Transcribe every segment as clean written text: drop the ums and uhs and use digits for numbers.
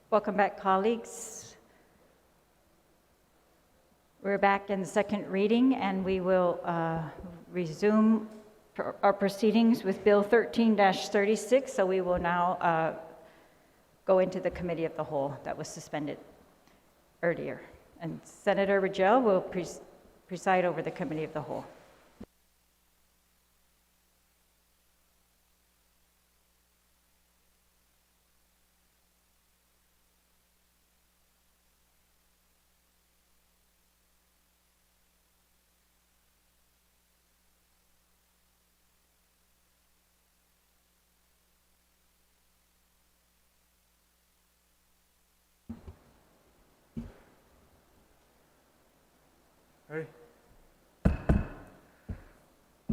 Welcome back, colleagues. We're back in the second reading, and we will resume our proceedings with Bill 13-36. So we will now go into the committee of the whole that was suspended earlier. And Senator Rangel will preside over the committee of the whole.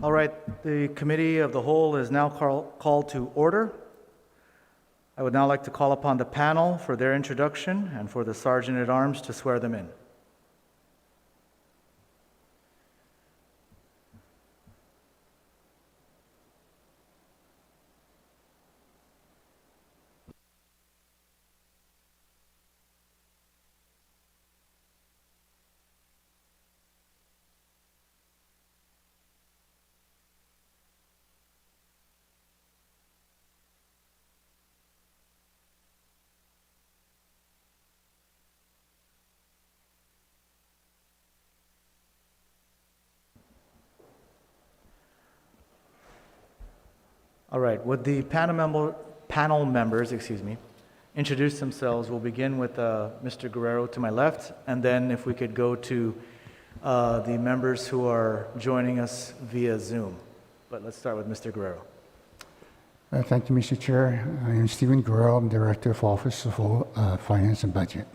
All right, the Committee of the Whole is now called to order. I would now like to call upon the panel for their introduction and for the Sergeant-at-Arms to swear them in. All right, would the panel members, introduce themselves? We'll begin with Mr. Guerrero to my left, and then if we could go to the members who are joining us via Zoom. But let's start with Mr. Guerrero. Thank you, Mr. Chair. I am Stephen Guerrero. I'm Director of Office of Finance and Budget.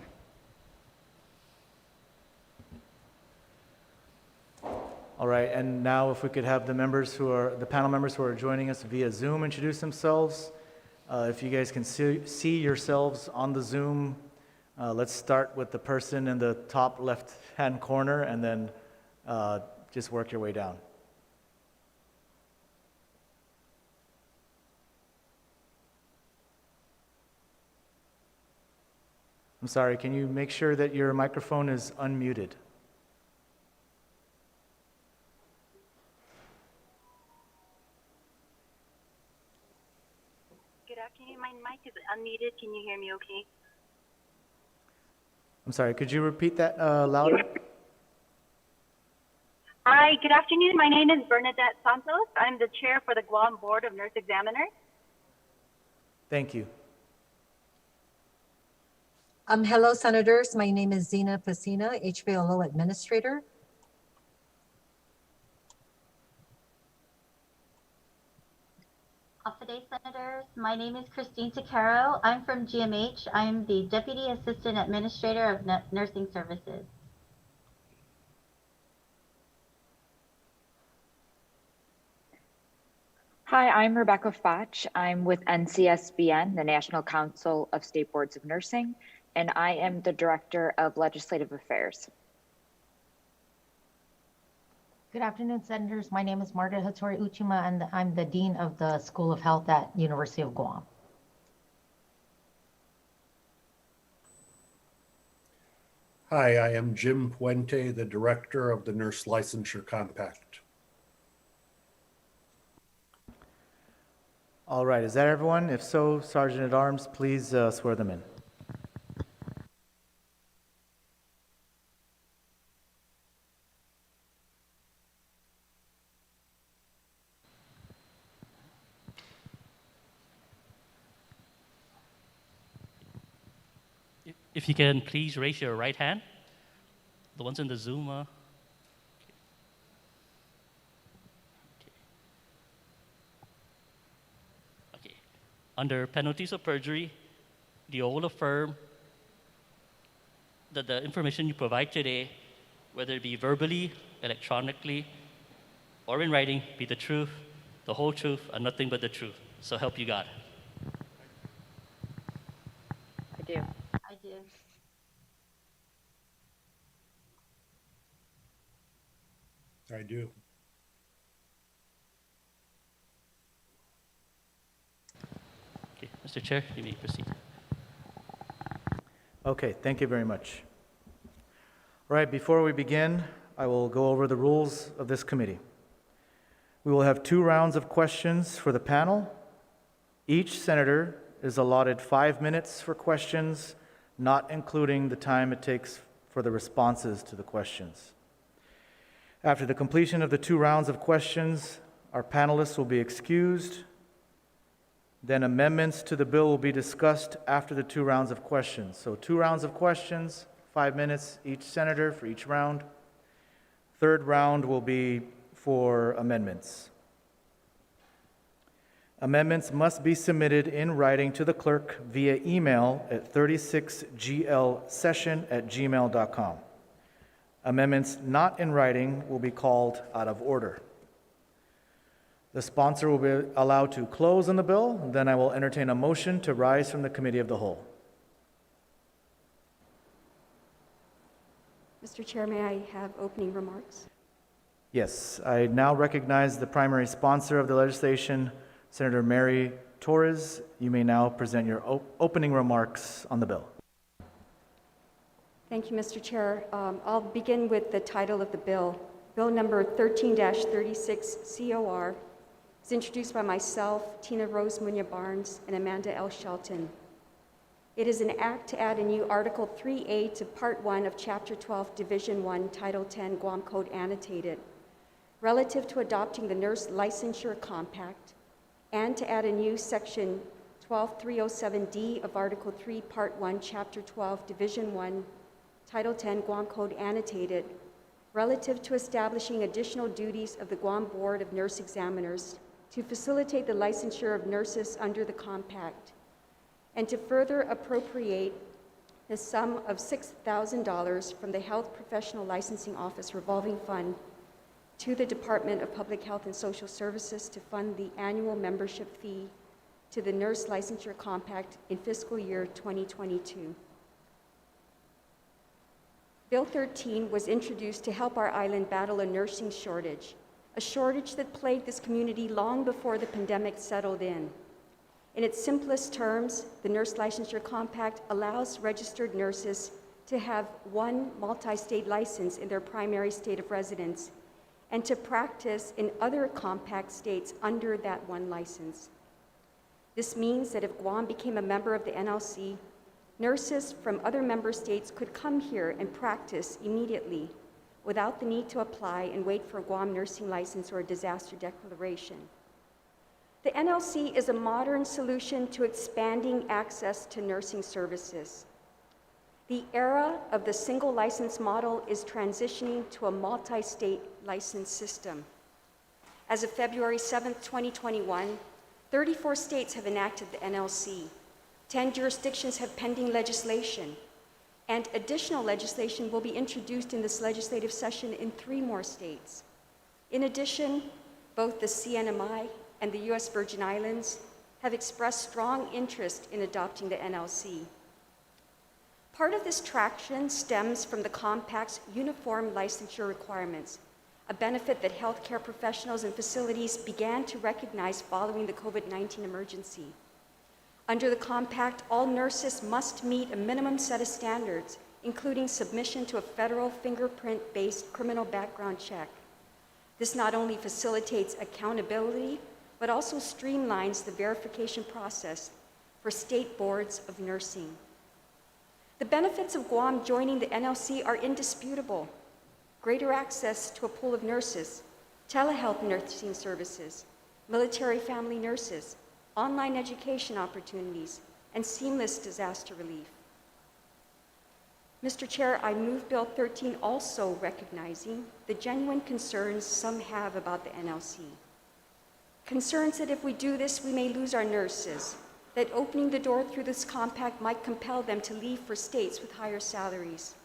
All right, and now if we could have the panel members who are joining us via Zoom introduce themselves. If you guys can see yourselves on the Zoom, let's start with the person in the top left-hand corner and then just work your way down. I'm sorry, can you make sure that your microphone is unmuted? My mic is unmuted. Can you hear me okay? I'm sorry, could you repeat that louder? Hi, good afternoon. My name is Bernadette Santos. I'm the chair for the Guam Board of Nurse Examiners. Thank you. Hello, Senators. My name is Zena Pacina, HBLO Administrator. Today, Senators. My name is Christine Takaro. I'm from GMH. I'm the Deputy Assistant Administrator of Nursing Services. Hi, I'm Rebecca Foch. I'm with NCSBN, the National Council of State Boards of Nursing, and I am the Director of Legislative Affairs. Good afternoon, Senators. My name is Margaret Hattori Uchima, and I'm the Dean of the School of Health at University of Guam. Hi, I am Jim Puente, the Director of the Nurse Licensure Compact. All right, is that everyone? If so, Sergeant-at-Arms, please swear them in. If you can please raise your right hand, the ones in the Zoom. Okay. Under penalties of perjury, you will affirm that the information you provide today, whether it be verbally, electronically, or in writing, be the truth, the whole truth, and nothing but the truth. So help you God. I do. I do. I do. Okay, Mr. Chair, you may proceed. Okay, thank you very much. All right, before we begin, I will go over the rules of this committee. We will have 2 rounds of questions for the panel. Each senator is allotted 5 minutes for questions, not including the time it takes for the responses to the questions. After the completion of the 2 rounds of questions, our panelists will be excused. Then amendments to the bill will be discussed after the 2 rounds of questions. So 2 rounds of questions, 5 minutes each senator for each round. Third round will be for amendments. Amendments must be submitted in writing to the clerk via email at 36glsession@gmail.com. Amendments not in writing will be called out of order. The sponsor will be allowed to close on the bill, and then I will entertain a motion to rise from the committee of the whole. Mr. Chair, may I have opening remarks? Yes, I now recognize the primary sponsor of the legislation, Senator Mary Torres. You may now present your opening remarks on the bill. Thank you, Mr. Chair. I'll begin with the title of the bill. Bill number 13-36 COR is introduced by myself, Tina Rose Munya-Barnes, and Amanda L. Shelton. It is an act to add a new Article 3A to Part 1 of Chapter 12, Division 1, Title 10, Guam Code Annotated, relative to adopting the Nurse Licensure Compact, and to add a new Section 12307D of Article 3, Part 1, Chapter 12, Division 1, Title 10, Guam Code Annotated, relative to establishing additional duties of the Guam Board of Nurse Examiners to facilitate the licensure of nurses under the compact, and to further appropriate the sum of $6,000 from the Health Professional Licensing Office Revolving Fund to the Department of Public Health and Social Services to fund the annual membership fee to the Nurse Licensure Compact in fiscal year 2022. Bill 13 was introduced to help our island battle a nursing shortage, a shortage that plagued this community long before the pandemic settled in. In its simplest terms, the Nurse Licensure Compact allows registered nurses to have one multi-state license in their primary state of residence and to practice in other compact states under that one license. This means that if Guam became a member of the NLC, nurses from other member states could come here and practice immediately without the need to apply and wait for a Guam nursing license or a disaster declaration. The NLC is a modern solution to expanding access to nursing services. The era of the single license model is transitioning to a multi-state license system. As of February 7, 2021, 34 states have enacted the NLC. 10 jurisdictions have pending legislation, and additional legislation will be introduced in this legislative session in 3 more states. In addition, both the CNMI and the U.S. Virgin Islands have expressed strong interest in adopting the NLC. Part of this traction stems from the Compact's uniform licensure requirements, a benefit that healthcare professionals and facilities began to recognize following the COVID-19 emergency. Under the Compact, all nurses must meet a minimum set of standards, including submission to a federal fingerprint-based criminal background check. This not only facilitates accountability, but also streamlines the verification process for state boards of nursing. The benefits of Guam joining the NLC are indisputable. Greater access to a pool of nurses, telehealth nursing services, military family nurses, online education opportunities, and seamless disaster relief. Mr. Chair, I move Bill 13 also recognizing the genuine concerns some have about the NLC. Concerns that if we do this, we may lose our nurses, that opening the door through this compact might compel them to leave for states with higher salaries.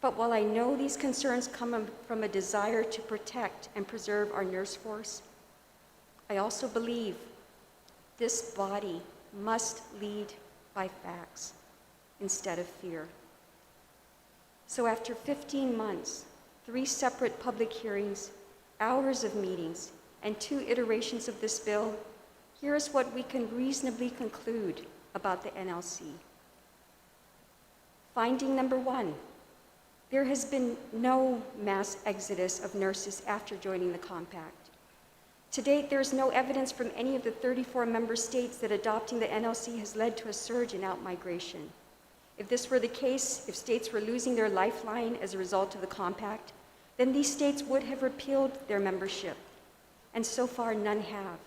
But while I know these concerns come from a desire to protect and preserve our nurse force, I also believe this body must lead by facts instead of fear. So after 15 months, 3 separate public hearings, hours of meetings, and 2 iterations of this bill, here is what we can reasonably conclude about the NLC. Finding number 1, there has been no mass exodus of nurses after joining the compact. To date, there is no evidence from any of the 34 member states that adopting the NLC has led to a surge in outmigration. If this were the case, if states were losing their lifeline as a result of the compact, then these states would have repealed their membership, and so far none have.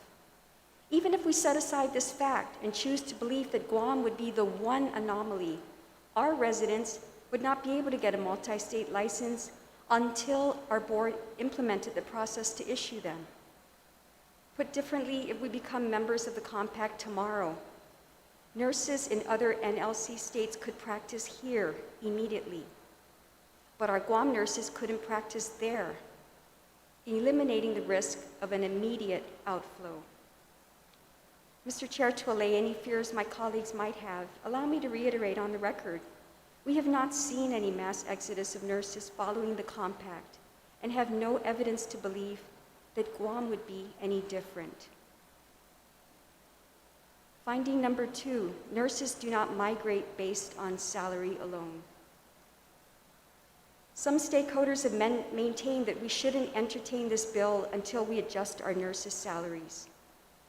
Even if we set aside this fact and choose to believe that Guam would be the one anomaly, our residents would not be able to get a multi-state license until our board implemented the process to issue them. Put differently, if we become members of the compact tomorrow, nurses in other NLC states could practice here immediately, but our Guam nurses couldn't practice there, eliminating the risk of an immediate outflow. Mr. Chair, to allay any fears my colleagues might have, allow me to reiterate on the record, we have not seen any mass exodus of nurses following the compact and have no evidence to believe that Guam would be any different. Finding number 2, nurses do not migrate based on salary alone. Some stakeholders have maintained that we shouldn't entertain this bill until we adjust our nurses' salaries,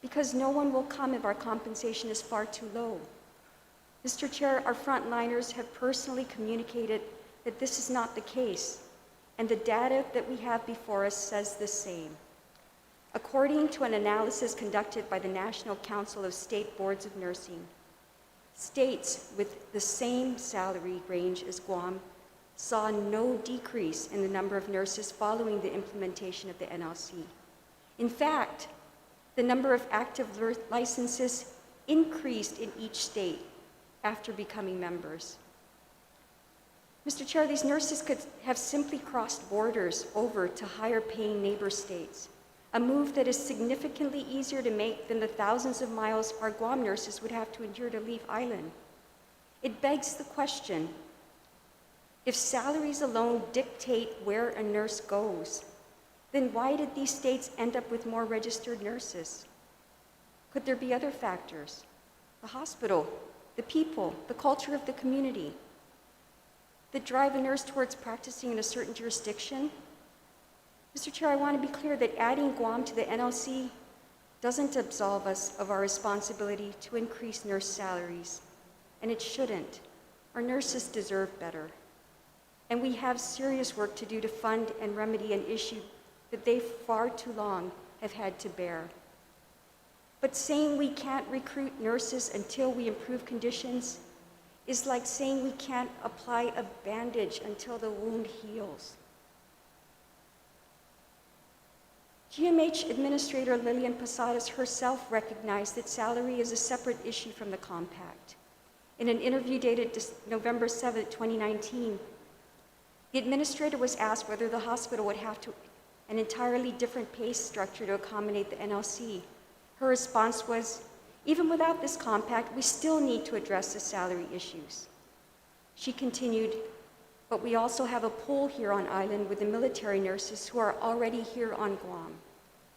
because no one will come if our compensation is far too low. Mr. Chair, our frontliners have personally communicated that this is not the case, and the data that we have before us says the same. According to an analysis conducted by the National Council of State Boards of Nursing, states with the same salary range as Guam saw no decrease in the number of nurses following the implementation of the NLC. In fact, the number of active licenses increased in each state after becoming members. Mr. Chair, these nurses could have simply crossed borders over to higher paying neighbor states, a move that is significantly easier to make than the thousands of miles our Guam nurses would have to endure to leave island. It begs the question, if salaries alone dictate where a nurse goes, then why did these states end up with more registered nurses? Could there be other factors? The hospital, the people, the culture of the community that drive a nurse towards practicing in a certain jurisdiction? Mr. Chair, I want to be clear that adding Guam to the NLC doesn't absolve us of our responsibility to increase nurse salaries, and it shouldn't. Our nurses deserve better. And we have serious work to do to fund and remedy an issue that they far too long have had to bear. But saying we can't recruit nurses until we improve conditions is like saying we can't apply a bandage until the wound heals. GMH Administrator Lillian Posadas herself recognized that salary is a separate issue from the compact. In an interview dated November 7, 2019, the administrator was asked whether the hospital would have an entirely different pay structure to accommodate the NLC. Her response was, even without this compact, we still need to address the salary issues. She continued, but we also have a pool here on island with the military nurses who are already here on Guam.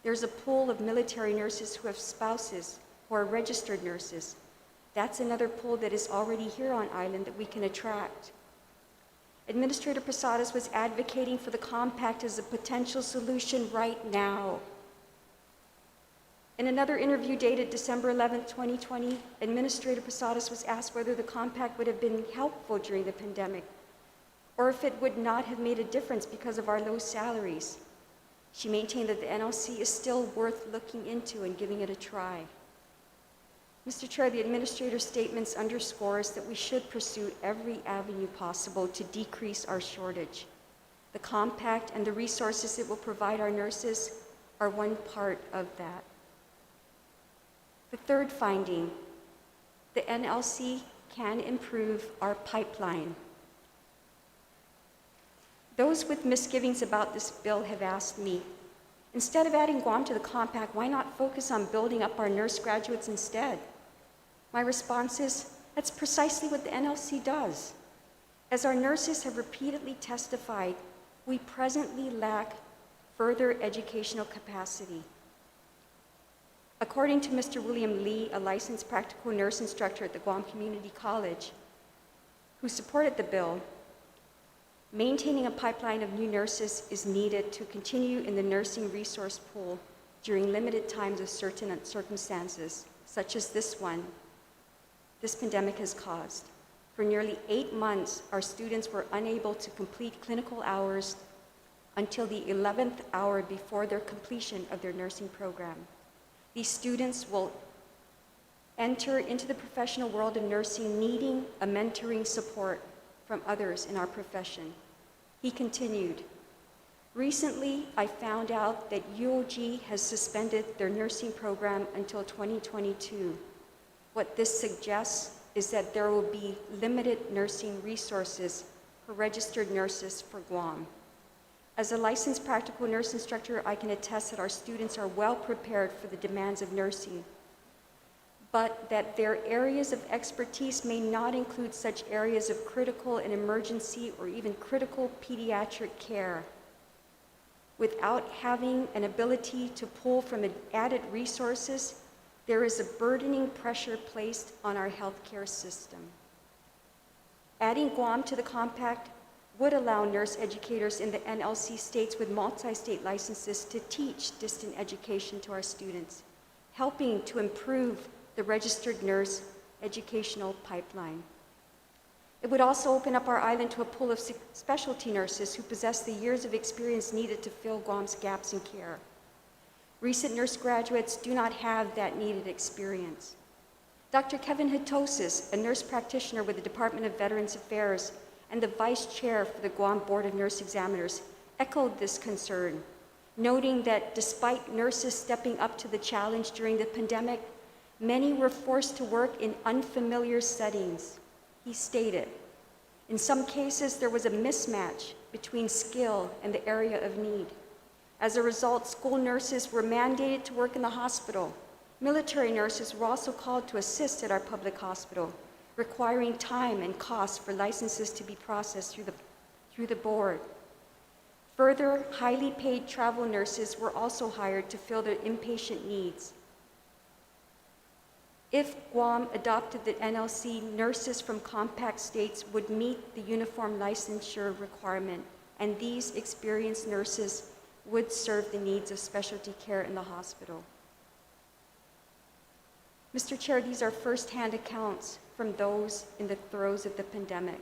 There's a pool of military nurses who have spouses who are registered nurses. That's another pool that is already here on island that we can attract. Administrator Posadas was advocating for the compact as a potential solution right now. In another interview dated December 11, 2020, Administrator Posadas was asked whether the compact would have been helpful during the pandemic, or if it would not have made a difference because of our low salaries. She maintained that the NLC is still worth looking into and giving it a try. Mr. Chair, the administrator's statements underscores that we should pursue every avenue possible to decrease our shortage. The compact and the resources it will provide our nurses are one part of that. The third finding, the NLC can improve our pipeline. Those with misgivings about this bill have asked me, instead of adding Guam to the compact, why not focus on building up our nurse graduates instead? My response is, that's precisely what the NLC does. As our nurses have repeatedly testified, we presently lack further educational capacity. According to Mr. William Lee, a licensed practical nurse instructor at the Guam Community College, who supported the bill, maintaining a pipeline of new nurses is needed to continue in the nursing resource pool during limited times of certain circumstances, such as this one this pandemic has caused. For nearly 8 months, our students were unable to complete clinical hours until the 11th hour before their completion of their nursing program. These students will enter into the professional world of nursing needing a mentoring support from others in our profession. He continued, recently I found out that UOG has suspended their nursing program until 2022. What this suggests is that there will be limited nursing resources for registered nurses for Guam. As a licensed practical nurse instructor, I can attest that our students are well prepared for the demands of nursing, but that their areas of expertise may not include such areas of critical and emergency or even critical pediatric care. Without having an ability to pull from added resources, there is a burdening pressure placed on our healthcare system. Adding Guam to the compact would allow nurse educators in the NLC states with multi-state licenses to teach distant education to our students, helping to improve the registered nurse educational pipeline. It would also open up our island to a pool of specialty nurses who possess the years of experience needed to fill Guam's gaps in care. Recent nurse graduates do not have that needed experience. Dr. Kevin Hitosis, a nurse practitioner with the Department of Veterans Affairs and the vice chair for the Guam Board of Nurse Examiners, echoed this concern, noting that despite nurses stepping up to the challenge during the pandemic, many were forced to work in unfamiliar settings. He stated, in some cases, there was a mismatch between skill and the area of need. As a result, school nurses were mandated to work in the hospital. Military nurses were also called to assist at our public hospital, requiring time and cost for licenses to be processed through the board. Further, highly paid travel nurses were also hired to fill their inpatient needs. If Guam adopted the NLC, nurses from compact states would meet the uniform licensure requirement, and these experienced nurses would serve the needs of specialty care in the hospital. Mr. Chair, these are firsthand accounts from those in the throes of the pandemic.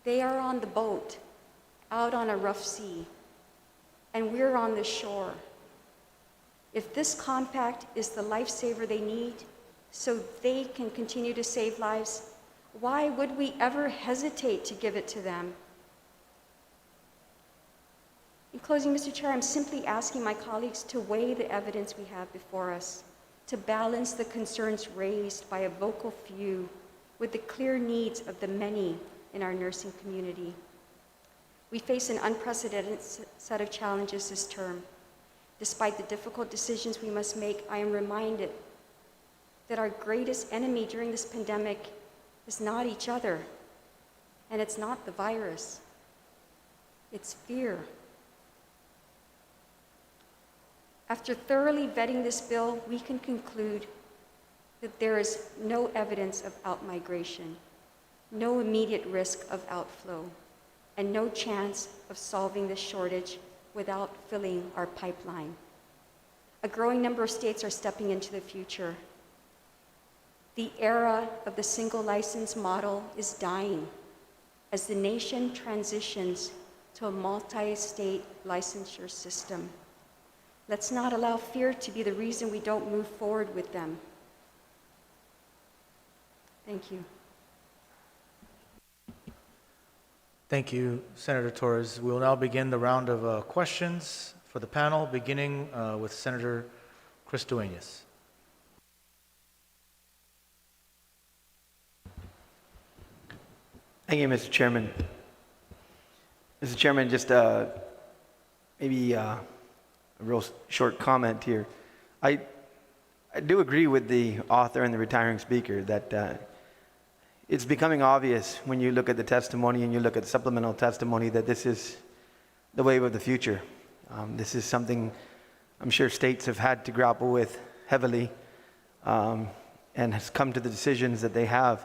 They are on the boat, out on a rough sea, and we're on the shore. If this compact is the lifesaver they need so they can continue to save lives, why would we ever hesitate to give it to them? In closing, Mr. Chair, I'm simply asking my colleagues to weigh the evidence we have before us, to balance the concerns raised by a vocal few with the clear needs of the many in our nursing community. We face an unprecedented set of challenges this term. Despite the difficult decisions we must make, I am reminded that our greatest enemy during this pandemic is not each other, and it's not the virus. It's fear. After thoroughly vetting this bill, we can conclude that there is no evidence of outmigration, no immediate risk of outflow, and no chance of solving this shortage without filling our pipeline. A growing number of states are stepping into the future. The era of the single license model is dying as the nation transitions to a multi-state licensure system. Let's not allow fear to be the reason we don't move forward with them. Thank you. Thank you, Senator Torres. We will now begin the round of questions for the panel, beginning with Senator Chris Duenas. Thank you, Mr. Chairman. Mr. Chairman, just maybe a real short comment here. I do agree with the author and the retiring speaker that it's becoming obvious when you look at the testimony and you look at supplemental testimony that this is the wave of the future. This is something I'm sure states have had to grapple with heavily and has come to the decisions that they have.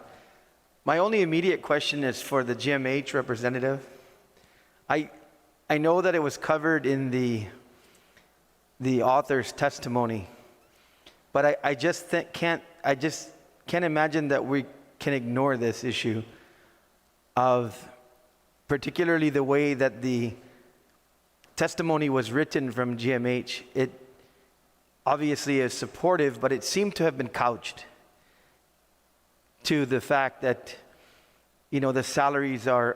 My only immediate question is for the GMH representative. I know that it was covered in the author's testimony, but I just can't imagine that we can ignore this issue of particularly the way that the testimony was written from GMH. It obviously is supportive, but it seemed to have been couched to the fact that, you know, the salaries are,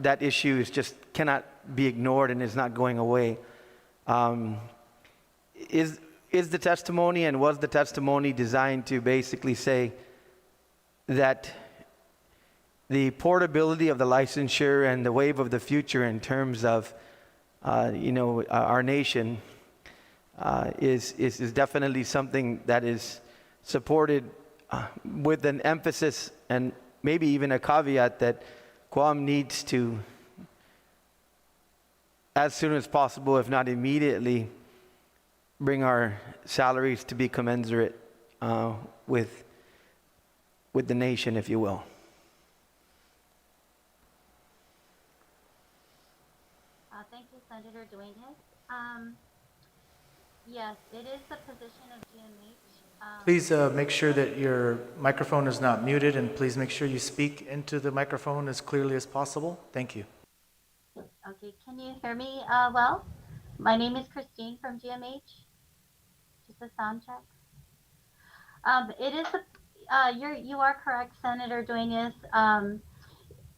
that issue is just cannot be ignored and is not going away. Is the testimony and was the testimony designed to basically say that the portability of the licensure and the wave of the future in terms of, our nation is definitely something that is supported with an emphasis and maybe even a caveat that Guam needs to, as soon as possible, if not immediately, bring our salaries to be commensurate with the nation, if you will. Thank you, Senator Duenas. Yes, it is the position of GMH. Please make sure that your microphone is not muted, and please make sure you speak into the microphone as clearly as possible. Thank you. Okay, can you hear me well? My name is Christine from GMH. Just a sound check. It is you are correct, Senator Duenas.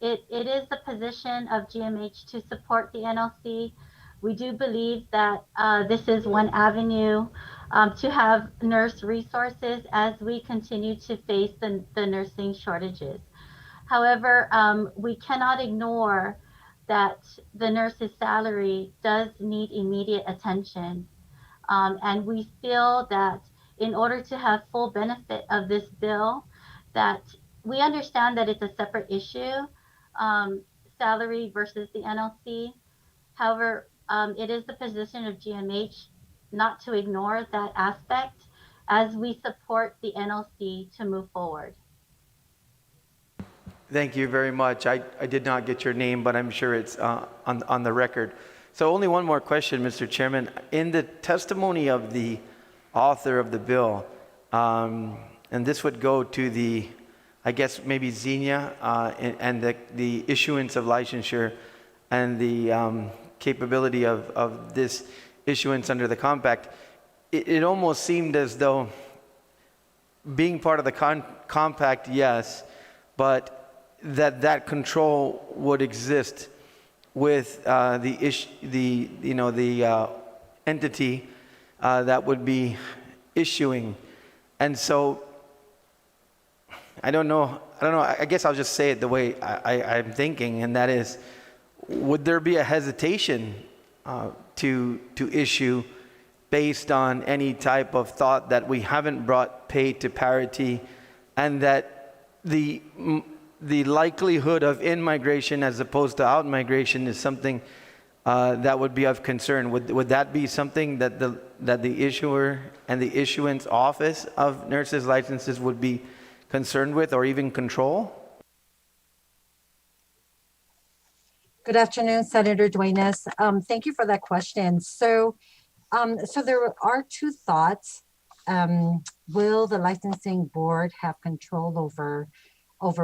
It is the position of GMH to support the NLC. We do believe that this is one avenue to have nurse resources as we continue to face the nursing shortages. However, we cannot ignore that the nurse's salary does need immediate attention. And we feel that in order to have full benefit of this bill, that we understand that it's a separate issue, salary versus the NLC. However, it is the position of GMH not to ignore that aspect as we support the NLC to move forward. Thank you very much. I did not get your name, but I'm sure it's on the record. So only one more question, Mr. Chairman. In the testimony of the author of the bill, and this would go to the, I guess maybe Xenia and the issuance of licensure and the capability of this issuance under the compact, it almost seemed as though being part of the compact, yes, but that control would exist with the entity that would be issuing. And so I don't know, I guess I'll just say it the way I'm thinking, and that is, would there be a hesitation to issue based on any type of thought that we haven't brought pay to parity, and that the likelihood of in-migration as opposed to out-migration is something that would be of concern? Would that be something that the issuer and the issuance office of nurses' licenses would be concerned with or even control? Good afternoon, Senator Duenas. Thank you for that question. So there are two thoughts. Will the licensing board have control over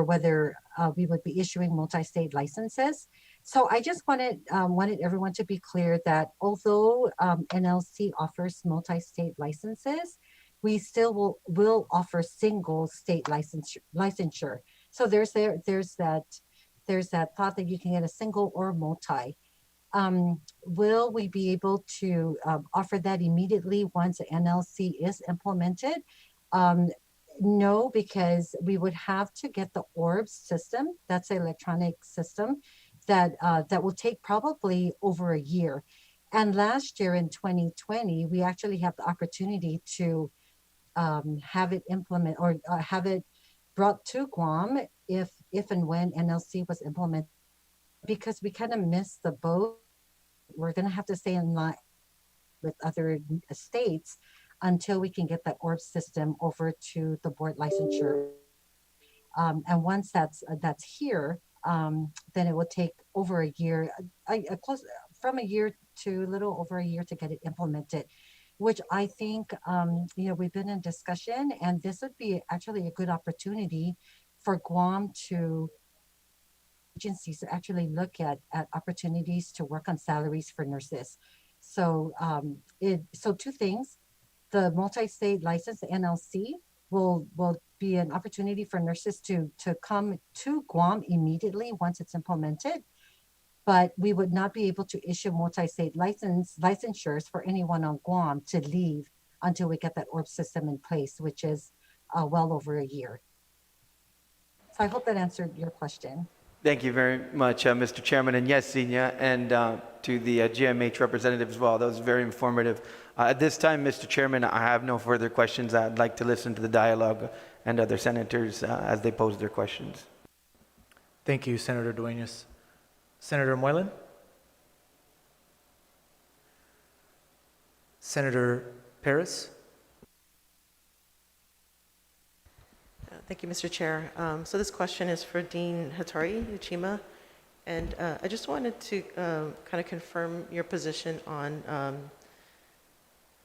whether we would be issuing multi-state licenses? So I just wanted everyone to be clear that although NLC offers multi-state licenses, we still will offer single state licensure. So there's that thought that you can get a single or multi. Will we be able to offer that immediately once the NLC is implemented? No, because we would have to get the ORBS system. That's an electronic system that will take probably over a year. And last year in 2020, we actually have the opportunity to have it implement or have it brought to Guam if and when NLC was implemented, because we kind of missed the boat. We're going to have to stay in line with other states until we can get that ORB system over to the board licensure. And once that's here, then it will take over a year, from a year to a little over a year to get it implemented, which I think, we've been in discussion, and this would be actually a good opportunity for Guam to agencies to actually look at opportunities to work on salaries for nurses. So, so two things: the multi-state license, the NLC, will be an opportunity for nurses to come to Guam immediately once it's implemented. But we would not be able to issue multi-state licensures for anyone on Guam to leave until we get that ORB system in place, which is well over a year. So I hope that answered your question. Thank you very much, Mr. Chairman. And yes, Senior, and to the GMH representative as well. That was very informative. At this time, Mr. Chairman, I have no further questions. I'd like to listen to the dialogue and other senators as they pose their questions. Thank you, Senator Duenas. Senator Moylan? Senator Paris? Thank you, Mr. Chair. So this question is for Dean Hattori Uchima, and I just wanted to kind of confirm your position on,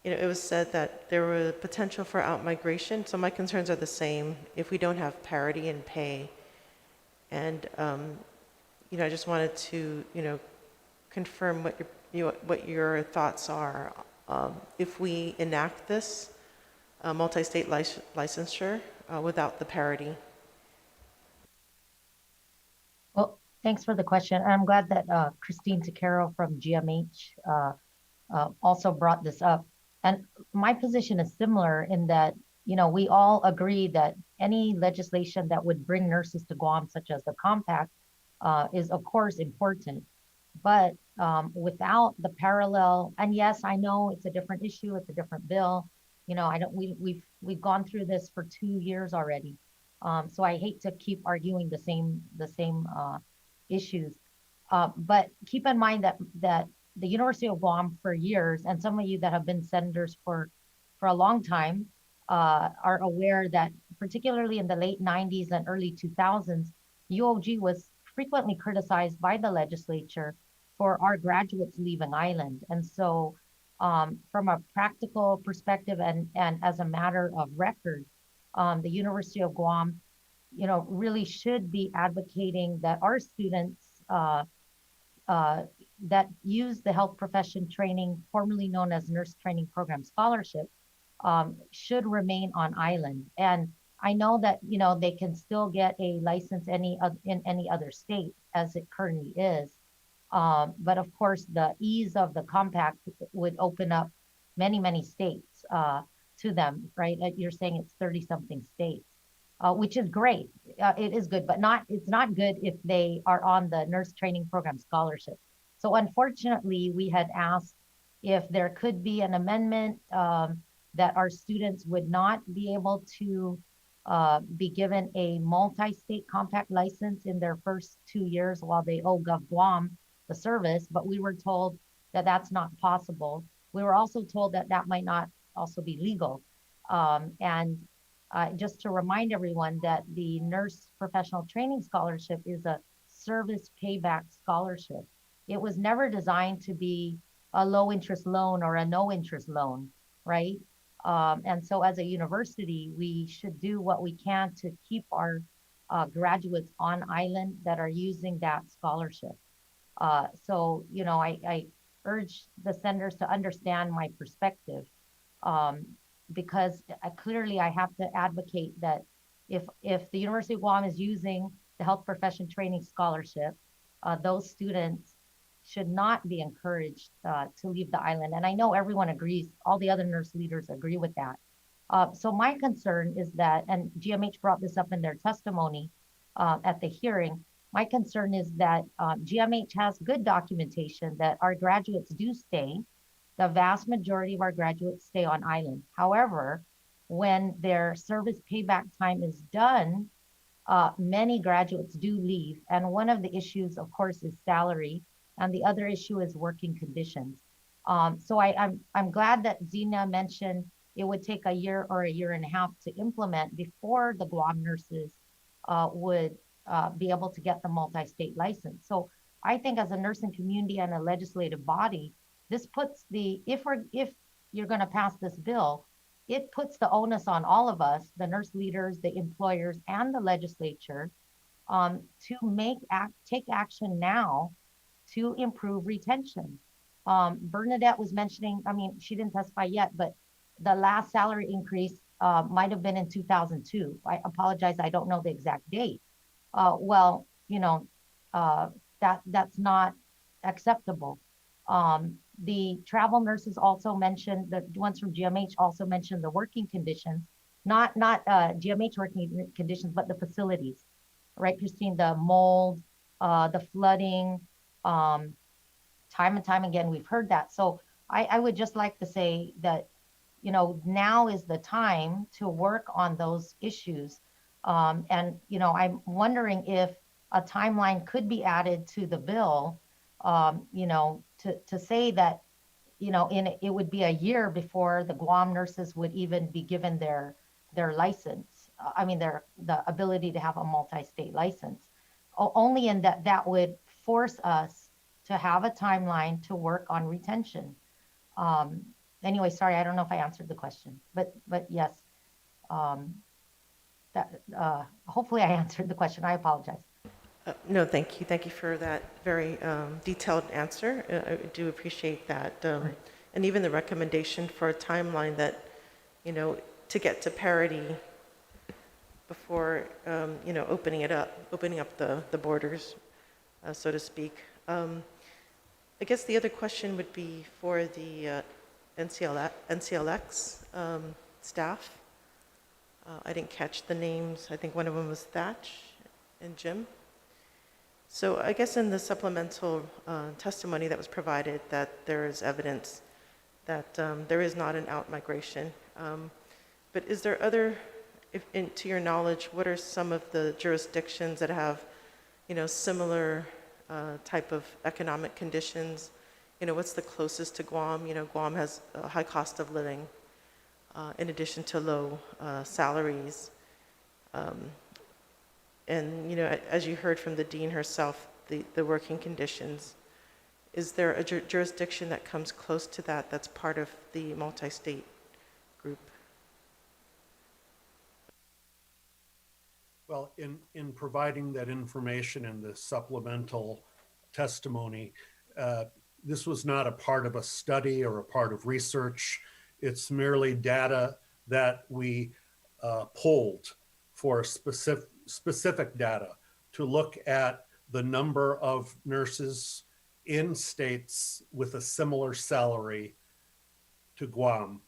it was said that there was potential for out-migration, so my concerns are the same if we don't have parity in pay. And, I just wanted to, confirm what your thoughts are. If we enact this multi-state licensure, without the parity? Well, thanks for the question. I'm glad that Christine Takero from GMH also brought this up. And my position is similar in that, we all agree that any legislation that would bring nurses to Guam, such as the compact, is of course important. But without the parallel, and yes, I know it's a different issue, it's a different bill. We've gone through this for 2 years already. So I hate to keep arguing the same issues. But keep in mind that the University of Guam for years, and some of you that have been senators for a long time, are aware that particularly in the late 90s and early 2000s, UOG was frequently criticized by the legislature for our graduates leaving island. And so from a practical perspective and as a matter of record, the University of Guam, really should be advocating that our students that use the health profession training, formerly known as Nurse Training Program Scholarship, should remain on island. And I know that, they can still get a license in any other state as it currently is. But of course, the ease of the compact would open up many, many states to them, right? You're saying it's 30-something states, which is great. It is good, but it's not good if they are on the Nurse Training Program Scholarship. So unfortunately, we had asked if there could be an amendment that our students would not be able to be given a multi-state compact license in their first 2 years while they owe Gov Guam the service, but we were told that that's not possible. We were also told that that might not also be legal. And just to remind everyone that the Nurse Professional Training Scholarship is a service payback scholarship. It was never designed to be a low interest loan or a no interest loan, right? And so as a university, we should do what we can to keep our graduates on island that are using that scholarship. So, I urge the senators to understand my perspective, because clearly I have to advocate that if the University of Guam is using the Health Profession Training Scholarship, those students should not be encouraged to leave the island. And I know everyone agrees, all the other nurse leaders agree with that. So my concern is that, and GMH brought this up in their testimony at the hearing, my concern is that GMH has good documentation that our graduates do stay. The vast majority of our graduates stay on island. However, when their service payback time is done, many graduates do leave. And one of the issues, of course, is salary. And the other issue is working conditions. So I'm glad that Zina mentioned it would take a year or a year and a half to implement before the Guam nurses would be able to get the multi-state license. So I think as a nursing community and a legislative body, this puts if you're going to pass this bill, it puts the onus on all of us, the nurse leaders, the employers, and the legislature, to take action now to improve retention. Bernadette was mentioning, I mean, she didn't testify yet, but the last salary increase might have been in 2002. I apologize, I don't know the exact date. Well, that's not acceptable. The travel nurses also mentioned, the ones from GMH also mentioned the working conditions, not GMH working conditions, but the facilities, right, Christine? The mold, the flooding, time and time again, we've heard that. So I would just like to say that, now is the time to work on those issues. And, I'm wondering if a timeline could be added to the bill, to say that, it would be a year before the Guam nurses would even be given their license. The ability to have a multi-state license. Only in that would force us to have a timeline to work on retention. Anyway, sorry, I don't know if I answered the question, but yes, hopefully I answered the question. I apologize. No, thank you. Thank you for that very detailed answer. I do appreciate that. Right. And even the recommendation for a timeline that, to get to parity before, opening up the borders, so to speak. I guess the other question would be for the NCLX staff. I didn't catch the names. I think one of them was Thatch and Jim. So I guess in the supplemental testimony that was provided that there is evidence that there is not an out-migration. But is there other, to your knowledge, what are some of the jurisdictions that have, similar type of economic conditions? What's the closest to Guam? Guam has a high cost of living in addition to low salaries. And, as you heard from the dean herself, the working conditions, is there a jurisdiction that comes close to that that's part of the multi-state group? Well, in providing that information in the supplemental testimony, this was not a part of a study or a part of research. It's merely data that we pulled for specific data to look at the number of nurses in states with a similar salary to Guam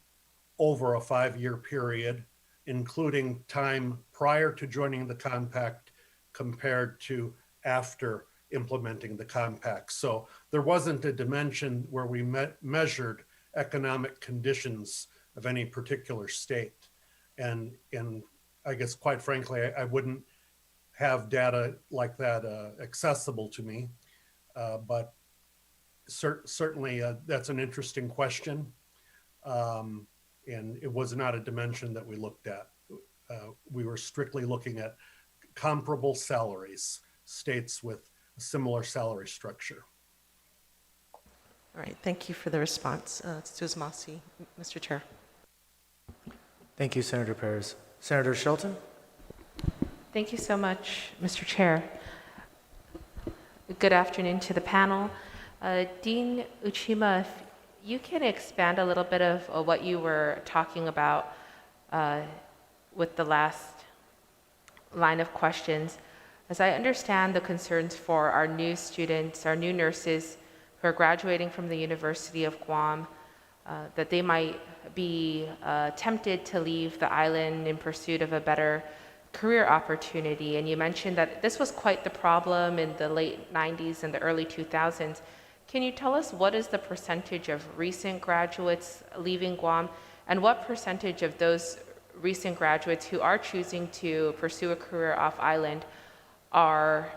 over a 5-year period, including time prior to joining the compact compared to after implementing the compact. So there wasn't a dimension where we measured economic conditions of any particular state. And I guess, quite frankly, I wouldn't have data like that accessible to me. But certainly that's an interesting question. And it was not a dimension that we looked at. We were strictly looking at comparable salaries, states with a similar salary structure. All right, thank you for the response. Susan Mossy, Mr. Chair. Thank you, Senator Perez. Senator Shelton? Thank you so much, Mr. Chair. Good afternoon to the panel. Dean Uchima, if you can expand a little bit of what you were talking about with the last line of questions. As I understand the concerns for our new students, our new nurses who are graduating from the University of Guam, that they might be tempted to leave the island in pursuit of a better career opportunity. And you mentioned that this was quite the problem in the late 90s and the early 2000s. Can you tell us what is the percentage of recent graduates leaving Guam, and what percentage of those recent graduates who are choosing to pursue a career off island are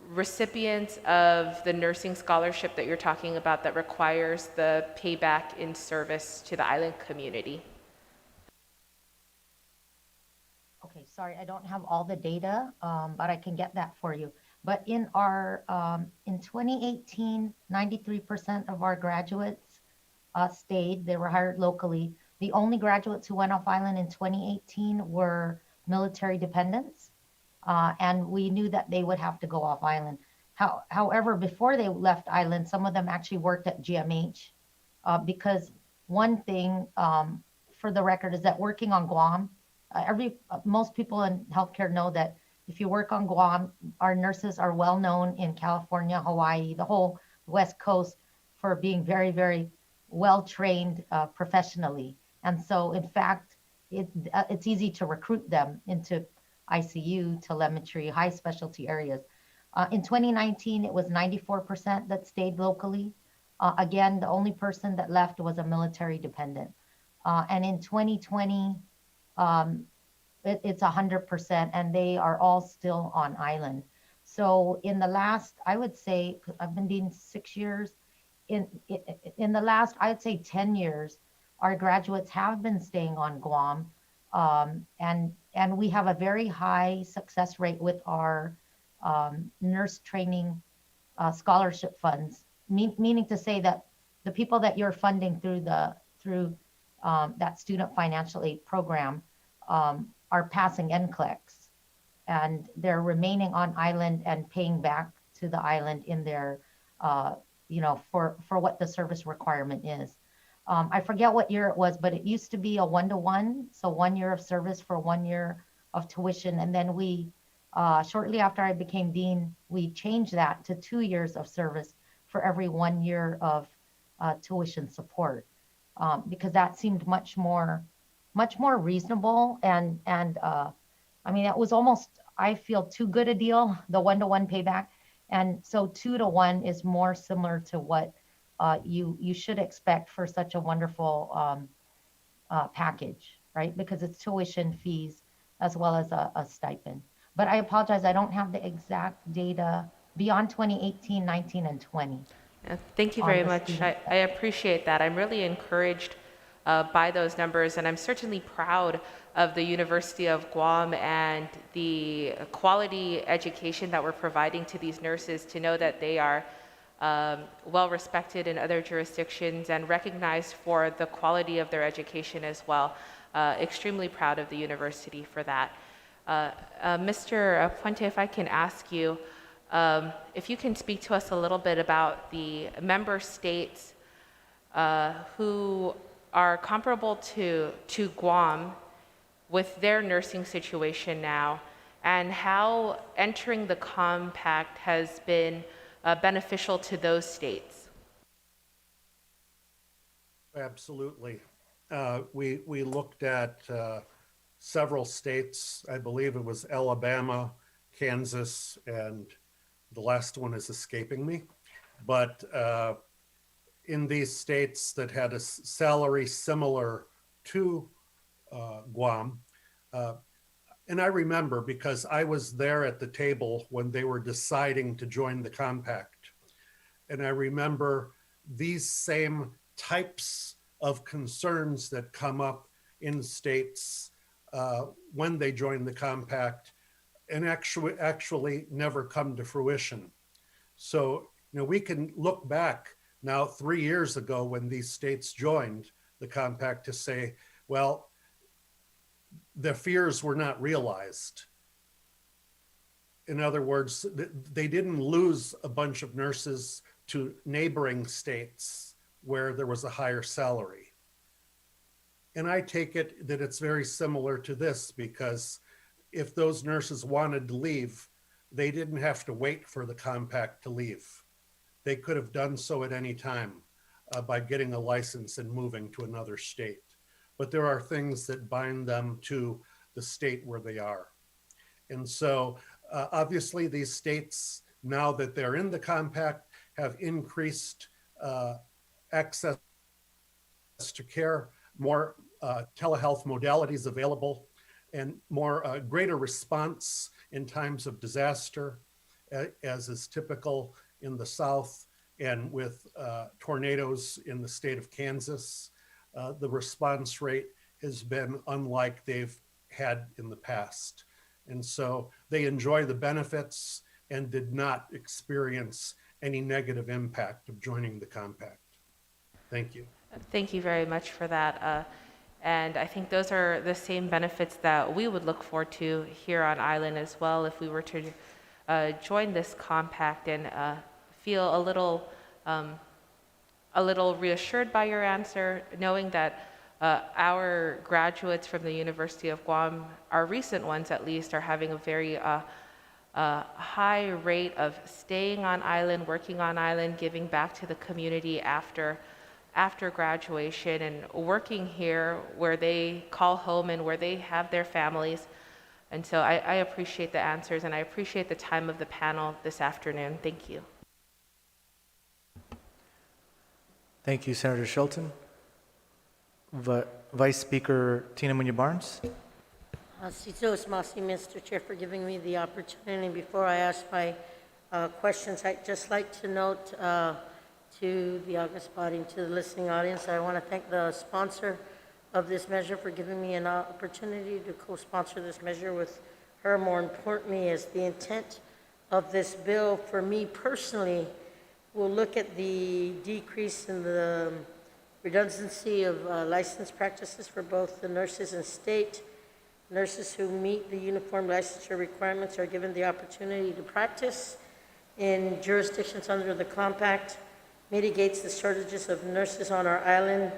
recipients of the nursing scholarship that you're talking about that requires the payback in service to the island community? Okay, sorry, I don't have all the data, but I can get that for you. But in our, in 2018, 93% of our graduates stayed. They were hired locally. The only graduates who went off island in 2018 were military dependents, and we knew that they would have to go off island. However, before they left island, some of them actually worked at GMH, because one thing, for the record, is that working on Guam, most people in healthcare know that if you work on Guam, our nurses are well known in California, Hawaii, the whole West Coast, for being very, very well trained professionally. And so, in fact, it's easy to recruit them into ICU, telemetry, high specialty areas. In 2019, it was 94% that stayed locally. Again, the only person that left was a military dependent. And in 2020, it's 100%, and they are all still on island. So in the last, I would say, I've been doing 6 years, in the last, I'd say 10 years, our graduates have been staying on Guam, and we have a very high success rate with our nurse training scholarship funds, meaning to say that the people that you're funding through that student financial aid program are passing NCLEX, and they're remaining on island and paying back to the island in their, for what the service requirement is. I forget what year it was, but it used to be a 1-to-1, so 1 year of service for 1 year of tuition. And then we, shortly after I became dean, we changed that to 2 years of service for every 1 year of tuition support, because that seemed much more reasonable. And I mean, that was almost, I feel, too good a deal, the 1-to-1 payback. And so 2-to-1 is more similar to what you should expect for such a wonderful package, right? Because it's tuition, fees, as well as a stipend. But I apologize, I don't have the exact data beyond 2018, 19, and 20. Thank you very much. I appreciate that. I'm really encouraged by those numbers, and I'm certainly proud of the University of Guam and the quality education that we're providing to these nurses, to know that they are well respected in other jurisdictions and recognized for the quality of their education as well. Extremely proud of the university for that. Mr. Puente, if I can ask you, if you can speak to us a little bit about the member states who are comparable to Guam with their nursing situation now, and how entering the compact has been beneficial to those states. Absolutely. We looked at several states. I believe it was Alabama, Kansas, and the last one is escaping me. But in these states that had a salary similar to Guam, and I remember because I was there at the table when they were deciding to join the compact. And I remember these same types of concerns that come up in states when they join the compact and actually never come to fruition. So, we can look back now 3 years ago when these states joined the compact to say, well, their fears were not realized. In other words, they didn't lose a bunch of nurses to neighboring states where there was a higher salary. And I take it that it's very similar to this, because if those nurses wanted to leave, they didn't have to wait for the compact to leave. They could have done so at any time by getting a license and moving to another state. But there are things that bind them to the state where they are. And so obviously these states, now that they're in the compact, have increased access to care, more telehealth modalities available, and more greater response in times of disaster, as is typical in the South and with tornadoes in the state of Kansas. The response rate has been unlike they've had in the past. And so they enjoy the benefits and did not experience any negative impact of joining the compact. Thank you. Thank you very much for that. And I think those are the same benefits that we would look forward to here on island as well if we were to join this compact and feel a little reassured by your answer, knowing that our graduates from the University of Guam, our recent ones at least, are having a very high rate of staying on island, working on island, giving back to the community after graduation and working here where they call home and where they have their families. And so I appreciate the answers and I appreciate the time of the panel this afternoon. Thank you. Thank you, Senator Shelton. Vice Speaker Tina Munoz-Barnes. Mr. Chair, for giving me the opportunity. Before I ask my questions, I'd just like to note to the August body and to the listening audience, I want to thank the sponsor of this measure for giving me an opportunity to co-sponsor this measure with her. More importantly, is the intent of this bill for me personally will look at the decrease in the redundancy of licensed practices for both the nurses and state. Nurses who meet the uniform licensure requirements are given the opportunity to practice in jurisdictions under the compact, mitigates the shortages of nurses on our island,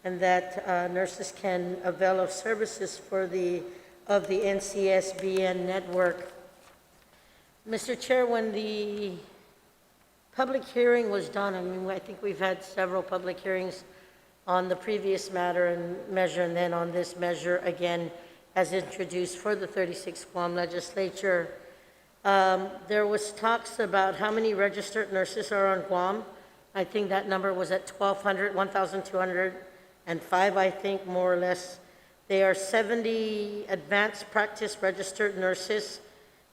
and that nurses can avail of services of the NCSBN network. Mr. Chair, when the public hearing was done, I think we've had several public hearings on the previous matter and measure, and then on this measure again as introduced for the 36th Guam Legislature. There was talks about how many registered nurses are on Guam. I think that number was at 1,205, I think, more or less. There are 70 advanced practice registered nurses.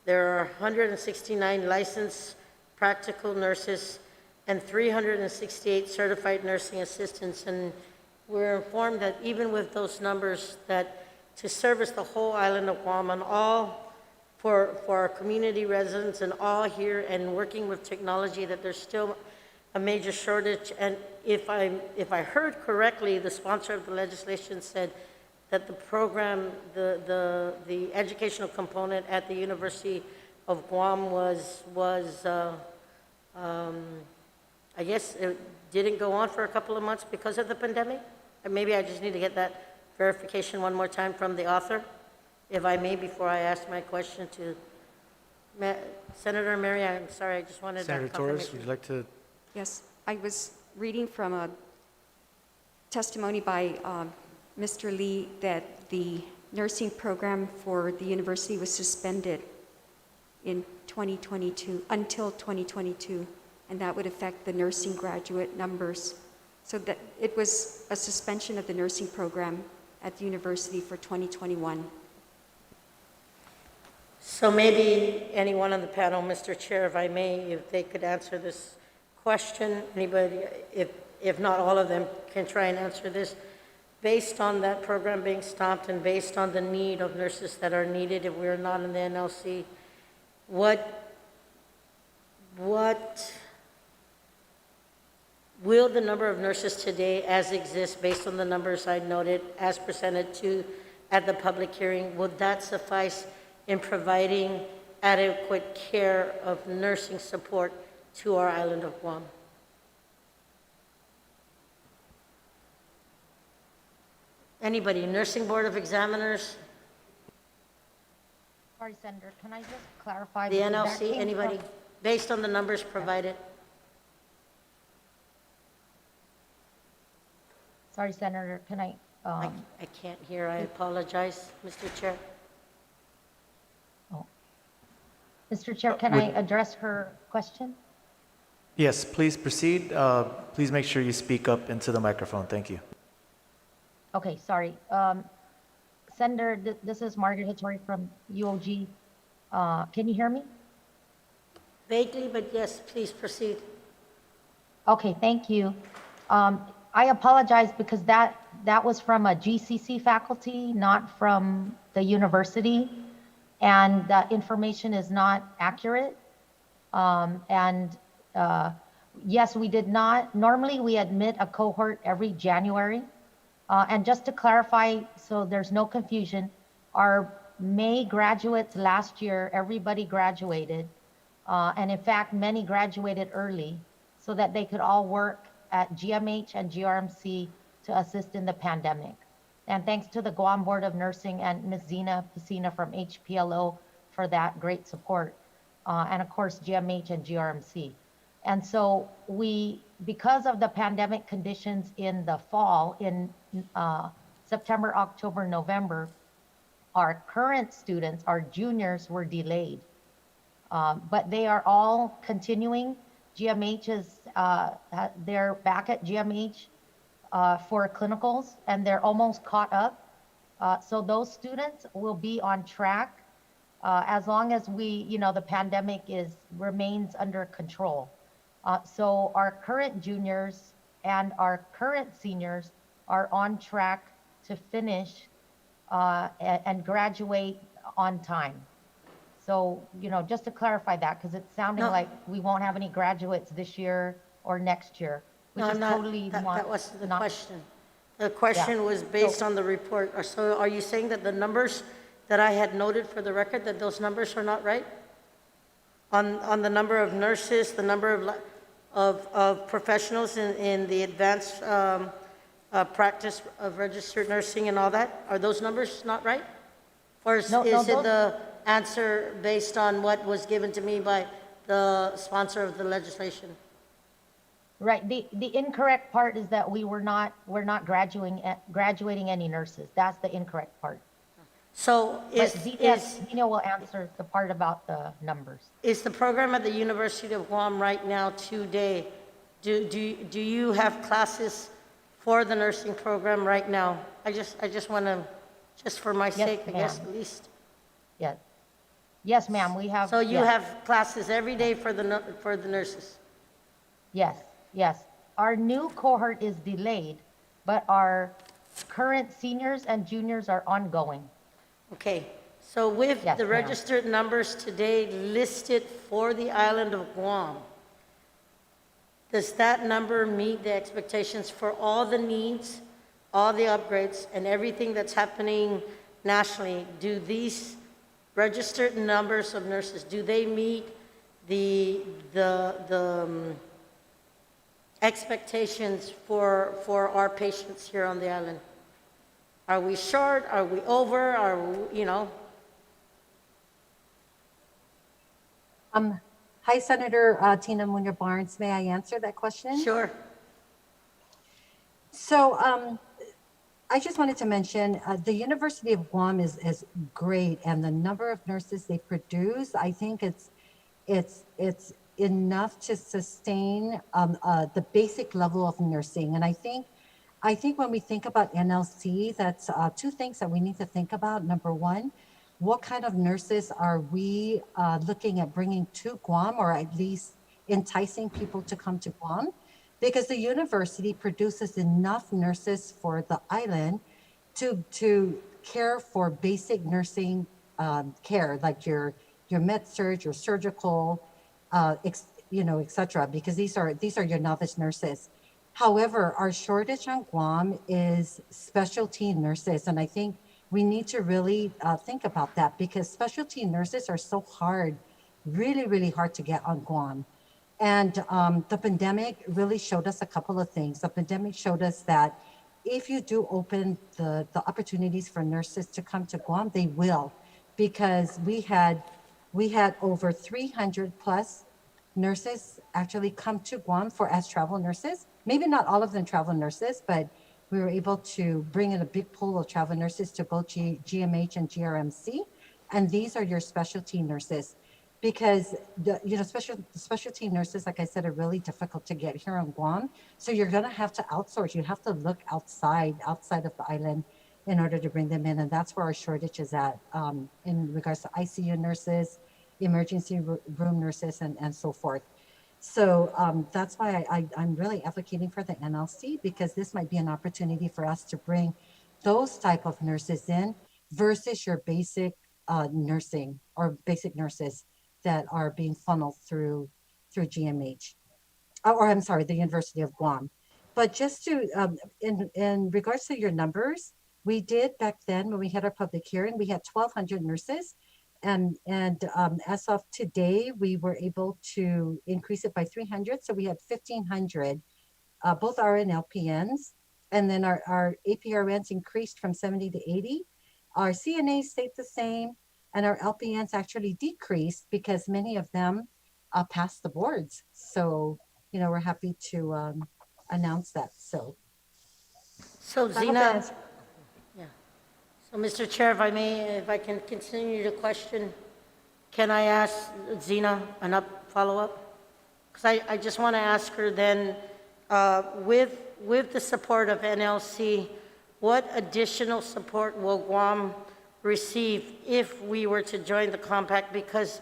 There are 169 licensed practical nurses and 368 certified nursing assistants. And we're informed that even with those numbers, that to service the whole island of Guam and all for our community residents and all here and working with technology, that there's still a major shortage. And if I heard correctly, the sponsor of the legislation said that the program, the educational component at the University of Guam was I guess it didn't go on for a couple of months because of the pandemic. And maybe I just need to get that verification one more time from the author, if I may, before I ask my question to Senator Mary. I'm sorry, I just wanted Senator that Torres, confirmation. would you like to? Yes, I was reading from a testimony by Mr. Lee that the nursing program for the university was suspended in 2022, until 2022, and that would affect the nursing graduate numbers. So that it was a suspension of the nursing program at the university for 2021. So maybe anyone on the panel, Mr. Chair, if I may, if they could answer this question. Anybody, if not all of them, can try and answer this. Based on that program being stopped and based on the need of nurses that are needed if we're not in the NLC, what will the number of nurses today as exists, based on the numbers I noted, as presented to at the public hearing, would that suffice in providing adequate care of nursing support to our island of Guam? Anybody? Nursing Board of Examiners? Sorry, Senator, can I just clarify? The because that NLC? came Anybody? from- Based on the numbers provided? Sorry, Senator, can I? I can't hear. I apologize, Mr. Chair. Mr. Chair, can I address her question? Yes, please proceed. Please make sure you speak up into the microphone. Thank you. Okay, sorry. Senator, this is Margaret Hattori from UOG. Can you hear me? Vaguely, but yes, please proceed. Okay, thank you. I apologize because that was from a GCC faculty, not from the university, and that information is not accurate. And yes, we did not, normally we admit a cohort every January. And just to clarify, so there's no confusion, our May graduates last year, everybody graduated. And in fact, many graduated early so that they could all work at GMH and GRMC to assist in the pandemic. And thanks to the Guam Board of Nursing and Ms. Zena Pacina from HPLO for that great support. And of course, GMH and GRMC. And so because of the pandemic conditions in the fall, in September, October, November, our current students, our juniors, were delayed. But they are all continuing. GMH is, they're back at GMH for clinicals, and they're almost caught up. So those students will be on track as long as the pandemic remains under control. So our current juniors and our current seniors are on track to finish and graduate on time. So, just to clarify that, because it's sounding like we won't have any graduates this year or next year, which is totally that wasn't the question. The question was based on the report. So are you saying that the numbers that I had noted for the record, that those numbers are not right? On the number of nurses, the number of professionals in the advanced practice of registered nursing and all that, are those numbers not right? Or is it the answer based on what was given to me by the sponsor of the legislation? Right. The incorrect part is that we're not graduating any nurses. That's the incorrect part. So Zena will answer the part about the numbers. Is the program at the University of Guam right now today? Do you have classes for the nursing program right now? I just want to, just for my sake, I guess at least. Yes. Yes, ma'am. We have. So you have classes every day for the nurses? Yes. Yes. Our new cohort is delayed, but our current seniors and juniors are ongoing. Okay. So with the registered numbers today listed for the island of Guam, does that number meet the expectations for all the needs, all the upgrades, and everything that's happening nationally? Do these registered numbers of nurses, do they meet the expectations for our patients here on the island? Are we short? Are we over? Are we, Hi, Senator Tina Munoz Barnes. May I answer that question? Sure. So I just wanted to mention the University of Guam is great, and the number of nurses they produce, I think it's enough to sustain the basic level of nursing. And I think when we think about NLC, that's two things that we need to think about. Number one, what kind of nurses are we looking at bringing to Guam, or at least enticing people to come to Guam? Because the university produces enough nurses for the island to care for basic nursing care, like your med-surg, your surgical, et cetera, because these are your novice nurses. However, our shortage on Guam is specialty nurses, and I think we need to really think about that, because specialty nurses are so hard, really, really hard to get on Guam. And the pandemic really showed us a couple of things. The pandemic showed us that if you do open the opportunities for nurses to come to Guam, they will, because we had over 300 plus nurses actually come to Guam as travel nurses. Maybe not all of them travel nurses, but we were able to bring in a big pool of travel nurses to both GMH and GRMC. And these are your specialty nurses, because specialty nurses, like I said, are really difficult to get here on Guam. So you're going to have to outsource. You have to look outside of the island in order to bring them in. And that's where our shortage is at in regards to ICU nurses, emergency room nurses, and so forth. So that's why I'm really advocating for the NLC, because this might be an opportunity for us to bring those type of nurses in versus your basic nursing or basic nurses that are being funneled through GMH, or I'm sorry, the University of Guam. But just to, in regards to your numbers, we did back then when we had our public hearing, we had 1,200 nurses. And as of today, we were able to increase it by 300. So we had 1,500, both RN and LPNs. And then our APRNs increased from 70 to 80. Our CNAs stayed the same. And our LPNs actually decreased because many of them passed the boards. So, we're happy to announce that. So So I hope that Zena, answers- yeah. So Mr. Chair, if I may, if I can continue the question, can I ask Zena an follow-up? Because I just want to ask her then, with the support of NLC, what additional support will Guam receive if we were to join the compact? Because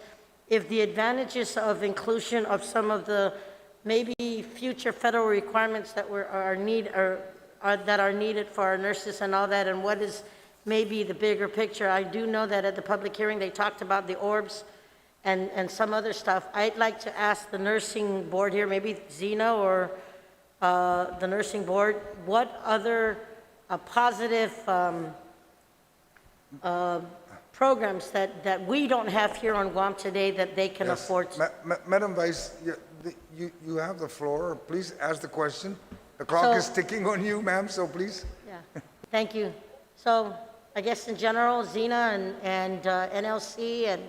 if the advantages of inclusion of some of the maybe future federal requirements that are needed for our nurses and all that, and what is maybe the bigger picture. I do know that at the public hearing they talked about the orbs and some other stuff. I'd like to ask the nursing board here, maybe Zena or the nursing board, what other positive programs that we don't have here on Guam today that they can afford. Madam Vice, you have the floor. Please ask the question. The clock is ticking on you, ma'am, so please. Yeah, thank you. So I guess in general, Zena and NLC and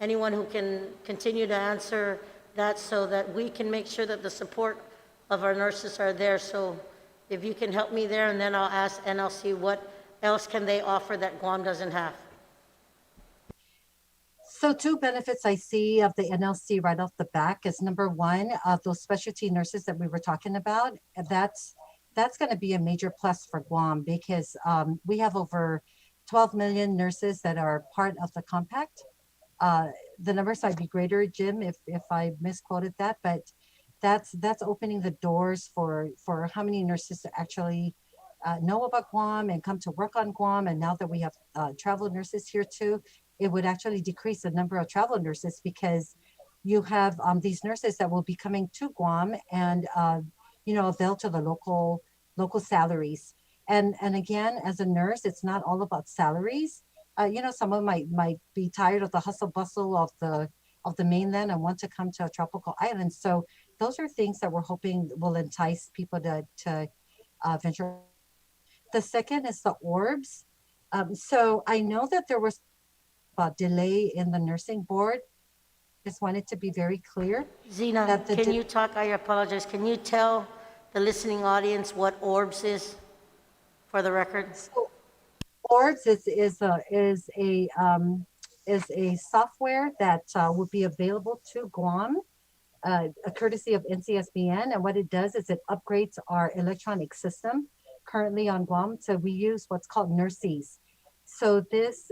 anyone who can continue to answer that so that we can make sure that the support of our nurses are there. So if you can help me there, and then I'll ask NLC what else can they offer that Guam doesn't have. So two benefits I see of the NLC right off the back is number one, those specialty nurses that we were talking about. That's going to be a major plus for Guam because we have over 12 million nurses that are part of the compact. The numbers might be greater, Jim, if I misquoted that, but that's opening the doors for how many nurses to actually know about Guam and come to work on Guam. And now that we have travel nurses here too, it would actually decrease the number of travel nurses because you have these nurses that will be coming to Guam and avail to the local salaries. And again, as a nurse, it's not all about salaries. Someone might be tired of the hustle bustle of the mainland and want to come to a tropical island. So those are things that we're hoping will entice people to venture. The second is the orbs. So I know that there was a delay in the nursing board. Just wanted to be very clear. Zena, can you talk? I apologize. Can you tell the listening audience what orbs is for the record? So, orbs is a software that will be available to Guam, a courtesy of NCSBN. And what it does is it upgrades our electronic system currently on Guam. So we use what's called nurses. So this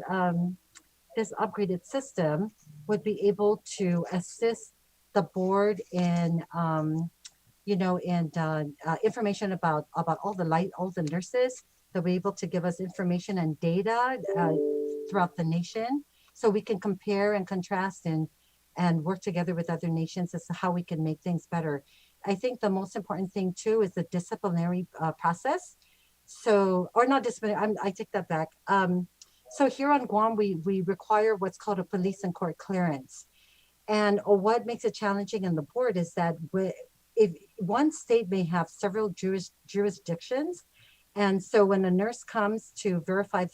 upgraded system would be able to assist the board in, information about all the nurses. They'll be able to give us information and data throughout the nation, so we can compare and contrast and work together with other nations as to how we can make things better. I think the most important thing too is the disciplinary process. So, or not disciplinary, I take that back. So here on Guam, we require what's called a police and court clearance. And what makes it challenging in the board is that if one state may have several jurisdictions, and so when a nurse comes to verify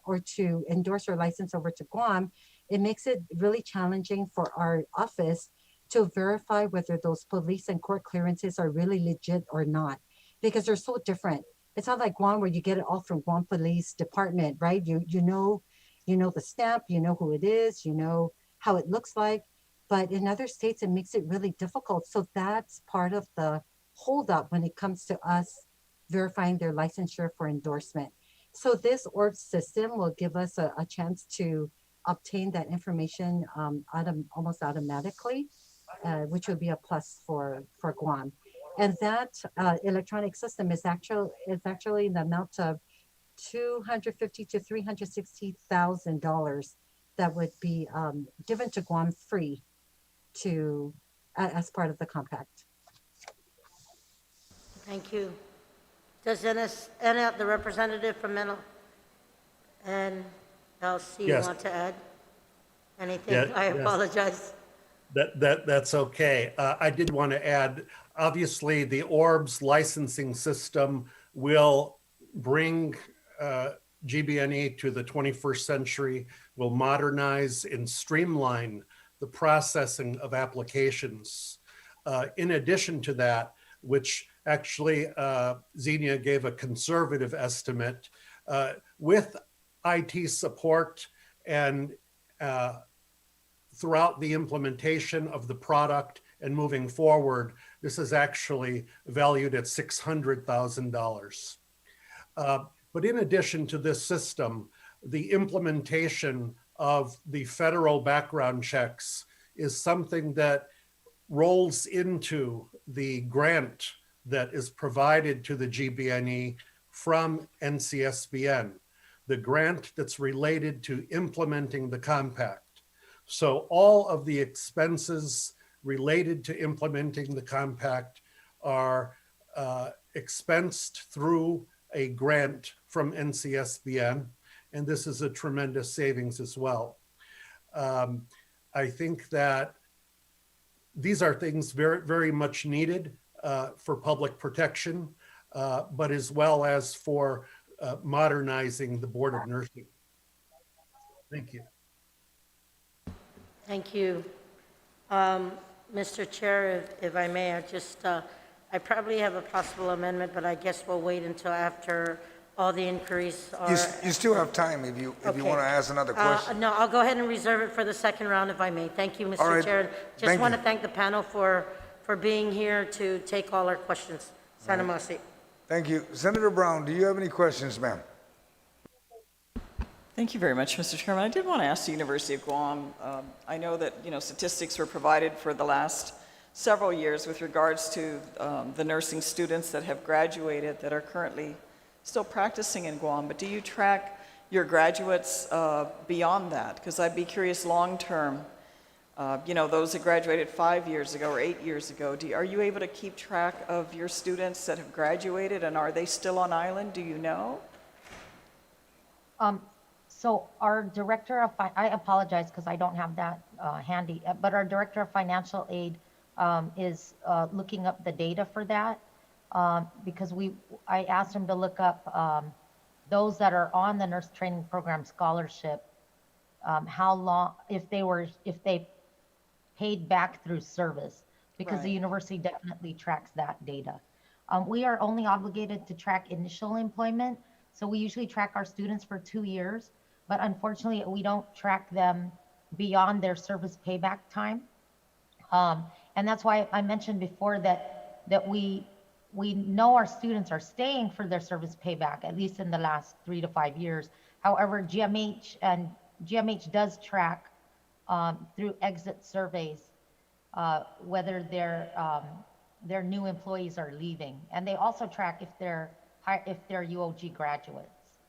or to endorse their license over to Guam, it makes it really challenging for our office to verify whether those police and court clearances are really legit or not, because they're so different. It's not like Guam where you get it all from Guam Police Department, right? You know the stamp, you know who it is, you know how it looks like. But in other states, it makes it really difficult. So that's part of the holdup when it comes to us verifying their licensure for endorsement. So this ORB system will give us a chance to obtain that information almost automatically. which would be a plus for Guam. And that electronic system is actually in the amount of $250,000 to $360,000 that would be given to Guam free as part of the compact. Thank you. Does the representative from NLC Yes. want to add anything? Yeah, I yes. apologize. That's okay. I did want to add, obviously, the ORBS licensing system will bring GBNE to the 21st century, will modernize and streamline the processing of applications. In addition to that, which actually Xenia gave a conservative estimate, with IT support and throughout the implementation of the product and moving forward, this is actually valued at $600,000. But in addition to this system, the implementation of the federal background checks is something that rolls into the grant that is provided to the GBNE from NCSBN, the grant that's related to implementing the compact. So all of the expenses related to implementing the compact are expensed through a grant from NCSBN, and this is a tremendous savings as well. I think that these are things very, very much needed for public protection, but as well as for modernizing the Board of Nursing. Thank you. Thank you. Mr. Chair, if I may, I probably have a possible amendment, but I guess we'll wait until after all the inquiries are. You still have time if you want to ask another question. No, I'll go ahead and reserve it for the second round if I may. Thank you, All Mr. right. Chair. Just Thank want you. to thank the panel for being here to take all our questions. Sana Masi. Thank you. Senator Brown, do you have any questions, ma'am? Thank you very much, Mr. Chairman. I did want to ask the University of Guam, I know that, statistics were provided for the last several years with regards to the nursing students that have graduated that are currently still practicing in Guam, but do you track your graduates beyond that? Because I'd be curious long-term, those that graduated 5 years ago or 8 years ago, are you able to keep track of your students that have graduated, and are they still on island? Do you know? So our director of, I apologize because I don't have that handy, but our director of financial aid is looking up the data for that because I asked him to look up those that are on the nurse training program scholarship, how long, if they paid back through service, because the university definitely tracks that data. We are only obligated to track initial employment. So we usually track our students for 2 years, but unfortunately we don't track them beyond their service payback time. And that's why I mentioned before that we know our students are staying for their service payback, at least in the last 3 to 5 years. However, GMH does track through exit surveys whether their new employees are leaving, and they also track if they're UOG graduates.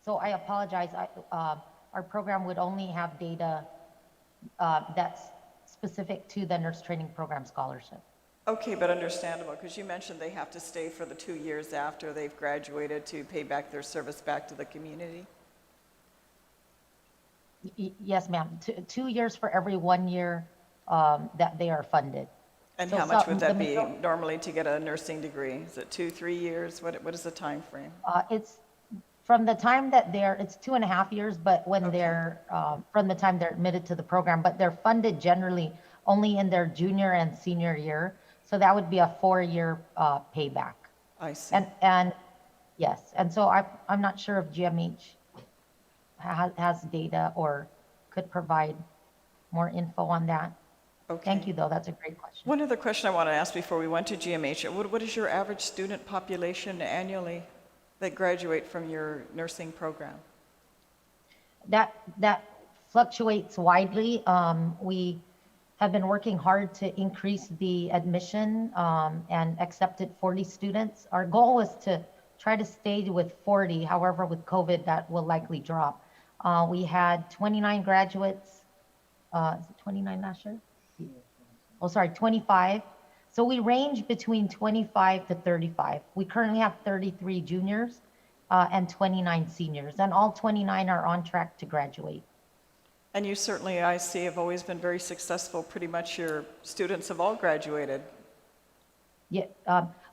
So I apologize. Our program would only have data that's specific to the nurse training program scholarship. Okay, but understandable, because you mentioned they have to stay for the 2 years after they've graduated to pay back their service back to the community? Yes, ma'am. 2 years for every 1 year that they are funded. And So how much would that the be major- normally to get a nursing degree? Is it 2, 3 years? What is the time frame? It's from the time that it's 2.5 years, but when they're, from the time they're admitted to the program, but they're funded generally only in their junior and senior year. So that would be a 4-year payback. I see. And yes, and so I'm not sure if GMH has data or could provide more info on that. Okay. Thank you, though. That's a great question. One other question I want to ask before we went to GMH. What is your average student population annually that graduate from your nursing program? That fluctuates widely. have been working hard to increase the admission and accepted 40 students. Our goal was to try to stay with 40. However, with COVID, that will likely drop. We had 29 graduates. Is it 29 last year? Oh, sorry, 25. So we range between 25 to 35. We currently have 33 juniors and 29 seniors, and all 29 are on track to graduate. And you certainly, I see, have always been very successful. Pretty much your students have all graduated. Yeah,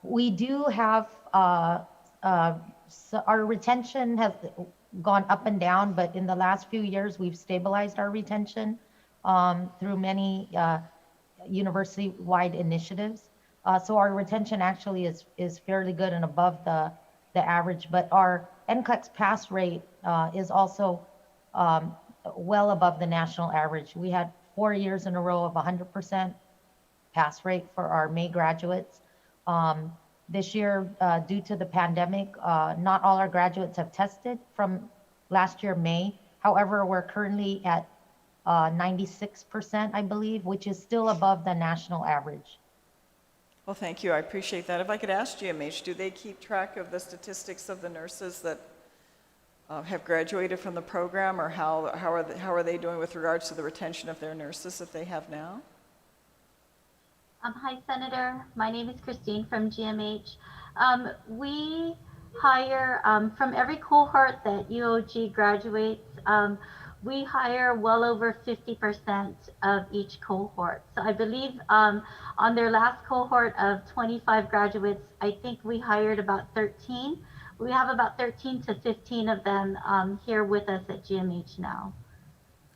we do have, so our retention has gone up and down, but in the last few years, we've stabilized our retention through many university-wide initiatives. So our retention actually is fairly good and above the average, but our NCLEX pass rate is also well above the national average. We had 4 years in a row of 100% pass rate for our May graduates. This year, due to the pandemic, not all our graduates have tested from last year, May. However, we're currently at 96%, I believe, which is still above the national average. Well, thank you. I appreciate that. If I could ask GMH, do they keep track of the statistics of the nurses that have graduated from the program, or how are they doing with regards to the retention of their nurses that they have now? Hi, Senator. My name is Christine from GMH. We hire from every cohort that UOG graduates. We hire well over 50% of each cohort. So I believe on their last cohort of 25 graduates, I think we hired about 13. We have about 13 to 15 of them here with us at GMH now.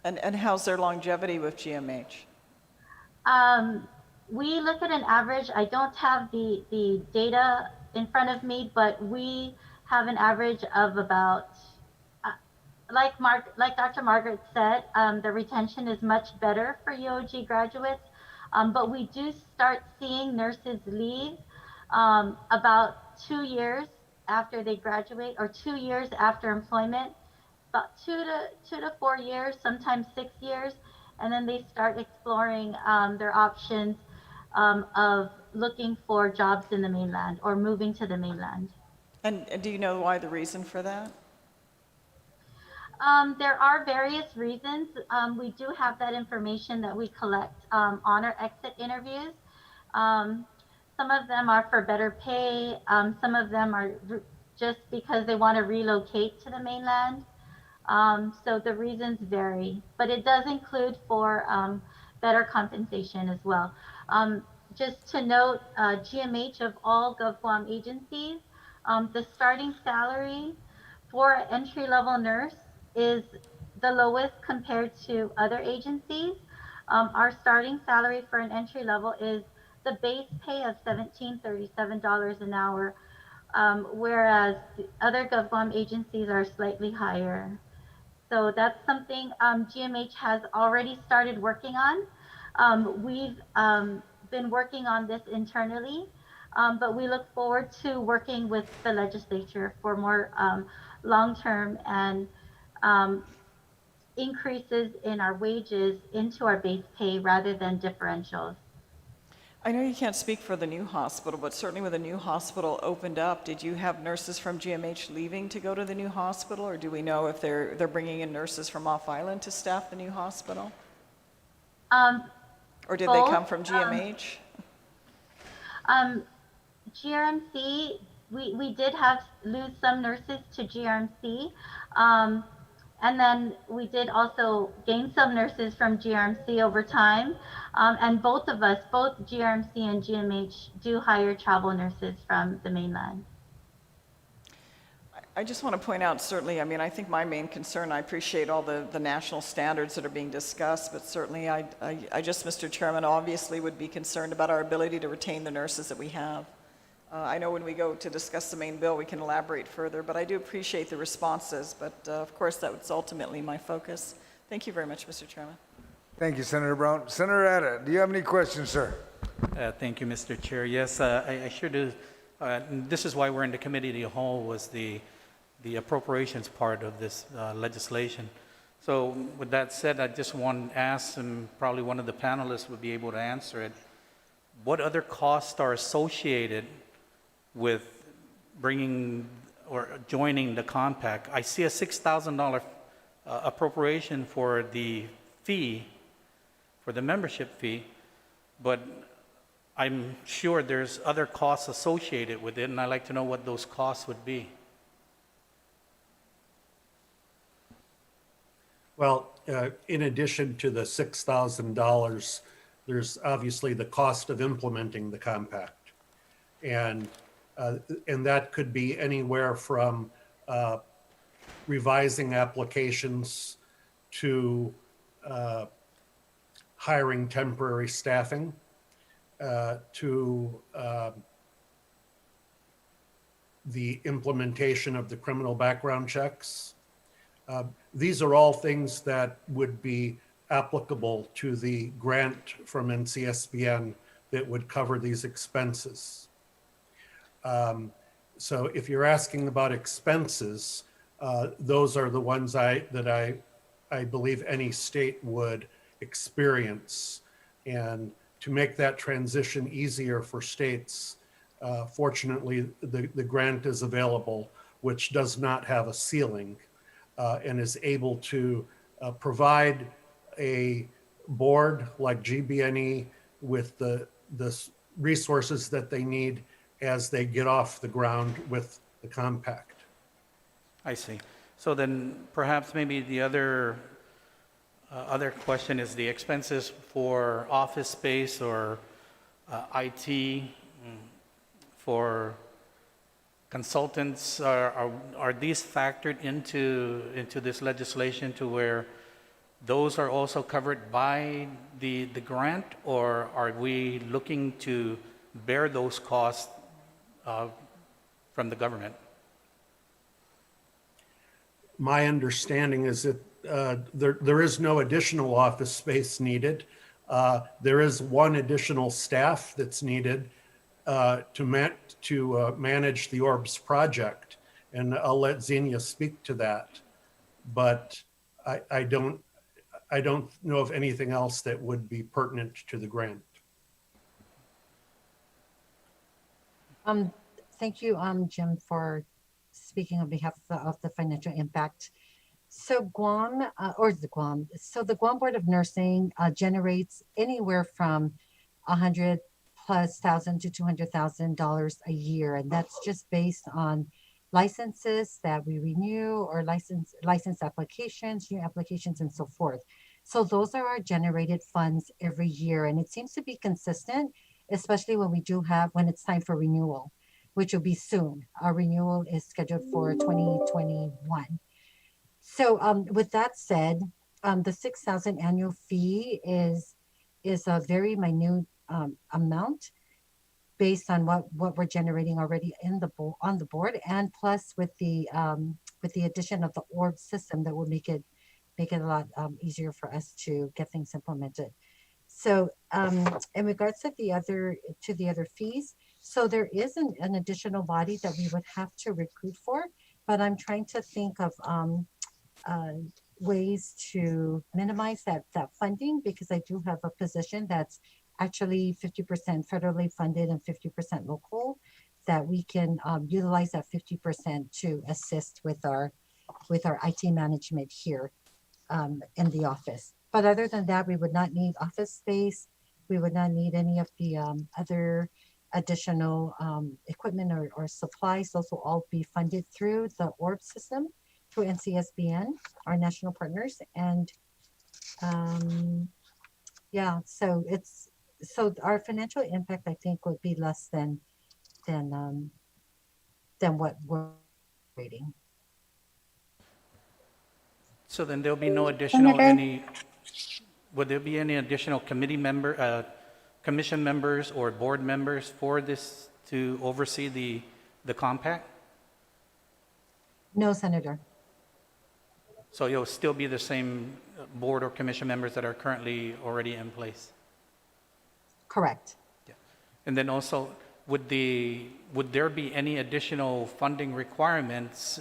And how's their longevity with GMH? We look at an average. I don't have the data in front of me, but we have an average of about, like Dr. Margaret said, the retention is much better for UOG graduates, but we do start seeing nurses leave about 2 years after they graduate, or 2 years after employment, about 2 to 4 years, sometimes 6 years, and then they start exploring their options of looking for jobs in the mainland or moving to the mainland. And do you know why the reason for that? There are various reasons. We do have that information that we collect on our exit interviews. Some of them are for better pay. Some of them are just because they want to relocate to the mainland. So the reasons vary, but it does include for better compensation as well. Just to note, GMH of all GovGuam agencies, the starting salary for an entry-level nurse is the lowest compared to other agencies. Our starting salary for an entry level is the base pay of $1737 an hour, whereas the other GovGuam agencies are slightly higher. So that's something GMH has already started working on. We've been working on this internally, but we look forward to working with the legislature for more long-term and increases in our wages into our base pay rather than differentials. I know you can't speak for the new hospital, but certainly when the new hospital opened up, did you have nurses from GMH leaving to go to the new hospital, or do we know if they're bringing in nurses from off island to staff the new hospital? Or did they come from GMH? GRMC, we did lose some nurses to GRMC. And then we did also gain some nurses from GRMC over time. And both of us, both GRMC and GMH, do hire travel nurses from the mainland. I just want to point out, certainly, I mean, I think my main concern, I appreciate all the national standards that are being discussed, but certainly I just, Mr. Chairman, obviously would be concerned about our ability to retain the nurses that we have. I know when we go to discuss the main bill, we can elaborate further, but I do appreciate the responses, but of course, that was ultimately my focus. Thank you very much, Mr. Chairman. Thank you, Senator Brown. Senator Atta, do you have any questions, sir? Thank you, Mr. Chair. Yes, I sure do. This is why we're in the committee of the whole, was the appropriations part of this legislation. So with that said, I just want to ask, and probably one of the panelists would be able to answer it, what other costs are associated with bringing or joining the compact? I see a $6,000 appropriation for the fee, for the membership fee, but I'm sure there's other costs associated with it, and I'd like to know what those costs would be. Well, in addition to the $6,000, there's obviously the cost of implementing the compact. And that could be anywhere from revising applications to hiring temporary staffing, to the implementation of the criminal background checks. These are all things that would be applicable to the grant from NCSBN that would cover these expenses. So if you're asking about expenses, those are the ones that I believe any state would experience. And to make that transition easier for states, fortunately, the grant is available, which does not have a ceiling, and is able to provide a board like GBNE with the resources that they need as they get off the ground with the compact. I see. So then perhaps maybe the other question is the expenses for office space or IT, for consultants. Are these factored into this legislation to where those are also covered by the grant, or are we looking to bear those costs from the government? My understanding is that there is no additional office space needed. There is one additional staff that's needed to manage the Orbs project, and I'll let Xenia speak to that. But I don't know of anything else that would be pertinent to the grant. Thank you, Jim, for speaking on behalf of the financial impact. So the Guam Board of Nursing generates anywhere from $100,000+ to $200,000 a year, and that's just based on licenses that we renew or license applications, new applications, and so forth. So those are our generated funds every year, and it seems to be consistent, especially when it's time for renewal, which will be soon. Our renewal is scheduled for 2021. So with that said, the $6,000 annual fee is a very minute amount based on what we're generating already on the board, and plus with the addition of the orb system that will make it a lot easier for us to get things implemented. So in regards to the other fees, so there is an additional body that we would have to recruit for, but I'm trying to think of ways to minimize that funding, because I do have a position that's actually 50% federally funded and 50% local, that we can utilize that 50% to assist with our IT management here in the office. But other than that, we would not need office space. We would not need any of the other additional equipment or supplies. Those will all be funded through the ORB system, through NCSBN, our national partners. And yeah, so our financial impact, I think, would be less than what we're rating. So then there'll be no additional would there be any additional commission members or board members for this to oversee the compact? No, Senator. So you'll still be the same board or commission members that are currently already in place? Correct. Yeah. And then also, would there be any additional funding requirements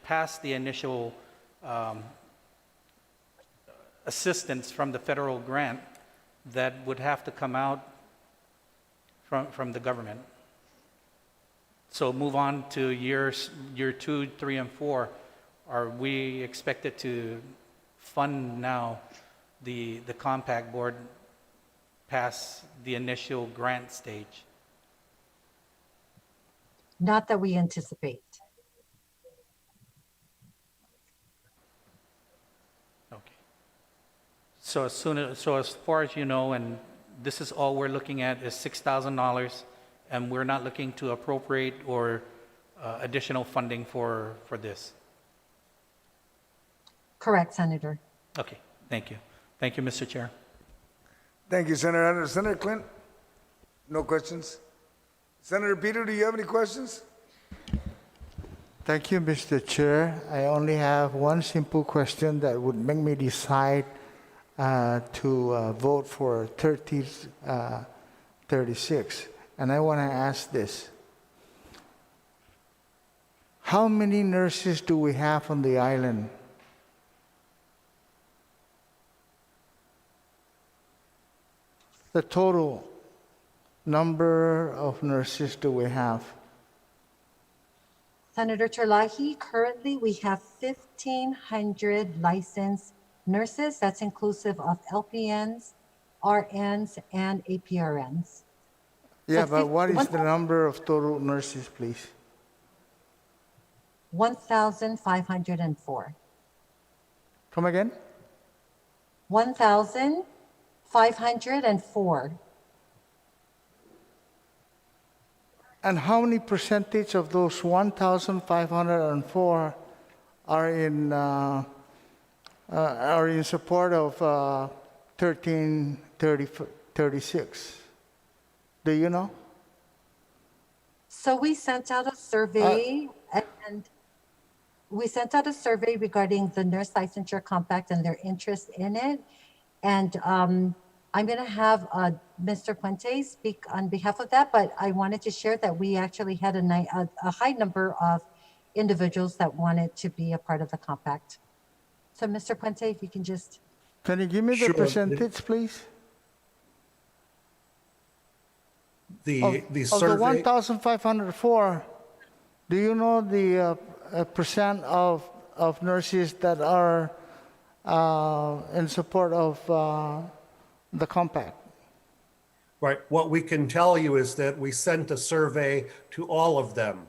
past the initial assistance from the federal grant that would have to come out from the government. So move on to year 2, 3, and 4. Are we expected to fund now the compact board past the initial grant stage? Not that we anticipate. Okay. So as far as you know, and this is all we're looking at is $6,000, and we're not looking to appropriate or additional funding for this. Correct, Senator. Okay, thank you. Thank you, Mr. Chair. Thank you, Senator Anderson. Senator Clint, no questions? Senator Peter, do you have any questions? Thank you, Mr. Chair. I only have one simple question that would make me decide to vote for 36. And I want to ask this. How many nurses do we have on the island? The total number of nurses do we have? Senator Terlahi, currently we have 1,500 licensed nurses. That's inclusive of LPNs, RNs, and APRNs. Yeah, So but what is the number of total nurses, please? 1,504. Come again? 1,504. And how many percentage of those 1,504 are in support of 1336? Do you know? So we sent out a survey and we sent out a survey regarding the nurse licensure compact and their interest in it. And I'm going to have Mr. Puente speak on behalf of that, but I wanted to share that we actually had a high number of individuals that wanted to be a part of the compact. So Mr. Puente, if you can just... Can you give me the percentage, please? The Of survey. the 1,504, do you know the percent of nurses that are in support of the compact? Right. What we can tell you is that we sent a survey to all of them,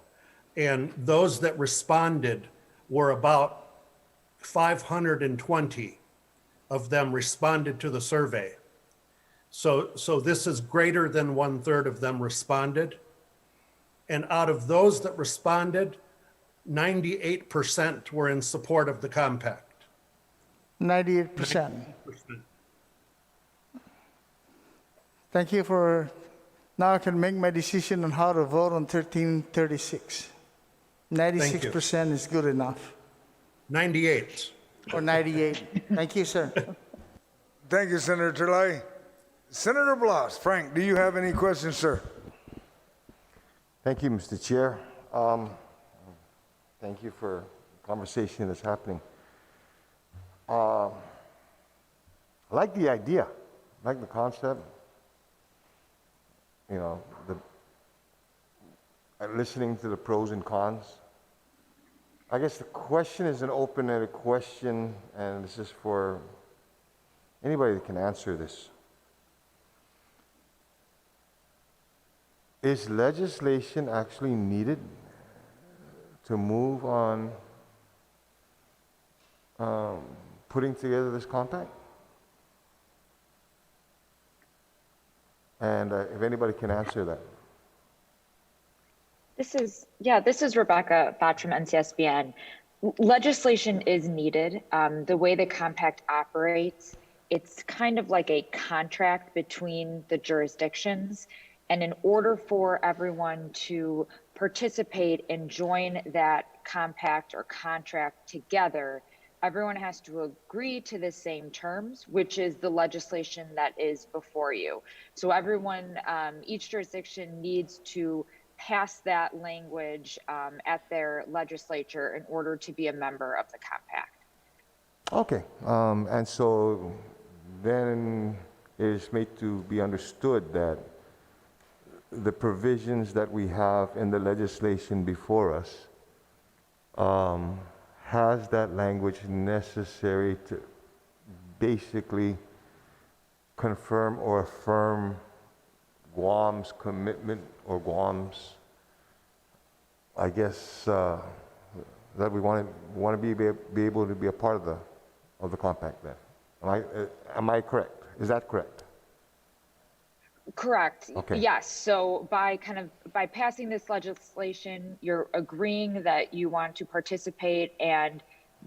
and those that responded were about 520 of them responded to the survey. So this is greater than 1/3 of them responded. And out of those that responded, 98% were in support of the compact. 98%. Thank you for, now I can make my decision on how to vote on 1336. 96% is good enough. 98. Or 98. Thank you, sir. Thank you, Senator Terlahi. Senator Blas, Frank, do you have any questions, sir? Thank you, Mr. Chair. Thank you for the conversation that's happening. I like the idea, I like the concept. You know, listening to the pros and cons. I guess the question is an open-ended question, and this is for anybody that can answer this. Is legislation actually needed to move on putting together this compact? And if anybody can answer that. This is Rebecca Fotch from NCSBN. Legislation is needed. The way the compact operates, it's kind of like a contract between the jurisdictions. And in order for everyone to participate and join that compact or contract together, everyone has to agree to the same terms, which is the legislation that is before you. So everyone, each jurisdiction needs to pass that language at their legislature in order to be a member of the compact. Okay, and so then it is made to be understood that the provisions that we have in the legislation before us has that language necessary to basically confirm or affirm Guam's commitment or Guam's, I guess, that we want to be able to be a part of the compact then. Am I correct? Is that correct? Correct. Okay. Yes. So by passing this legislation, you're agreeing that you want to participate, and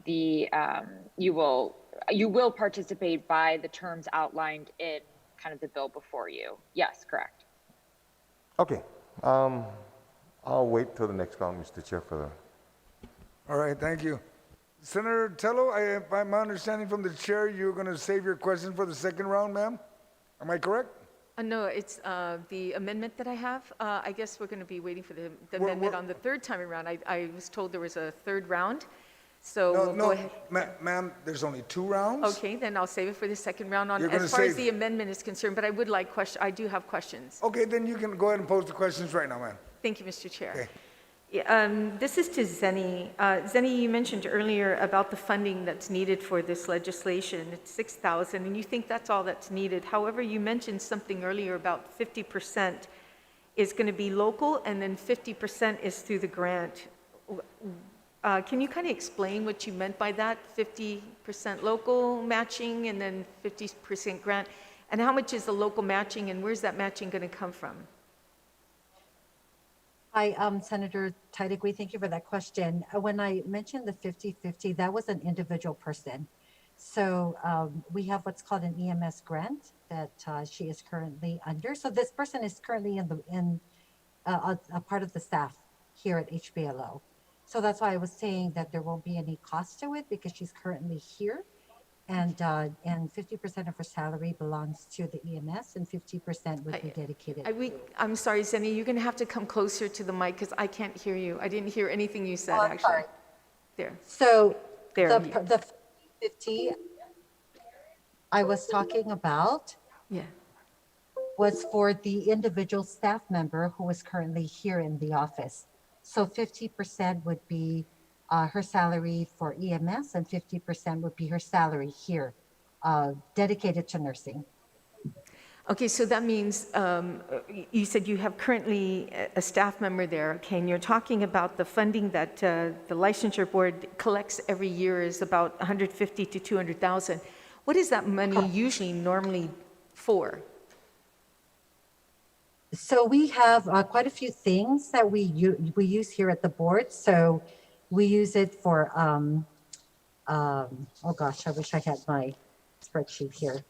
you will participate by the terms outlined in kind of the bill before you. Yes, correct. Okay. I'll wait till the next round, Mr. Chair, for the. All right, thank you. Senator Tello, by my understanding from the chair, you're going to save your question for the second round, ma'am? Am I correct? No, it's the amendment that I have. I guess we're going to be waiting for the amendment on the third time around. I was told there was a third round. So we'll go ahead. Ma'am, there's only 2 rounds. Okay, then I'll save it for the second round on You're gonna as far as save the amendment is concerned, but I would like I do have questions. Okay, then you can go ahead and pose the questions right now, ma'am. Thank you, Mr. Chair. Okay. Yeah, this is to Zenny. Zenny, you mentioned earlier about the funding that's needed for this legislation. It's $6,000, and you think that's all that's needed. However, you mentioned something earlier about 50% is going to be local, and then 50% is through the grant. Can you kind of explain what you meant by that? 50% local matching, and then 50% grant. And how much is the local matching, and where's that matching going to come from? Hi, Senator Taitigui, thank you for that question. When I mentioned the 50-50, that was an individual person. So we have what's called an EMS grant that she is currently under. So this person is currently in a part of the staff here at HBLO. So that's why I was saying that there won't be any cost to it because she's currently here. And 50% of her salary belongs to the EMS, and 50% would be dedicated. I'm sorry, Zenny, you're going to have to come closer to the mic because I can't hear you. I didn't hear anything you said, I'm actually. sorry. There. So There. the 50 I was talking about was for the individual staff member who is currently here in the office. So 50% would be her salary for EMS, and 50% would be her salary here, dedicated to nursing. Okay, so that means you said you have currently a staff member there, okay, and you're talking about the funding that the licensure board collects every year is about $150,000 to $200,000. What is that money usually normally for? So we have quite a few things that we use here at the board. So we use it for, oh gosh, I wish I had my spreadsheet here.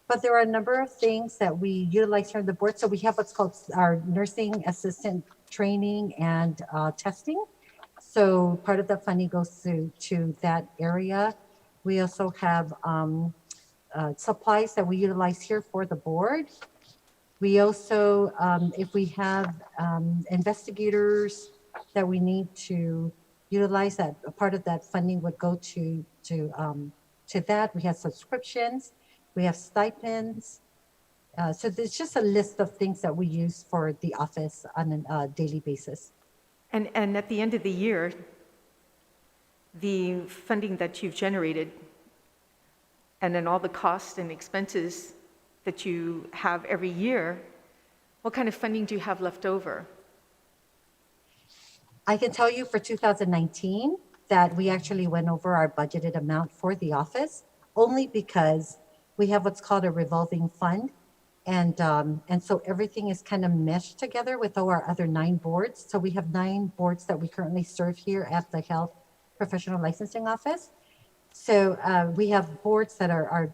But there are a number of things that we utilize here on the board. So we have what's called our nursing assistant training and testing. So part of that funding goes to that area. We also have supplies that we utilize here for the board. We also, if we have investigators that we need to utilize, that a part of that funding would go to that. We have subscriptions, we have stipends. So there's just a list of things that we use for the office on a daily basis. And at the end of the year, the funding that you've generated and then all the costs and expenses that you have every year, what kind of funding do you have left over? I can tell you for 2019 that we actually went over our budgeted amount for the office only because we have what's called a revolving fund. And so everything is kind of meshed together with all our other 9 boards. So we have 9 boards that we currently serve here at the Health Professional Licensing Office. So we have boards that are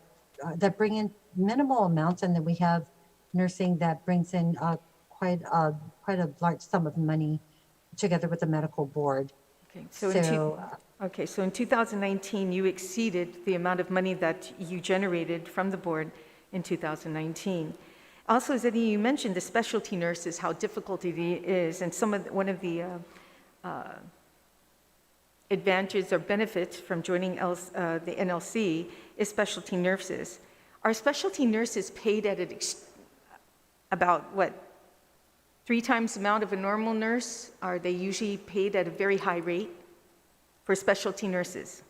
that bring in minimal amounts, and then we have nursing that brings in quite a large sum of money together with the medical board. Okay, so in 2019, you exceeded the amount of money that you generated from the board in 2019. Also, Zeddy, you mentioned the specialty nurses, how difficult it is, and one of the advantages or benefits from joining the NLC is specialty nurses. Are specialty nurses paid at about what, 3 times the amount of a normal nurse? Are they usually paid at a very high rate for specialty nurses?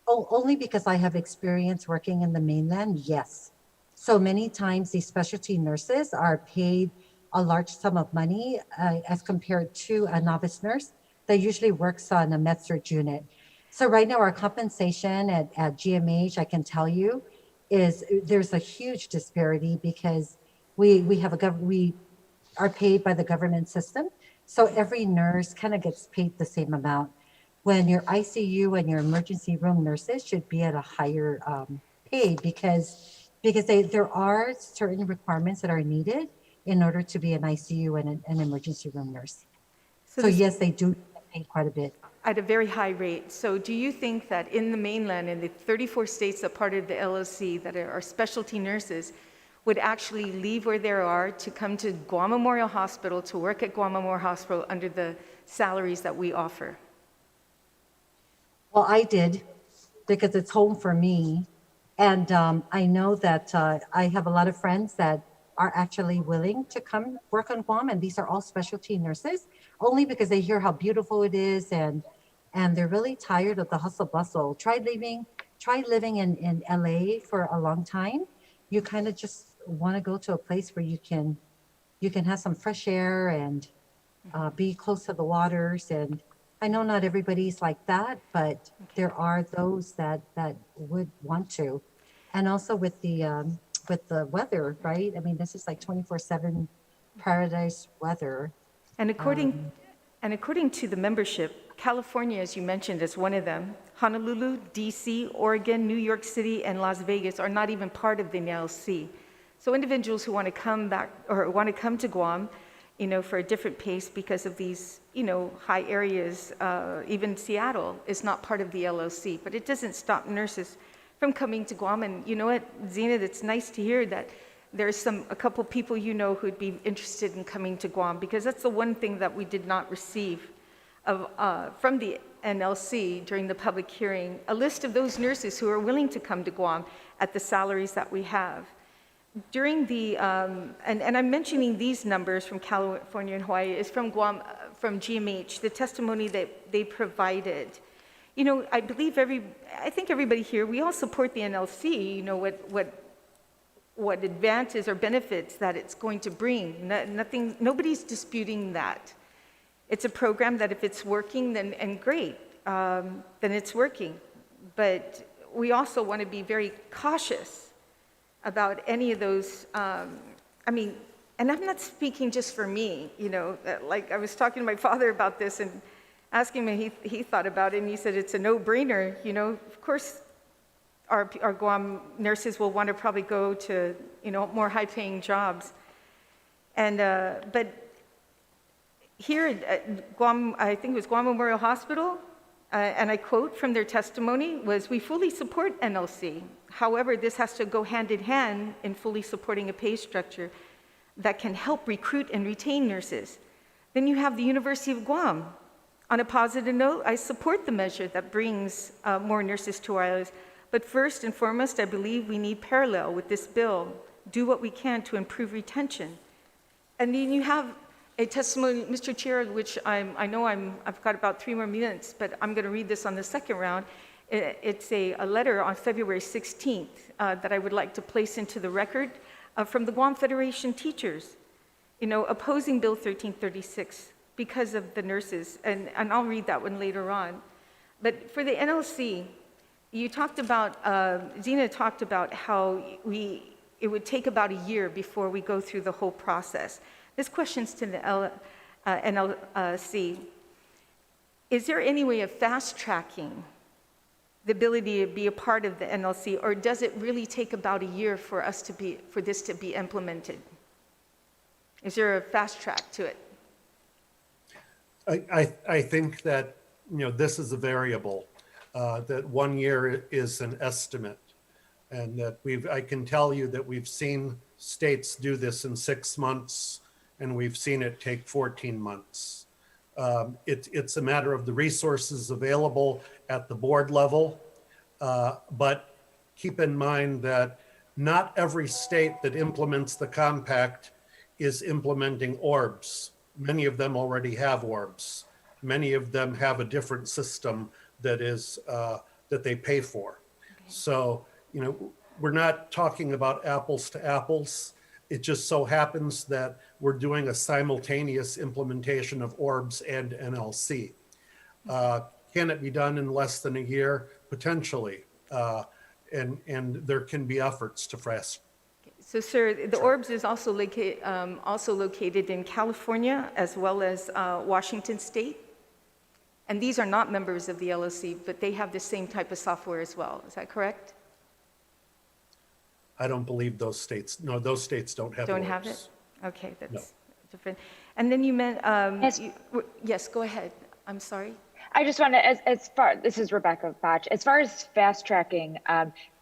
Oh, only because I have experience working in the mainland, yes. So many times these specialty nurses are paid a large sum of money as compared to a novice nurse that usually works on a med-surg unit. So right now our compensation at GMH, I can tell you, is there's a huge disparity because we are paid by the government system. So every nurse kind of gets paid the same amount. When your ICU and your emergency room nurses should be at a higher pay because there are certain requirements that are needed in order to be an ICU and an emergency room nurse. So yes, they do get paid quite a bit. At a very high rate. So do you think that in the mainland, in the 34 states that part of the LOC that are specialty nurses, would actually leave where they are to come to Guam Memorial Hospital to work at Guam Memorial Hospital under the salaries that we offer? Well, I did because it's home for me. And I know that I have a lot of friends that are actually willing to come work on Guam. And these are all specialty nurses, only because they hear how beautiful it is. And they're really tired of the hustle bustle. Try living in LA for a long time. You kind of just want to go to a place where you can have some fresh air and be close to the waters. And I know not everybody's like that, but there are those that would want to. And also with the weather, right? I mean, this is like 24/7 paradise weather. And according to the membership, California, as you mentioned, is one of them. Honolulu, DC, Oregon, New York City, and Las Vegas are not even part of the NLC. So individuals who want to come back or want to come to Guam, for a different pace because of these, high areas, even Seattle is not part of the LOC, but it doesn't stop nurses from coming to Guam. And you know what, Zena, it's nice to hear that there's a couple people who'd be interested in coming to Guam, because that's the one thing that we did not receive from the NLC during the public hearing, a list of those nurses who are willing to come to Guam at the salaries that we have. During the, and I'm mentioning these numbers from California and Hawaii, is from Guam, from GMH, the testimony that they provided. I believe I think everybody here, we all support the NLC, what advances or benefits that it's going to bring. Nobody's disputing that. It's a program that if it's working, and great, then it's working. But we also want to be very cautious about any of those, and I'm not speaking just for me, like I was talking to my father about this and asking him he thought about it, and he said it's a no-brainer. Of course, our Guam nurses will want to probably go to, more high-paying jobs. And, but here at Guam, I think it was Guam Memorial Hospital, and I quote from their testimony, was, "We fully support NLC. However, this has to go hand in hand in fully supporting a pay structure that can help recruit and retain nurses." Then you have the University of Guam. On a positive note, I support the measure that brings more nurses to our islands. But first and foremost, I believe we need parallel with this bill, do what we can to improve retention. And then you have a testimony, Mr. Chair, which I've got about 3 more minutes, but I'm going to read this on the second round. It's a letter on February 16th that I would like to place into the record from the Guam Federation teachers, opposing Bill 1336 because of the nurses. And I'll read that one later on. But for the NLC, you talked about, Zena talked about how it would take about a year before we go through the whole process. This question's to the NLC. Is there any way of fast-tracking the ability to be a part of the NLC, or does it really take about a year for this to be implemented? Is there a fast track to it? I think that this is a variable, that 1 year is an estimate, and that I can tell you that we've seen states do this in 6 months, and we've seen it take 14 months. It's a matter of the resources available at the board level. But keep in mind that not every state that implements the compact is implementing orbs. Many of them already have orbs. Many of them have a different system that is that they pay for. So, you know, we're not talking about apples to apples. It just so happens that we're doing a simultaneous implementation of orbs and NLC. Can it be done in less than a year? Potentially. And there can be efforts to fast. So, sir, the orbs is also located in California as well as Washington State. And these are not members of the LLC, but they have the same type of software as well. Is that correct? I don't believe those states, no, those states don't have Don't orbs. have it? Okay, that's No. different. And then you meant, Yes. yes, go ahead. I'm sorry. I just want to, this is Rebecca Botch. As far as fast tracking,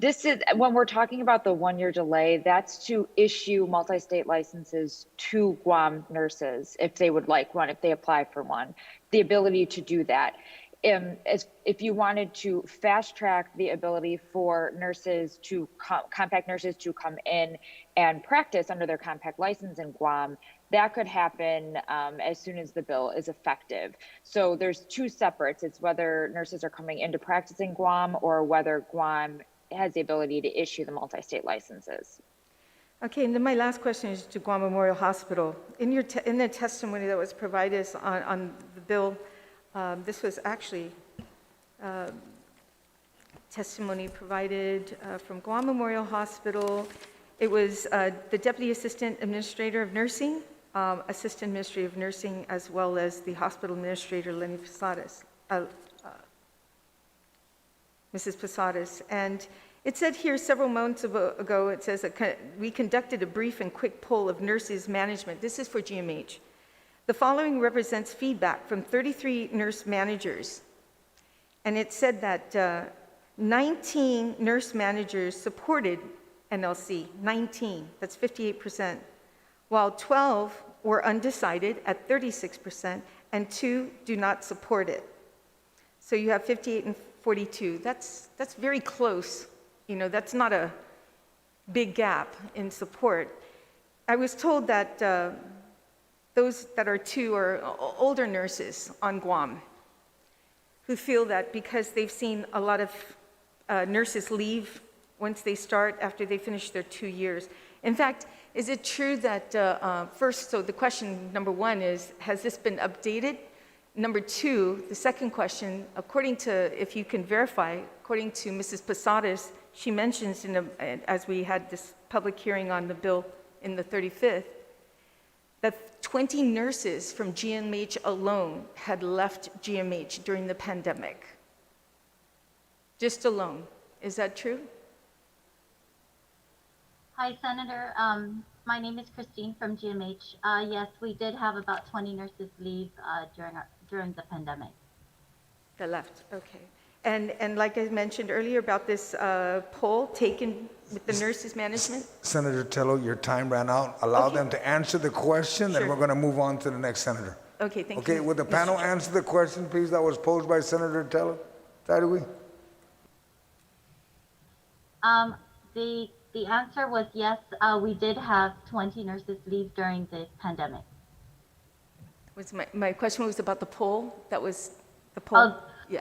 this is, when we're talking about the 1-year delay, that's to issue multi-state licenses to Guam nurses if they would like one, if they apply for one, the ability to do that. If you wanted to fast track the ability for nurses to, compact nurses to come in and practice under their compact license in Guam, that could happen as soon as the bill is effective. So there's two separates. It's whether nurses are coming into practice in Guam or whether Guam has the ability to issue the multi-state licenses. Okay, and then my last question is to Guam Memorial Hospital. In the testimony that was provided on the bill, this was actually testimony provided from Guam Memorial Hospital. It was the Deputy Assistant Administrator of Nursing, Assistant Administrator of Nursing, as well as the Hospital Administrator, Lenny Posadas, Mrs. Posadas. And it said here several months ago, it says, we conducted a brief and quick poll of nurses management. This is for GMH. The following represents feedback from 33 nurse managers. And it said that 19 nurse managers supported NLC, 19, that's 58%, while 12 were undecided at 36%, and 2 do not support it. So you have 58 and 42. That's very close. You know, that's not a big gap in support. I was told that those that are 2 are older nurses on Guam who feel that because they've seen a lot of nurses leave once they start after they finish their 2 years. In fact, is it true that first, so the question number 1 is, has this been updated? Number 2, the second question, according to, if you can verify, according to Mrs. Posadas, she mentions as we had this public hearing on the bill in the 35th, that 20 nurses from GMH alone had left GMH during the pandemic. Just alone. Is that true? Hi, Senator. My name is Christine from GMH. Yes, we did have about 20 nurses leave during the pandemic. That left, okay. And like I mentioned earlier about this poll taken with the nurses management? Senator Tello, your time ran out. Allow them to answer the question, then Sure. we're going to move on to the next senator. Okay, thank you. Okay, would the Mr. panel Chair. answer the question, please, that was posed by Senator Tello? Tadwi? The answer was yes, we did have 20 nurses leave during the pandemic. My question was about the poll. That was the poll? Yeah.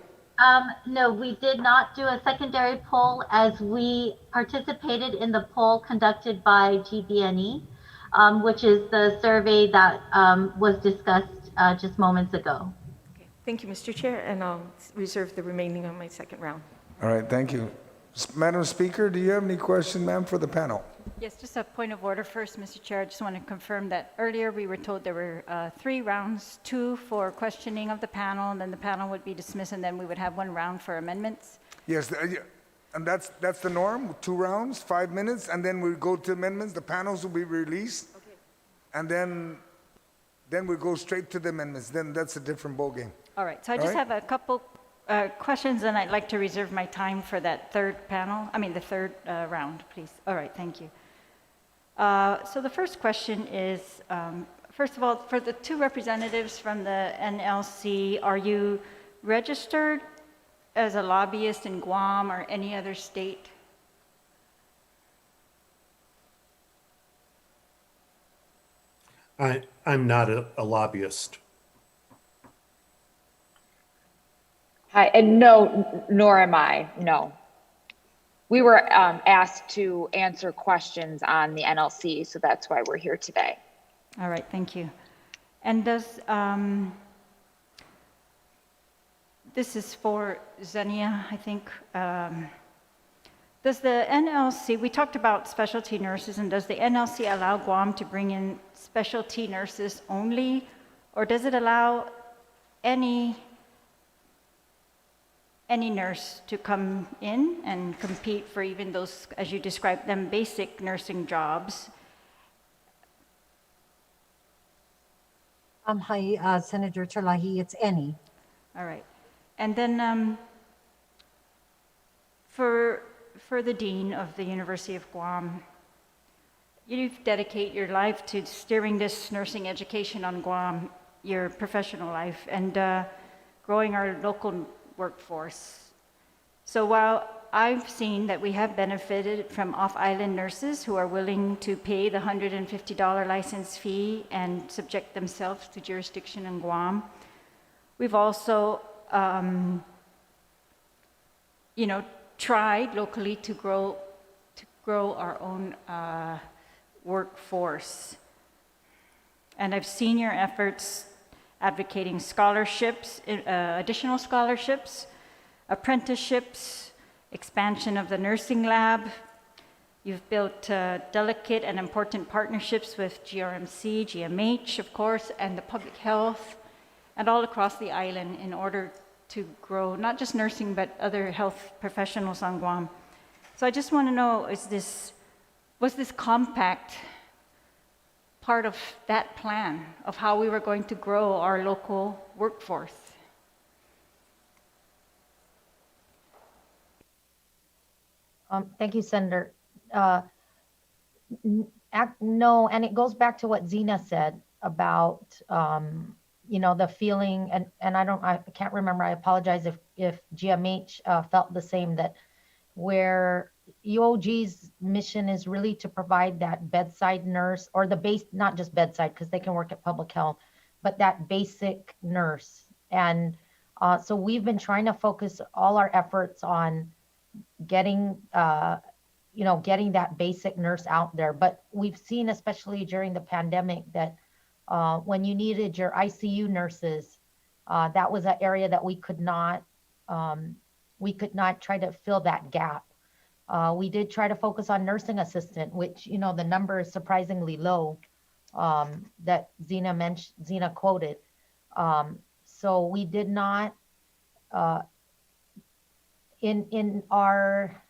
No, we did not do a secondary poll as we participated in the poll conducted by GBNE, which is the survey that was discussed just moments ago. Okay. Thank you, Mr. Chair, and I'll reserve the remaining on my second round. All right, thank you. Madam Speaker, do you have any question, ma'am, for the panel? Yes, just a point of order first, Mr. Chair. I just want to confirm that earlier we were told there were 3 rounds, 2 for questioning of the panel, and then the panel would be dismissed, and then we would have 1 round for amendments. Yes, and that's the norm, 2 rounds, 5 minutes, and then we go to amendments. The panels will be released, and then we go straight to the amendments. Then that's a different ballgame. All right, so I just have a couple questions, and I'd like to reserve my time for that third round, please. All right, thank you. So the first question is First of all, for the two representatives from the NLC, are you registered as a lobbyist in Guam or any other state? I'm not a lobbyist. Hi, and no, nor am I, no. We were asked to answer questions on the NLC, so that's why we're here today. All right, thank you. And does, this is for Xenia, I think. Does the NLC, we talked about specialty nurses, and does the NLC allow Guam to bring in specialty nurses only, or does it allow any nurse to come in and compete for even those, as you described them, basic nursing jobs? Hi, Senator Terlahi, it's Annie. All right. And then for the Dean of the University of Guam, you dedicate your life to steering this nursing education on Guam, your professional life, and growing our local workforce. So while I've seen that we have benefited from off-island nurses who are willing to pay the $150 license fee and subject themselves to jurisdiction in Guam, we've also, tried locally to grow our own workforce. And I've seen your efforts advocating scholarships, additional scholarships, apprenticeships, expansion of the nursing lab. You've built delicate and important partnerships with GRMC, GMH, of course, and the public health, and all across the island in order to grow not just nursing, but other health professionals on Guam. So I just want to know, was this compact part of that plan of how we were going to grow our local workforce? Thank you, Senator. No, and it goes back to what Zena said about, the feeling, and I can't remember, I apologize if GMH felt the same, that where UOG's mission is really to provide that bedside nurse, or the base, not just bedside, because they can work at public health, but that basic nurse. And so we've been trying to focus all our efforts on getting that basic nurse out there. But we've seen, especially during the pandemic, that when you needed your ICU nurses, that was an area that we could not try to fill that gap. We did try to focus on nursing assistant, which, the number is surprisingly low, that Zena quoted. So we did not, in our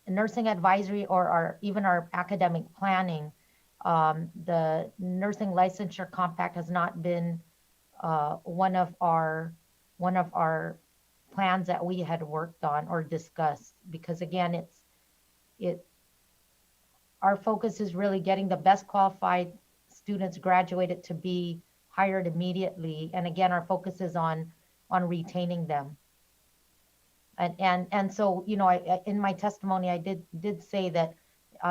nursing advisory or even our academic planning, the nursing licensure compact has not been one of our plans that we had worked on or discussed, because again, our focus is really getting the best qualified students graduated to be hired immediately. And again, our focus is on retaining them. And so, in my testimony, I did say that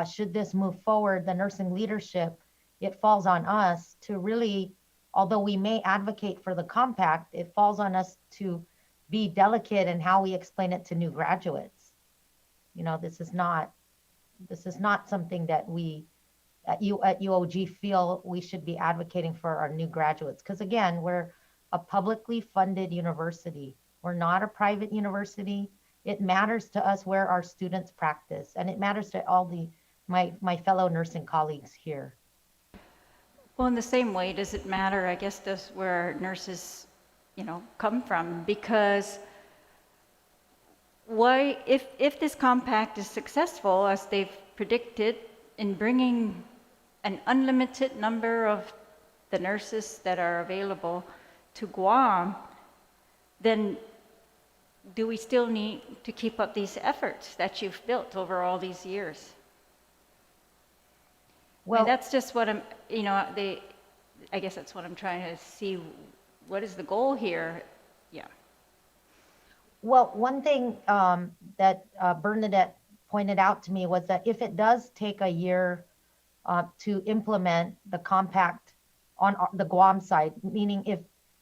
should this move forward, the nursing leadership, it falls on us to really, although we may advocate for the compact, it falls on us to be delicate in how we explain it to new graduates. This is not something that we at UOG feel we should be advocating for our new graduates. Because again, we're a publicly funded university. We're not a private university. It matters to us where our students practice, and it matters to all my fellow nursing colleagues here. Well, in the same way, does it matter, I guess, does where our nurses, come from? Because why, if this compact is successful, as they've predicted, in bringing an unlimited number of the nurses that are available to Guam, then do we still need to keep up these efforts that you've built over all these years? Well, that's just what I'm, I guess that's what I'm trying to see. What is the goal here? Yeah. Well, one thing that Bernadette pointed out to me was that if it does take a year to implement the compact on the Guam side, meaning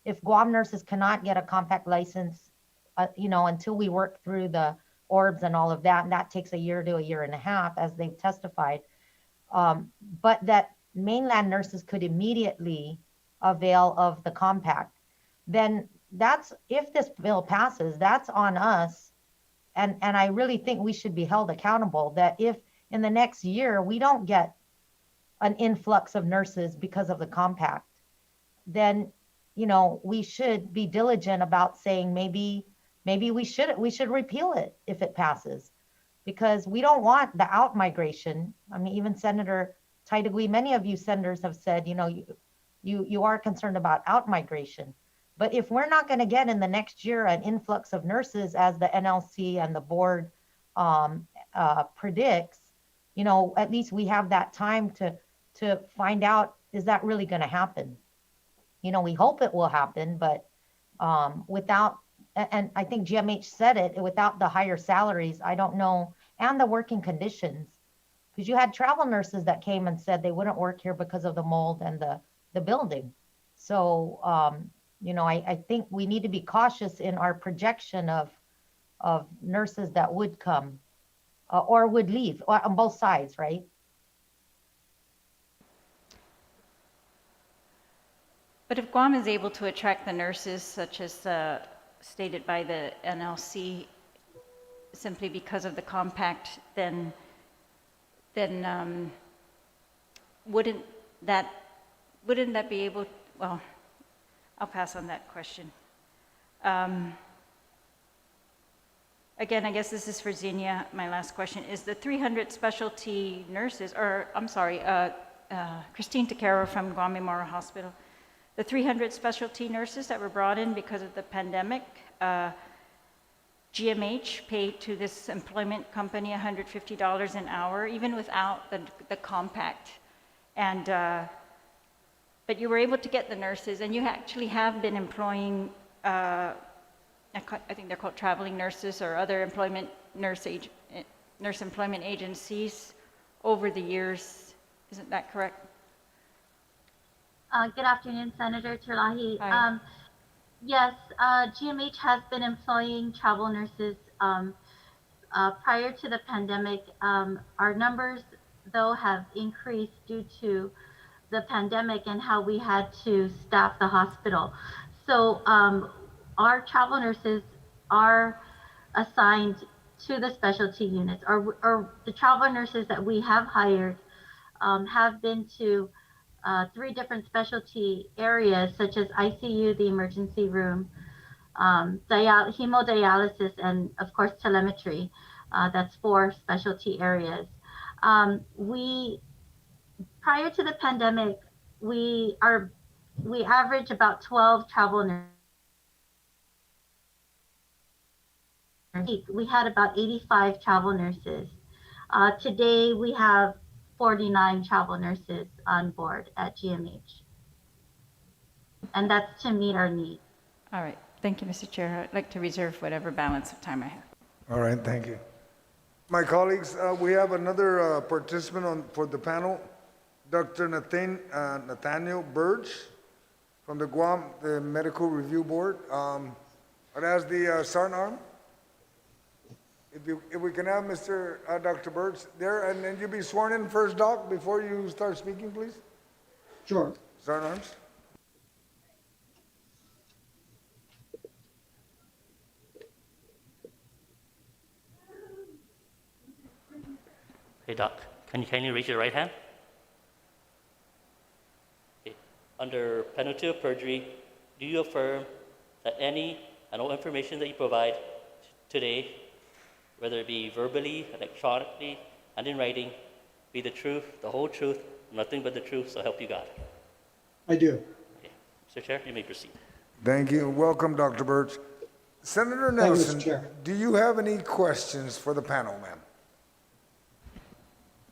if Guam nurses cannot get a compact license, until we work through the orbs and all of that, and that takes a year to a year and a half, as they've testified, but that mainland nurses could immediately avail of the compact, then that's, if this bill passes, that's on us. And I really think we should be held accountable that if in the next year we don't get an influx of nurses because of the compact, then, we should be diligent about saying maybe we should repeal it if it passes, because we don't want the out migration. I mean, even Senator Taidagui, many of you senators have said, you are concerned about out migration. But if we're not going to get in the next year an influx of nurses, as the NLC and the board predicts, at least we have that time to find out, is that really going to happen? We hope it will happen, but without, and I think GMH said it, without the higher salaries, I don't know, and the working conditions, because you had travel nurses that came and said they wouldn't work here because of the mold and the building. So, I think we need to be cautious in our projection of nurses that would come or would leave on both sides, right? But if Guam is able to attract the nurses, such as stated by the NLC, simply because of the compact, then wouldn't that be able? Well, I'll pass on that question. Again, I guess this is for Xenia. My last question is the 300 specialty nurses, or I'm sorry, Christine Takero from Guam Memorial Hospital. The 300 specialty nurses that were brought in because of the pandemic, GMH paid to this employment company $150 an hour, even without the compact. And, but you were able to get the nurses, and you actually have been employing, I think they're called traveling nurses or other nurse employment agencies over the years. Isn't that correct? Good afternoon, Senator Terlahi. Yes, GMH has been employing travel nurses prior to the pandemic. Our numbers, though, have increased due to the pandemic and how we had to staff the hospital. So our travel nurses are assigned to the specialty units, or the travel nurses that we have hired have been to 3 different specialty areas, such as ICU, the emergency room, hemodialysis, and of course telemetry. That's 4 specialty areas. Prior to the pandemic, we average about 12 travel nurses. We had about 85 travel nurses. Today we have 49 travel nurses on board at GMH. And that's to meet our needs. All right. Thank you, Mr. Chair. I'd like to reserve whatever balance of time I have. All right, thank you. My colleagues, we have another participant for the panel, Dr. Nathaniel Burge from the Guam Medical Review Board. I'd ask the sergeant arm, if we can have Dr. Burge there, and then you'll be sworn in first, Doc, before you start speaking, please. Sure. Sergeant arms. Hey, Doc, can you kindly raise your right hand? Okay. Under penalty of perjury, do you affirm that any and all information that you provide today, whether it be verbally, electronically, and in writing, be the truth, the whole truth, nothing but the truth, so help you God? I do. Okay. Mr. Chair, you may proceed. Thank you. Welcome, Dr. Burge. Senator Thank you, Mr. Nelson, Chair. do you have any questions for the panel, ma'am?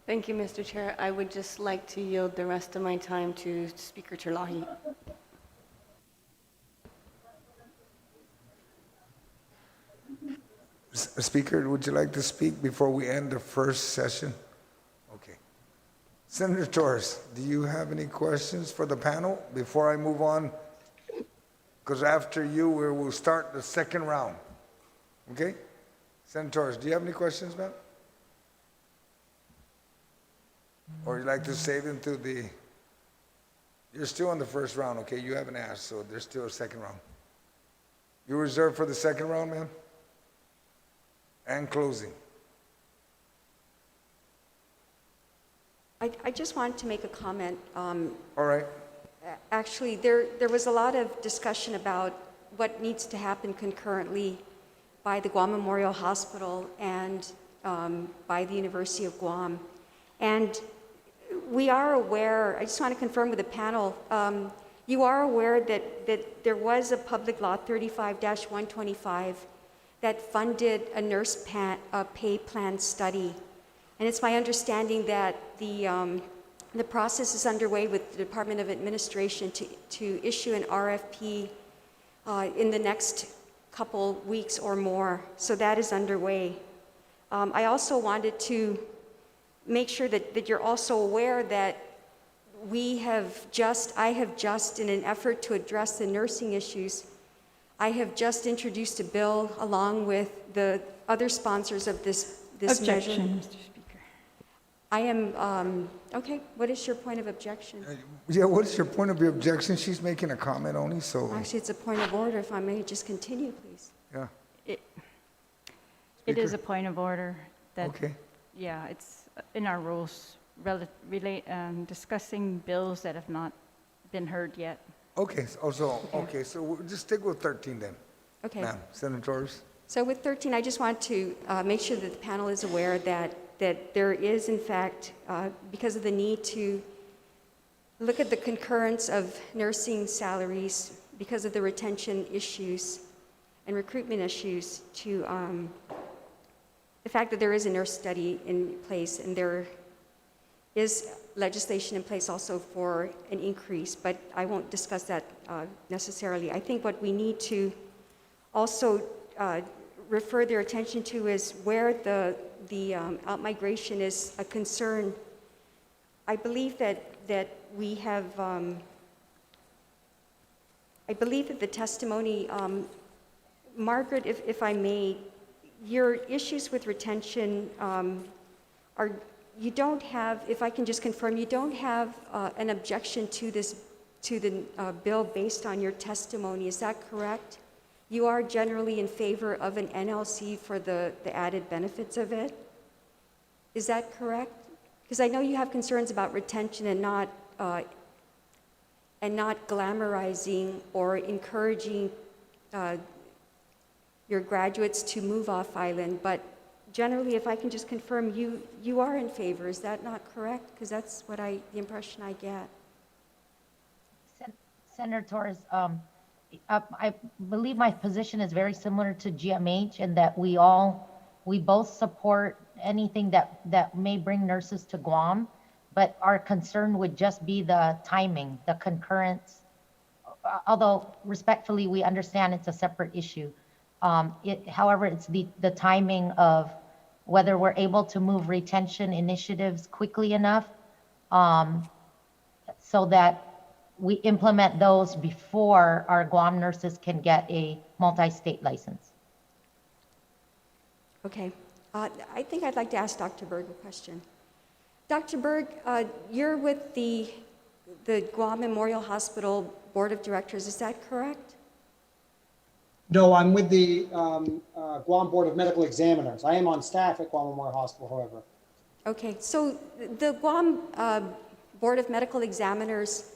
Thank you, Mr. Chair. I would just like to yield the rest of my time to Speaker Terlahi. Speaker, would you like to speak before we end the first session? Okay. Senator Torres, do you have any questions for the panel before I move on? Because after you, we'll start the second round. Okay? Senator Torres, do you have any questions, ma'am? Or you'd like to save them to the... You're still in the first round, okay? You haven't asked, so there's still a second round. You reserved for the second round, ma'am? And closing. I just wanted to make a comment. All right. Actually, there was a lot of discussion about what needs to happen concurrently by the Guam Memorial Hospital and by the University of Guam. And we are aware, I just want to confirm with the panel, you are aware that there was a Public Law 35-125 that funded a nurse pay plan study. And it's my understanding that the process is underway with the Department of Administration to issue an RFP in the next couple weeks or more. So that is underway. I also wanted to make sure that you're also aware that I have just, in an effort to address the nursing issues, I have just introduced a bill along with the other sponsors of this measure. Objection, Mr. Speaker. I am, okay, what is your point of objection? Yeah, what is your point of your objection? She's making a comment only, so... Actually, it's a point of order. If I may just continue, please. Yeah. It is a point of order that, Okay. yeah, it's in our rules, discussing bills that have not been heard yet. Okay, so we'll just stick with 13 then. Okay. Ma'am, Senator Torres. So with 13, I just want to make sure that the panel is aware that there is, in fact, because of the need to look at the concurrence of nursing salaries, because of the retention issues and recruitment issues, to the fact that there is a nurse study in place and there is legislation in place also for an increase, but I won't discuss that necessarily. I think what we need to also refer their attention to is where the outmigration is a concern. I believe that we have, I believe that the testimony, Margaret, if I may, your issues with retention are, you don't have, if I can just confirm, you don't have an objection to the bill based on your testimony, is that correct? You are generally in favor of an NLC for the added benefits of it? Is that correct? Because I know you have concerns about retention and not glamorizing or encouraging your graduates to move off island, but generally, if I can just confirm, you are in favor, is that not correct? Because that's what the impression I get. Senator Torres, I believe my position is very similar to GMH in that we both support anything that may bring nurses to Guam, but our concern would just be the timing, the concurrence. Although respectfully, we understand it's a separate issue. However, it's the timing of whether we're able to move retention initiatives quickly enough so that we implement those before our Guam nurses can get a multi-state license. Okay. I think I'd like to ask Dr. Berg a question. Dr. Berg, you're with the Guam Memorial Hospital Board of Directors, is that correct? No, I'm with the Guam Board of Medical Examiners. I am on staff at Guam Memorial Hospital, however. Okay, so the Guam Board of Medical Examiners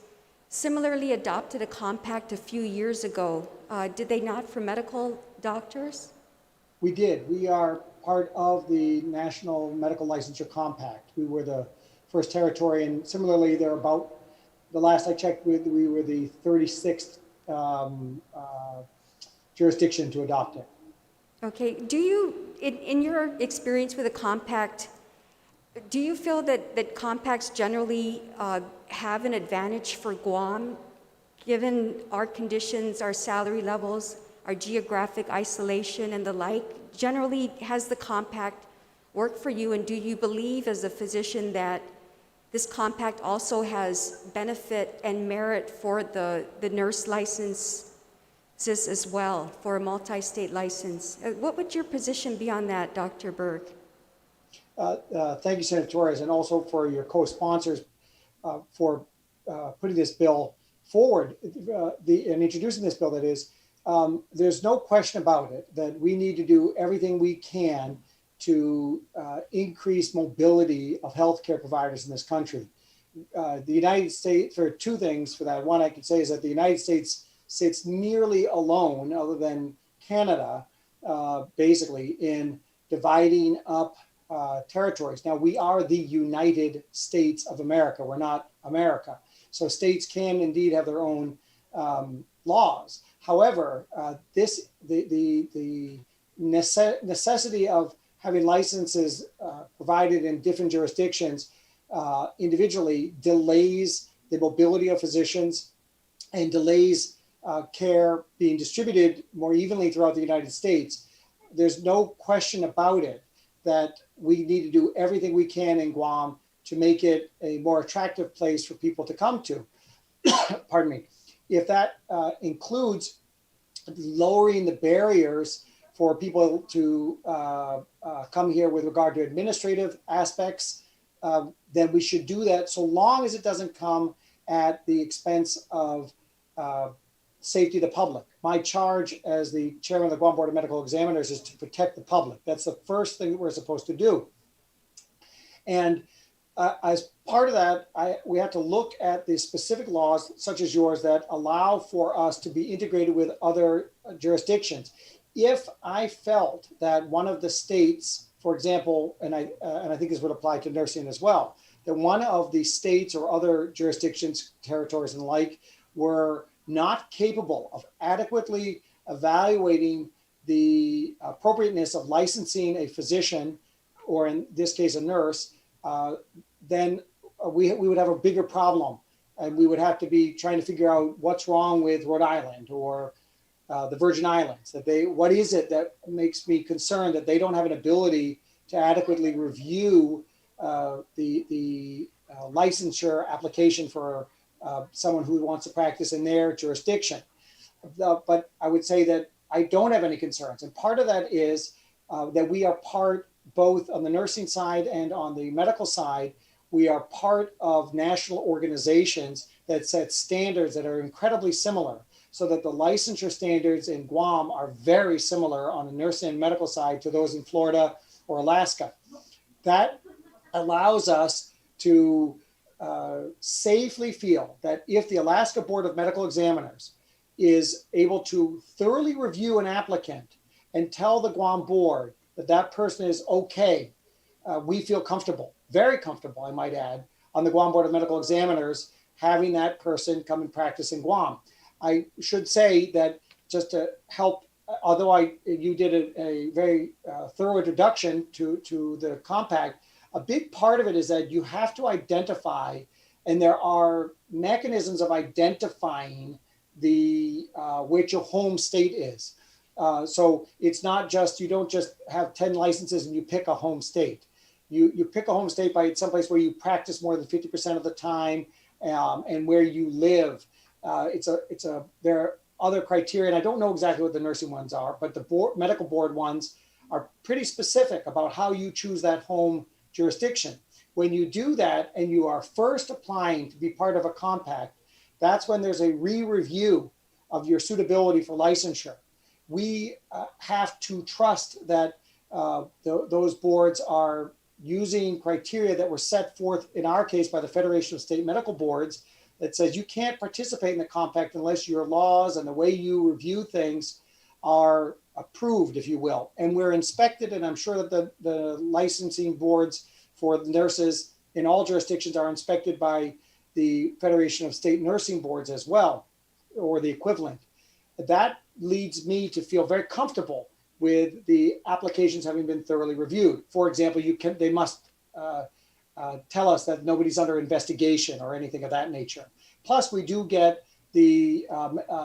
similarly adopted a compact a few years ago. Did they not, for medical doctors? We did. We are part of the National Medical Licensure Compact. We were the first territory, and similarly, they're about, the last I checked, we were the 36th jurisdiction to adopt it. Okay, do you, in your experience with a compact, Do you feel that compacts generally have an advantage for Guam, given our conditions, our salary levels, our geographic isolation and the like? Generally, has the compact worked for you, and do you believe as a physician that this compact also has benefit and merit for the nurse licenses as well, for a multi-state license? What would your position be on that, Dr. Berg? Thank you, Senator Torres, and also for your co-sponsors for putting this bill forward and introducing this bill. That is, there's no question about it that we need to do everything we can to increase mobility of healthcare providers in this country. The United States, for two things for that. One, I could say is that the United States sits nearly alone, other than Canada, basically in dividing up territories. Now, we are the United States of America. We're not America. So states can indeed have their own laws. However, the necessity of having licenses provided in different jurisdictions individually delays the mobility of physicians and delays care being distributed more evenly throughout the United States. There's no question about it that we need to do everything we can in Guam to make it a more attractive place for people to come to. Pardon me. If that includes lowering the barriers for people to come here with regard to administrative aspects, then we should do that, so long as it doesn't come at the expense of safety of the public. My charge as the chairman of the Guam Board of Medical Examiners is to protect the public. That's the first thing that we're supposed to do. And as part of that, we have to look at the specific laws, such as yours, that allow for us to be integrated with other jurisdictions. If I felt that one of the states, for example, and I think this would apply to nursing as well, that one of the states or other jurisdictions, territories and the like, were not capable of adequately evaluating the appropriateness of licensing a physician, or in this case, a nurse, then we would have a bigger problem. And we would have to be trying to figure out what's wrong with Rhode Island or the Virgin Islands. What is it that makes me concerned that they don't have an ability to adequately review the licensure application for someone who wants to practice in their jurisdiction. But I would say that I don't have any concerns. And part of that is that we are part, both on the nursing side and on the medical side, we are part of national organizations that set standards that are incredibly similar, so that the licensure standards in Guam are very similar on the nursing and medical side to those in Florida or Alaska. That allows us to safely feel that if the Alaska Board of Medical Examiners is able to thoroughly review an applicant and tell the Guam board that that person is okay, we feel comfortable, very comfortable, I might add, on the Guam Board of Medical Examiners having that person come and practice in Guam. I should say that just to help, although you did a very thorough introduction to the compact, a big part of it is that you have to identify, and there are mechanisms of identifying the which your home state is. So it's not just, you don't just have 10 licenses and you pick a home state. You pick a home state by someplace where you practice more than 50% of the time, and where you live. There are other criteria, and I don't know exactly what the nursing ones are, but the medical board ones are pretty specific about how you choose that home jurisdiction. When you do that and you are first applying to be part of a compact, that's when there's a re-review of your suitability for licensure. We have to trust that those boards are using criteria that were set forth, in our case, by the Federation of State Medical Boards, that says you can't participate in the compact unless your laws and the way you review things are approved, if you will. And we're inspected, and I'm sure that the licensing boards for the nurses in all jurisdictions are inspected by the Federation of State Nursing Boards as well, or the equivalent. That leads me to feel very comfortable with the applications having been thoroughly reviewed. For example, they must tell us that nobody's under investigation or anything of that nature. Plus, we do get the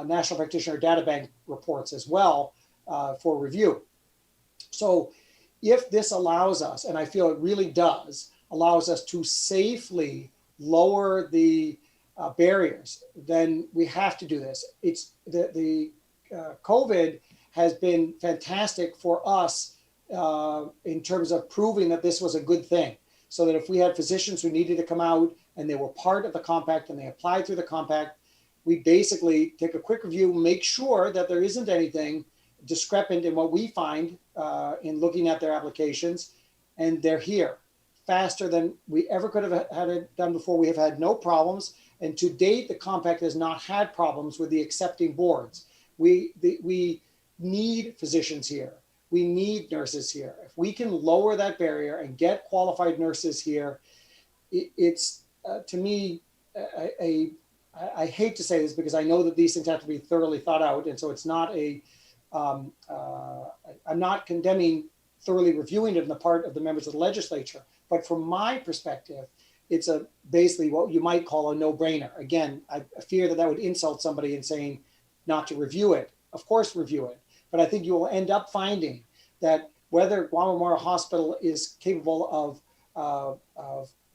National Practitioner Data Bank reports as well for review. So if this allows us, and I feel it really does, allows us to safely lower the barriers, then we have to do this. It's the COVID has been fantastic for us in terms of proving that this was a good thing. So that if we had physicians who needed to come out and they were part of the compact and they applied through the compact, we basically take a quick review, make sure that there isn't anything discrepant in what we find in looking at their applications, and they're here faster than we ever could have had it done before. We have had no problems, and to date, the compact has not had problems with the accepting boards. We need physicians here. We need nurses here. If we can lower that barrier and get qualified nurses here, it's to me, I hate to say this because I know that these things have to be thoroughly thought out, and so it's not a, I'm not condemning thoroughly reviewing it on the part of the members of the legislature, but from my perspective, it's a basically what you might call a no-brainer. Again, I fear that that would insult somebody in saying not to review it. Of course, review it. But I think you will end up finding that whether Guam Memorial Hospital is capable of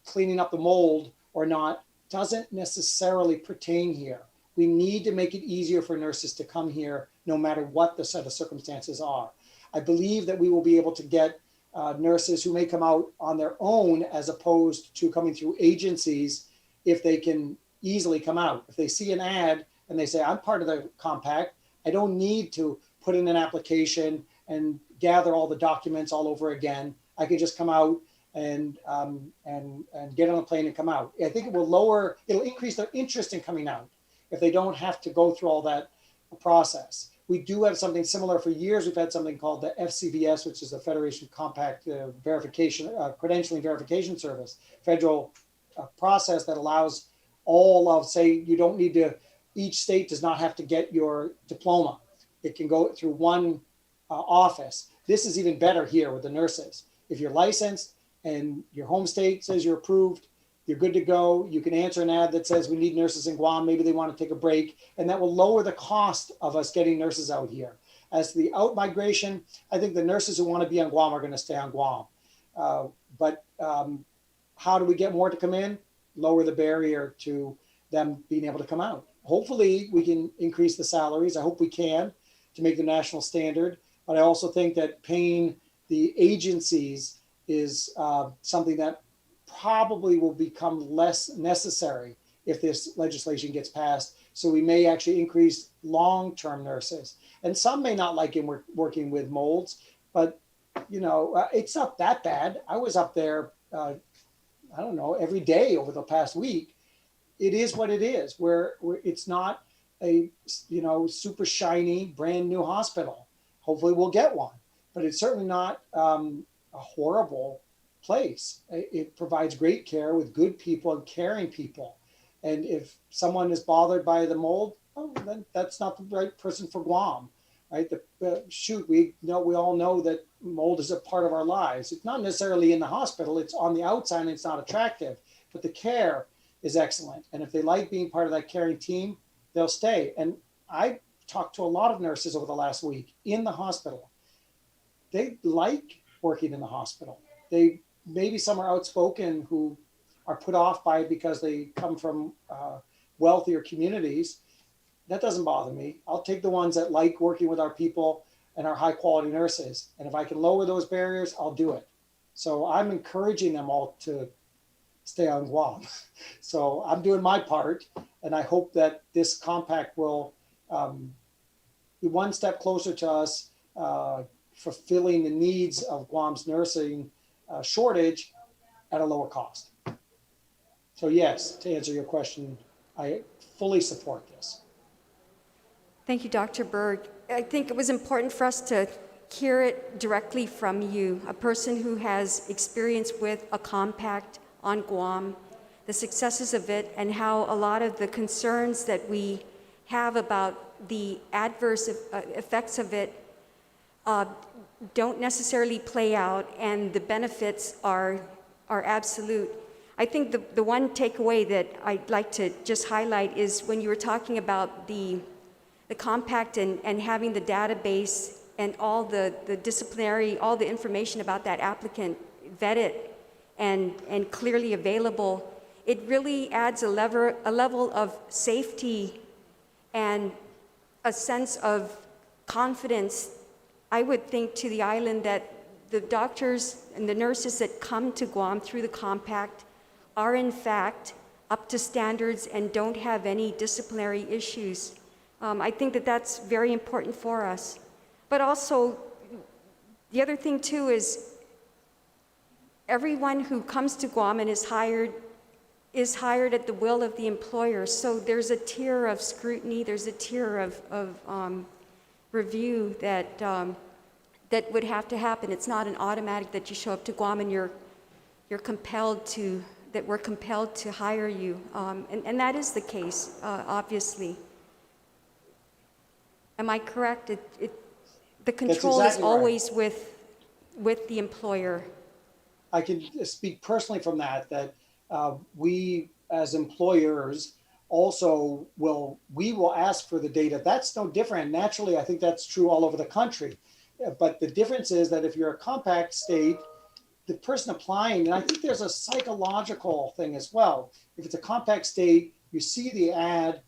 cleaning up the mold or not doesn't necessarily pertain here. We need to make it easier for nurses to come here no matter what the set of circumstances are. I believe that we will be able to get nurses who may come out on their own as opposed to coming through agencies if they can easily come out. If they see an ad and they say, I'm part of the compact, I don't need to put in an application and gather all the documents all over again. I can just come out and get on a plane and come out. I think it will increase their interest in coming out if they don't have to go through all that process. We do have something similar. For years, we've had something called the FCVS, which is the Federation Compact Credentialing Verification Service, federal process that allows all of, say, you don't need to, each state does not have to get your diploma. It can go through one office. This is even better here with the nurses. If you're licensed and your home state says you're approved, you're good to go. You can answer an ad that says we need nurses in Guam. Maybe they want to take a break, and that will lower the cost of us getting nurses out here. As to the out migration, I think the nurses who want to be on Guam are going to stay on Guam. But how do we get more to come in? Lower the barrier to them being able to come out. Hopefully, we can increase the salaries. I hope we can to make the national standard. But I also think that paying the agencies is something that probably will become less necessary if this legislation gets passed. So we may actually increase long-term nurses. And some may not like working with molds, but it's not that bad. I was up there, I don't know, every day over the past week. It is what it is, where it's not a super shiny, brand new hospital. Hopefully we'll get one, but it's certainly not a horrible place. It provides great care with good people and caring people. And if someone is bothered by the mold, then that's not the right person for Guam, right? We all know that mold is a part of our lives. It's not necessarily in the hospital. It's on the outside and it's not attractive, but the care is excellent. And if they like being part of that caring team, they'll stay. And I talked to a lot of nurses over the last week in the hospital. They like working in the hospital. Maybe some are outspoken who are put off by it because they come from wealthier communities. That doesn't bother me. I'll take the ones that like working with our people and our high quality nurses. And if I can lower those barriers, I'll do it. So I'm encouraging them all to stay on Guam. So I'm doing my part. And I hope that this compact will be one step closer to us fulfilling the needs of Guam's nursing shortage at a lower cost. So yes, to answer your question, I fully support this. Thank you, Dr. Berg. I think it was important for us to hear it directly from you, a person who has experience with a compact on Guam, the successes of it, and how a lot of the concerns that we have about the adverse effects of it don't necessarily play out, and the benefits are absolute. I think the one takeaway that I'd like to just highlight is when you were talking about the compact and having the database and all the disciplinary, all the information about that applicant vetted and clearly available, it really adds a level of safety and a sense of confidence, I would think, to the island that the doctors and the nurses that come to Guam through the compact are in fact up to standards and don't have any disciplinary issues. I think that that's very important for us. But also, the other thing too is everyone who comes to Guam and is hired at the will of the employer. So there's a tier of scrutiny, there's a tier of review that that would have to happen. It's not an automatic that you show up to Guam and you're compelled to, that we're compelled to hire you. And that is the case, obviously. Am I correct? The control exactly is always with the employer. I can speak personally from that we as employers also we will ask for the data. That's no different. Naturally, I think that's true all over the country. But the difference is that if you're a compact state, the person applying, and I think there's a psychological thing as well. If it's a compact state, you see the ad,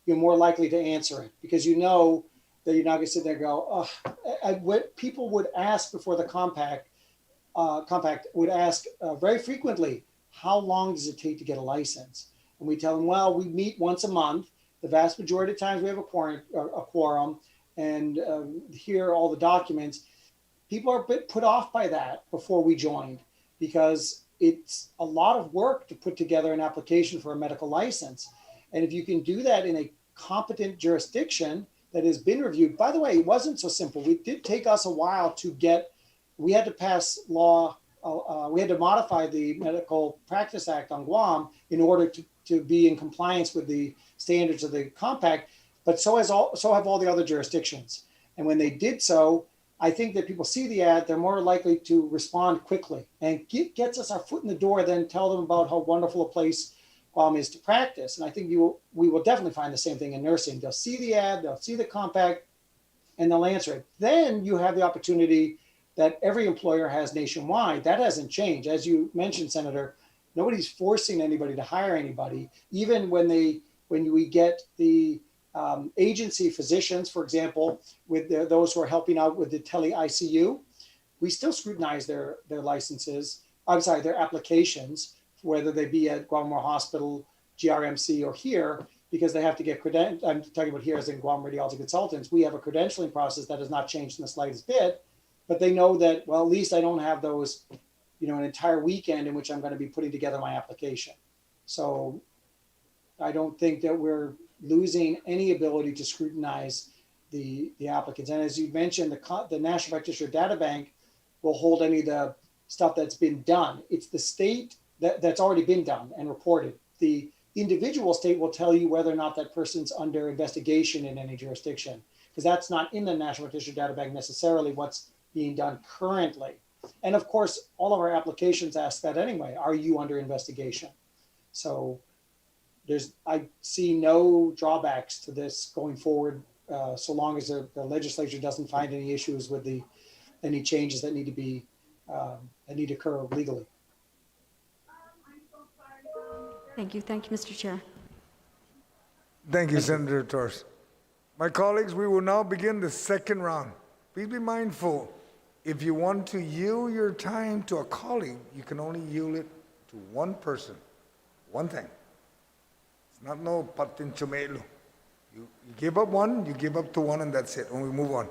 you're more likely to answer it because you know that you're not going to sit there and go, oh, what people would ask before the compact would ask very frequently, how long does it take to get a license? And we tell them, well, we meet once a month. The vast majority of times we have a quorum and here are all the documents. People are a bit put off by that before we joined because it's a lot of work to put together an application for a medical license. And if you can do that in a competent jurisdiction that has been reviewed, by the way, it wasn't so simple. It did take us a while to we had to pass law, we had to modify the Medical Practice Act on Guam in order to be in compliance with the standards of the compact, but so have all the other jurisdictions. And when they did so, I think that people see the ad, they're more likely to respond quickly and gets us our foot in the door, then tell them about how wonderful a place Guam is to practice. And I think we will definitely find the same thing in nursing. They'll see the ad, they'll see the compact, and they'll answer it. Then you have the opportunity that every employer has nationwide. That hasn't changed. As you mentioned, Senator, nobody's forcing anybody to hire anybody. Even when we get the agency physicians, for example, with those who are helping out with the tele-ICU, we still scrutinize their licenses, their applications, whether they be at Guam Memorial Hospital, GRMC, or here, because they have to get I'm talking about here as in Guam Radiology Consultants. We have a credentialing process that has not changed in the slightest bit, but they know that, well, at least I don't have those, an entire weekend in which I'm going to be putting together my application. So I don't think that we're losing any ability to scrutinize the applicants. And as you mentioned, the National Practitioner Data Bank will hold any of the stuff that's been done. It's the state that's already been done and reported. The individual state will tell you whether or not that person's under investigation in any jurisdiction, because that's not in the National Practitioner Data Bank necessarily what's being done currently. And of course, all of our applications ask that anyway. Are you under investigation? So I see no drawbacks to this going forward, so long as the legislature doesn't find any issues with any changes that need to occur legally. Thank you, Mr. Chair. Thank you, Senator Torres. My colleagues, we will now begin the second round. Please be mindful, if you want to yield your time to a colleague, you can only yield it to one person, one thing. It's not no patinchomelo. You give up one, you give up to one, and that's it, and we move on.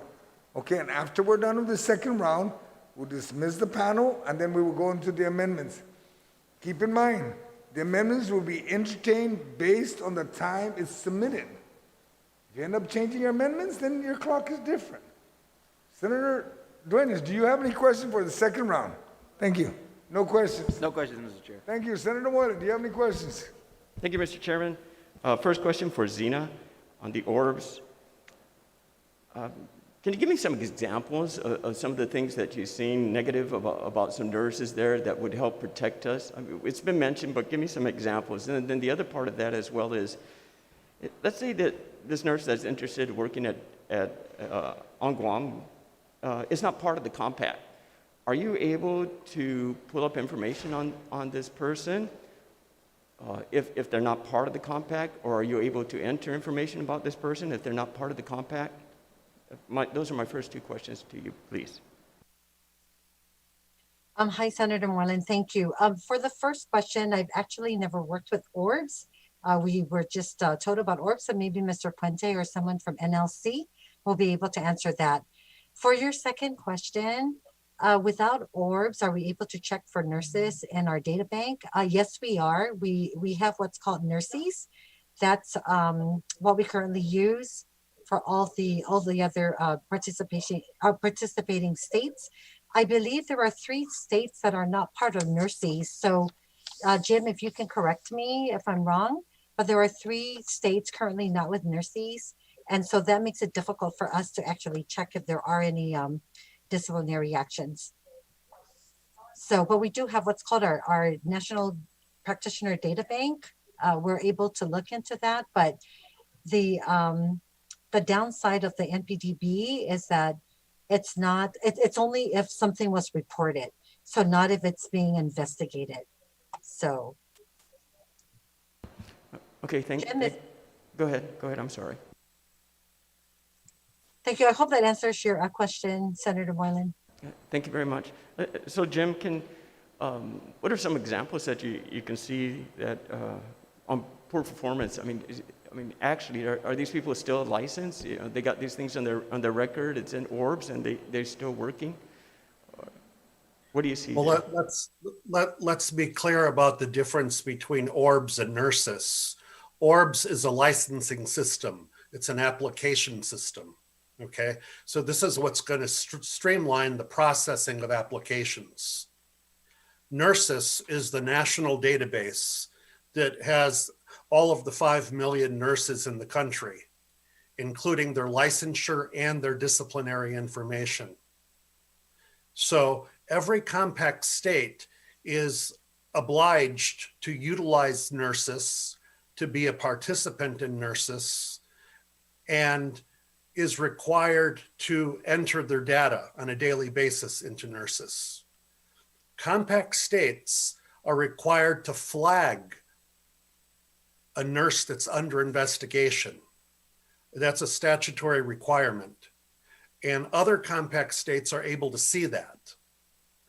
Okay, and after we're done with the second round, we'll dismiss the panel, and then we will go into the amendments. Keep in mind, the amendments will be entertained based on the time it's submitted. If you end up changing your amendments, then your clock is different. Senator Duenas, do you have any questions for the second round? Thank you. No questions? No questions, Mr. Chair. Thank you. Senator Moyle, do you have any questions? Thank you, Mr. Chairman. First question for Zena on the orbs. Can you give me some examples of some of the things that you've seen negative about some nurses there that would help protect us? I mean, it's been mentioned, but give me some examples. And then the other part of that as well is, let's say that this nurse that's interested in working on Guam is not part of the compact. Are you able to pull up information on this person if they're not part of the compact, or are you able to enter information about this person if they're not part of the compact? Those are my first two questions to you, please. Hi, Senator Moreland. Thank you. For the first question, I've actually never worked with orbs. We were just told about orbs, so maybe Mr. Puente or someone from NLC will be able to answer that. For your second question, without orbs, are we able to check for nurses in our data bank? Yes, we are. We have what's called nurses. That's what we currently use for all the other participating states. I believe there are 3 states that are not part of nurses. So, Jim, if you can correct me if I'm wrong, but there are 3 states currently not with nurses, and so that makes it difficult for us to actually check if there are any disciplinary actions. So, but we do have what's called our National Practitioner Data Bank. We're able to look into that, but the downside of the NPDB is that it's not, it's only if something was reported. So not if it's being investigated. So. Okay, thank you. Go ahead, I'm sorry. Thank you. I hope that answers your question, Senator Moreland. Thank you very much. So Jim, what are some examples that you can see that on poor performance? I mean, actually, are these people still licensed? You know, they got these things on their record. It's in orbs, and they're still working. What do you see? Well, let's be clear about the difference between orbs and nurses. Orbs is a licensing system. It's an application system. Okay, so this is what's going to streamline the processing of applications. Nurses is the national database that has all of the 5 million nurses in the country, including their licensure and their disciplinary information. So every compact state is obliged to utilize nurses, to be a participant in nurses, and is required to enter their data on a daily basis into nurses. Compact states are required to flag a nurse that's under investigation. That's a statutory requirement. And other compact states are able to see that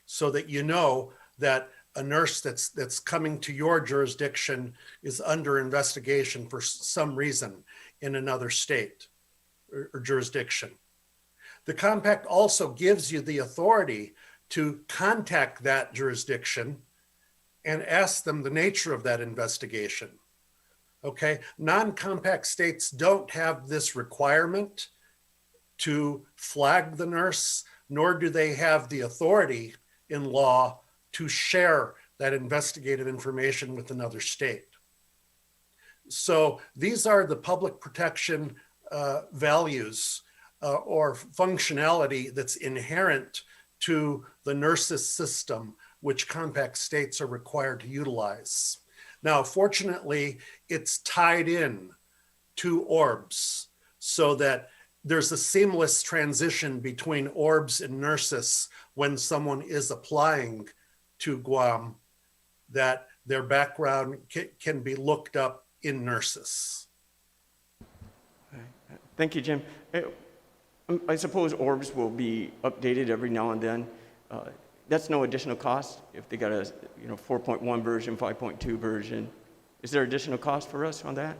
so that you know that a nurse that's coming to your jurisdiction is under investigation for some reason in another state or jurisdiction. The compact also gives you the authority to contact that jurisdiction and ask them the nature of that investigation. Okay, non-compact states don't have this requirement to flag the nurse, nor do they have the authority in law to share that investigative information with another state. So these are the public protection values or functionality that's inherent to the nurses system, which compact states are required to utilize. Now, fortunately, it's tied in to orbs so that there's a seamless transition between orbs and nurses when someone is applying to Guam, that their background can be looked up in nurses. Thank you, Jim. I suppose orbs will be updated every now and then. That's no additional cost if they got a 4.1 version, 5.2 version. Is there additional cost for us on that?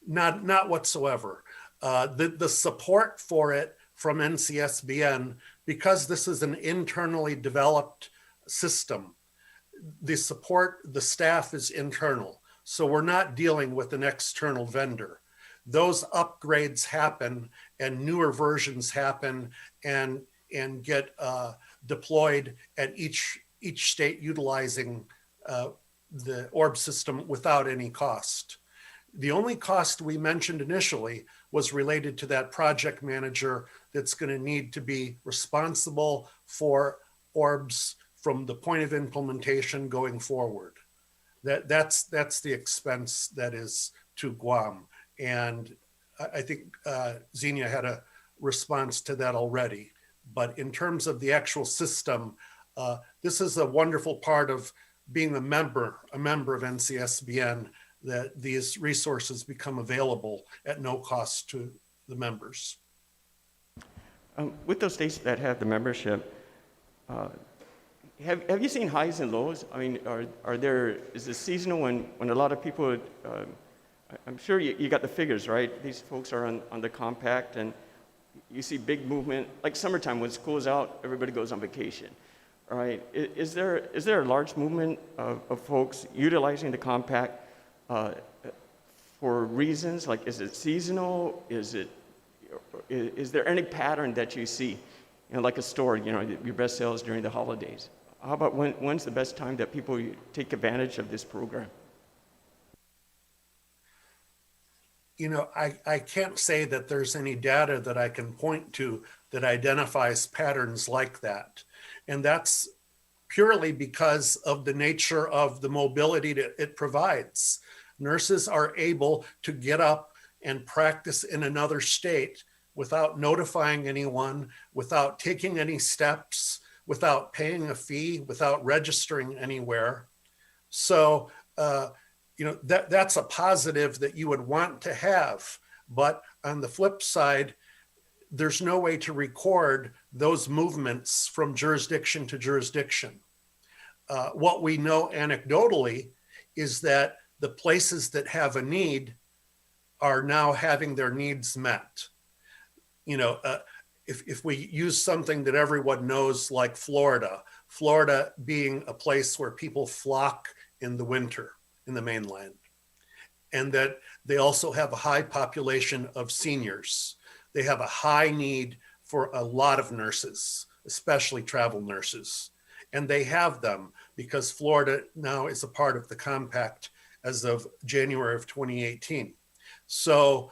Not whatsoever. The support for it from NCSBN, because this is an internally developed system, the staff is internal. So we're not dealing with an external vendor. Those upgrades happen and newer versions happen and get deployed at each state utilizing the orb system without any cost. The only cost we mentioned initially was related to that project manager that's going to need to be responsible for orbs from the point of implementation going forward. That's the expense that is to Guam. And I think Xenia had a response to that already. But in terms of the actual system, this is a wonderful part of being a member of NCSBN, that these resources become available at no cost to the members. With those states that have the membership, have you seen highs and lows? I mean, is it seasonal when a lot of people, I'm sure you got the figures, right? These folks are on the compact, and you see big movement, like summertime when school's out, everybody goes on vacation, all right? Is there a large movement of folks utilizing the compact for reasons, like is it seasonal? Is there any pattern that you see? You know, like a store, you know, your best sales during the holidays. How about when's the best time that people take advantage of this program? You know, I can't say that there's any data that I can point to that identifies patterns like that. And that's purely because of the nature of the mobility that it provides. Nurses are able to get up and practice in another state without notifying anyone, without taking any steps, without paying a fee, without registering anywhere. So, you know, that's a positive that you would want to have. But on the flip side, there's no way to record those movements from jurisdiction to jurisdiction. What we know anecdotally is that the places that have a need are now having their needs met. You know, if we use something that everyone knows, like Florida being a place where people flock in the winter in the mainland, and that they also have a high population of seniors. They have a high need for a lot of nurses, especially travel nurses. And they have them because Florida now is a part of the compact as of January of 2018. So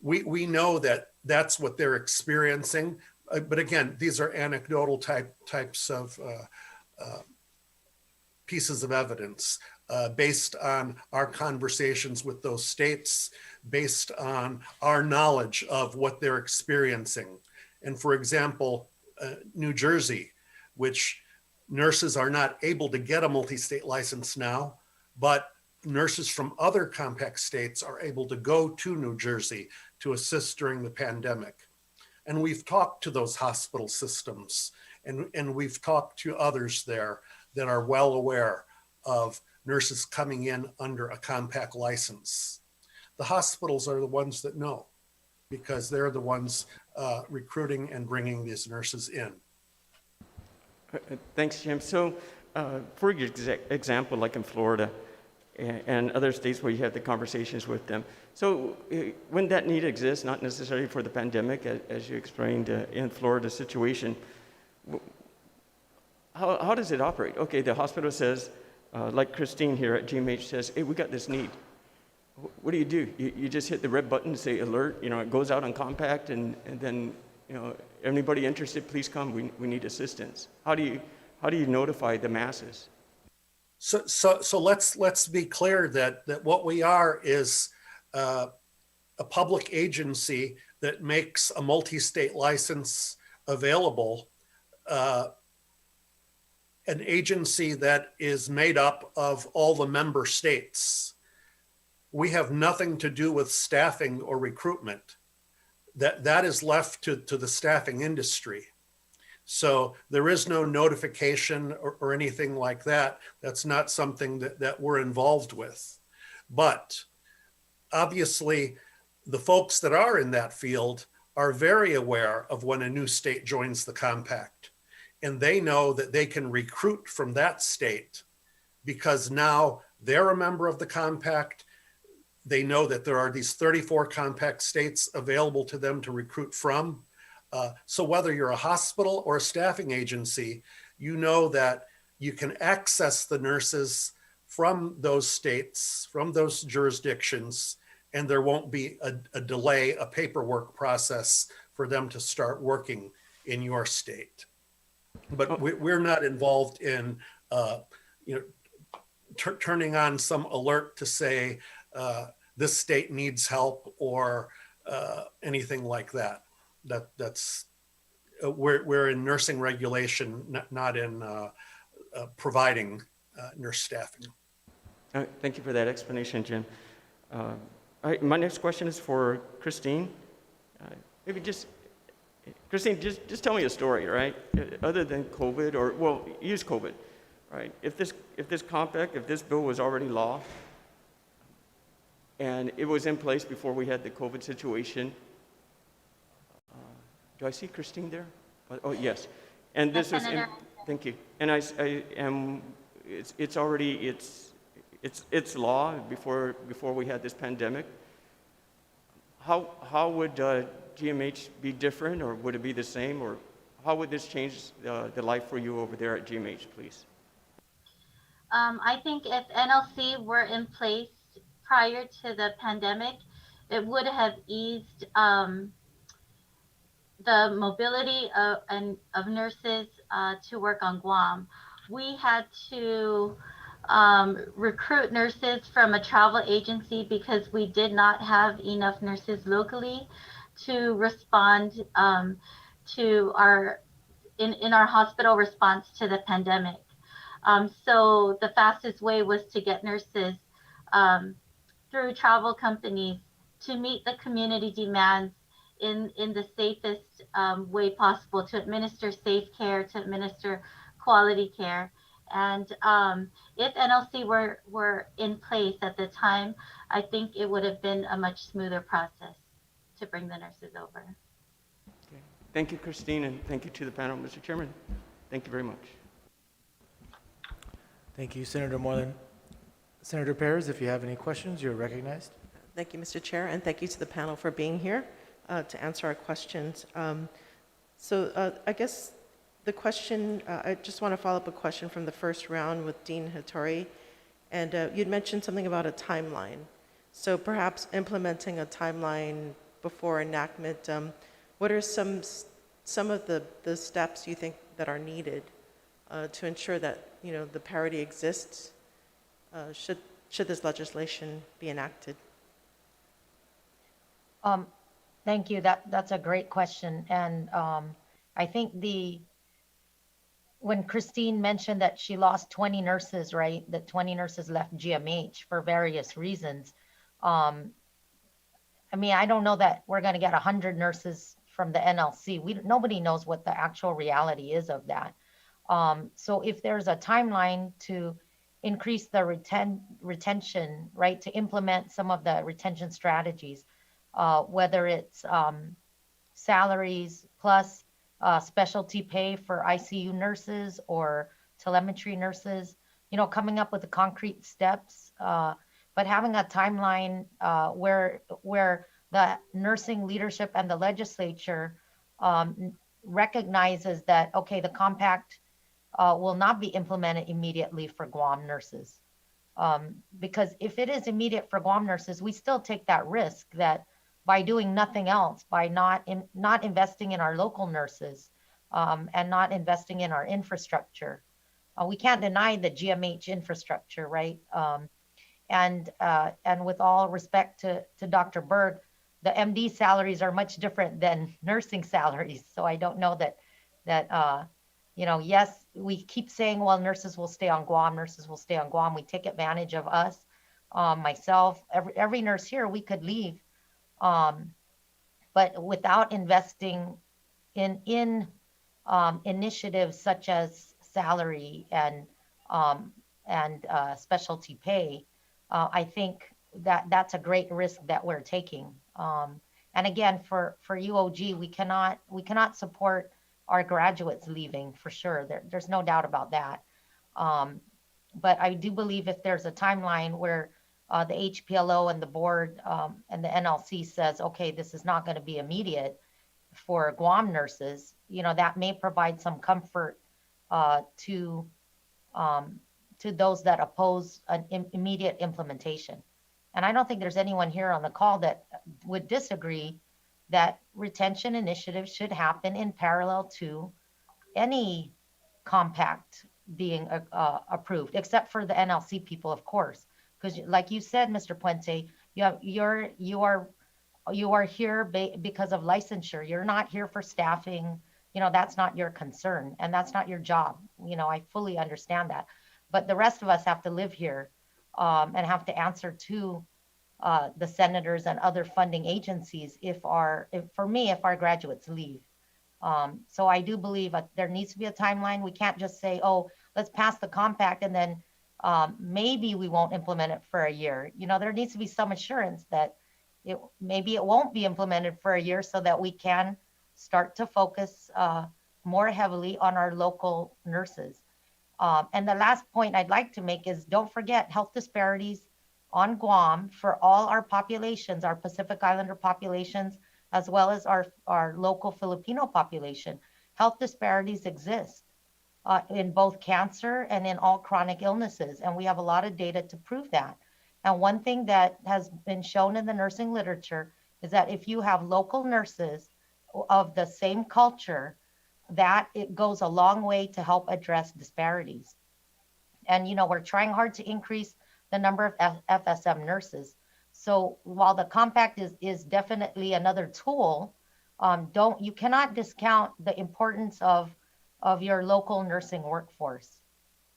we know that that's what they're experiencing. But again, these are anecdotal types of pieces of evidence based on our conversations with those states, based on our knowledge of what they're experiencing. And for example, New Jersey, which nurses are not able to get a multi-state license now, but nurses from other compact states are able to go to New Jersey to assist during the pandemic. And we've talked to those hospital systems, and we've talked to others there that are well aware of nurses coming in under a compact license. The hospitals are the ones that know, because they're the ones recruiting and bringing these nurses in. Thanks, Jim. So for example, like in Florida and other states where you have the conversations with them, so when that need exists, not necessarily for the pandemic, as you explained in Florida's situation, how does it operate? Okay, the hospital says, like Christine here at GMH says, hey, we got this need. What do? You just hit the red button, say alert, you know, it goes out on compact, and then, you know, anybody interested, please come, we need assistance. How do you notify the masses? So let's be clear that what we are is a public agency that makes a multi-state license available, an agency that is made up of all the member states. We have nothing to do with staffing or recruitment. That is left to the staffing industry. So there is no notification or anything like that. That's not something that we're involved with. But obviously, the folks that are in that field are very aware of when a new state joins the compact. And they know that they can recruit from that state because now they're a member of the compact. They know that there are these 34 compact states available to them to recruit from. So whether you're a hospital or a staffing agency, you know that you can access the nurses from those states, from those jurisdictions, and there won't be a delay, a paperwork process for them to start working in your state. But we're not involved in, you know, turning on some alert to say this state needs help or anything like that. That's we're in nursing regulation, not in providing nurse staffing. Thank you for that explanation, Jim. All right, my next question is for Christine. Maybe just, Christine, just tell me a story, right? Other than COVID, or well, use COVID, right? If this compact, if this bill was already law, and it was in place before we had the COVID situation. Do I see Christine there? Oh, yes. And this is, thank you. And I am, it's already, it's law before we had this pandemic. How would GMH be different, or would it be the same, or how would this change the life for you over there at GMH, please? I think if NLC were in place prior to the pandemic, it would have eased the mobility of nurses to work on Guam. We had to recruit nurses from a travel agency because we did not have enough nurses locally to respond to in our hospital response to the pandemic. So the fastest way was to get nurses through travel companies to meet the community demands in the safest way possible, to administer safe care, to administer quality care. And if NLC were in place at the time, I think it would have been a much smoother process to bring the nurses over. Okay. Thank you, Christine, and thank you to the panel, Mr. Chairman. Thank you very much. Thank you, Senator Moreland. Senator Perez, if you have any questions, you're recognized. Thank you, Mr. Chair, and thank you to the panel for being here to answer our questions. I guess the question, I just want to follow up a question from the first round with Dean Hattori, and you'd mentioned something about a timeline. So perhaps implementing a timeline before enactment. What are some of the steps you think that are needed to ensure that the parity exists should this legislation be enacted? Thank you. That's a great question. And I think when Christine mentioned that she lost 20 nurses, right, that 20 nurses left GMH for various reasons. I mean, I don't know that we're going to get 100 nurses from the NLC. Nobody knows what the actual reality is of that. So if there's a timeline to increase the retention, right, to implement some of the retention strategies, whether it's salaries plus specialty pay for ICU nurses or telemetry nurses, coming up with the concrete steps, but having a timeline where the nursing leadership and the legislature recognizes that, okay, the compact will not be implemented immediately for Guam nurses. Because if it is immediate for Guam nurses, we still take that risk that by doing nothing else, by not investing in our local nurses and not investing in our infrastructure, we can't deny the GMH infrastructure, right? And with all respect to Dr. Berg, the MD salaries are much different than nursing salaries. So I don't know that yes, we keep saying, well, nurses will stay on Guam, nurses will stay on Guam. We take advantage of us, myself, every nurse here, we could leave. But without investing in initiatives such as salary and specialty pay, I think that's a great risk that we're taking. And again, for UOG, we cannot support our graduates leaving for sure. There's no doubt about that. But I do believe if there's a timeline where the HPLO and the board and the NLC says, okay, this is not going to be immediate for Guam nurses, that may provide some comfort to to those that oppose an immediate implementation. And I don't think there's anyone here on the call that would disagree that retention initiatives should happen in parallel to any compact being approved, except for the NLC people, of course. Because like you said, Mr. Puente, you are here because of licensure. You're not here for staffing. That's not your concern and that's not your job. I fully understand that. But the rest of us have to live here and have to answer to the senators and other funding agencies if our graduates leave. So I do believe there needs to be a timeline. We can't just say, oh, let's pass the compact and then maybe we won't implement it for a year. There needs to be some assurance that maybe it won't be implemented for a year so that we can start to focus more heavily on our local nurses. And the last point I'd like to make is don't forget health disparities on Guam for all our populations, our Pacific Islander populations, as well as our local Filipino population. Health disparities exist in both cancer and in all chronic illnesses. And we have a lot of data to prove that. And one thing that has been shown in the nursing literature is that if you have local nurses of the same culture, that it goes a long way to help address disparities. And, we're trying hard to increase the number of FSM nurses. So while the compact is definitely another tool, you cannot discount the importance of your local nursing workforce.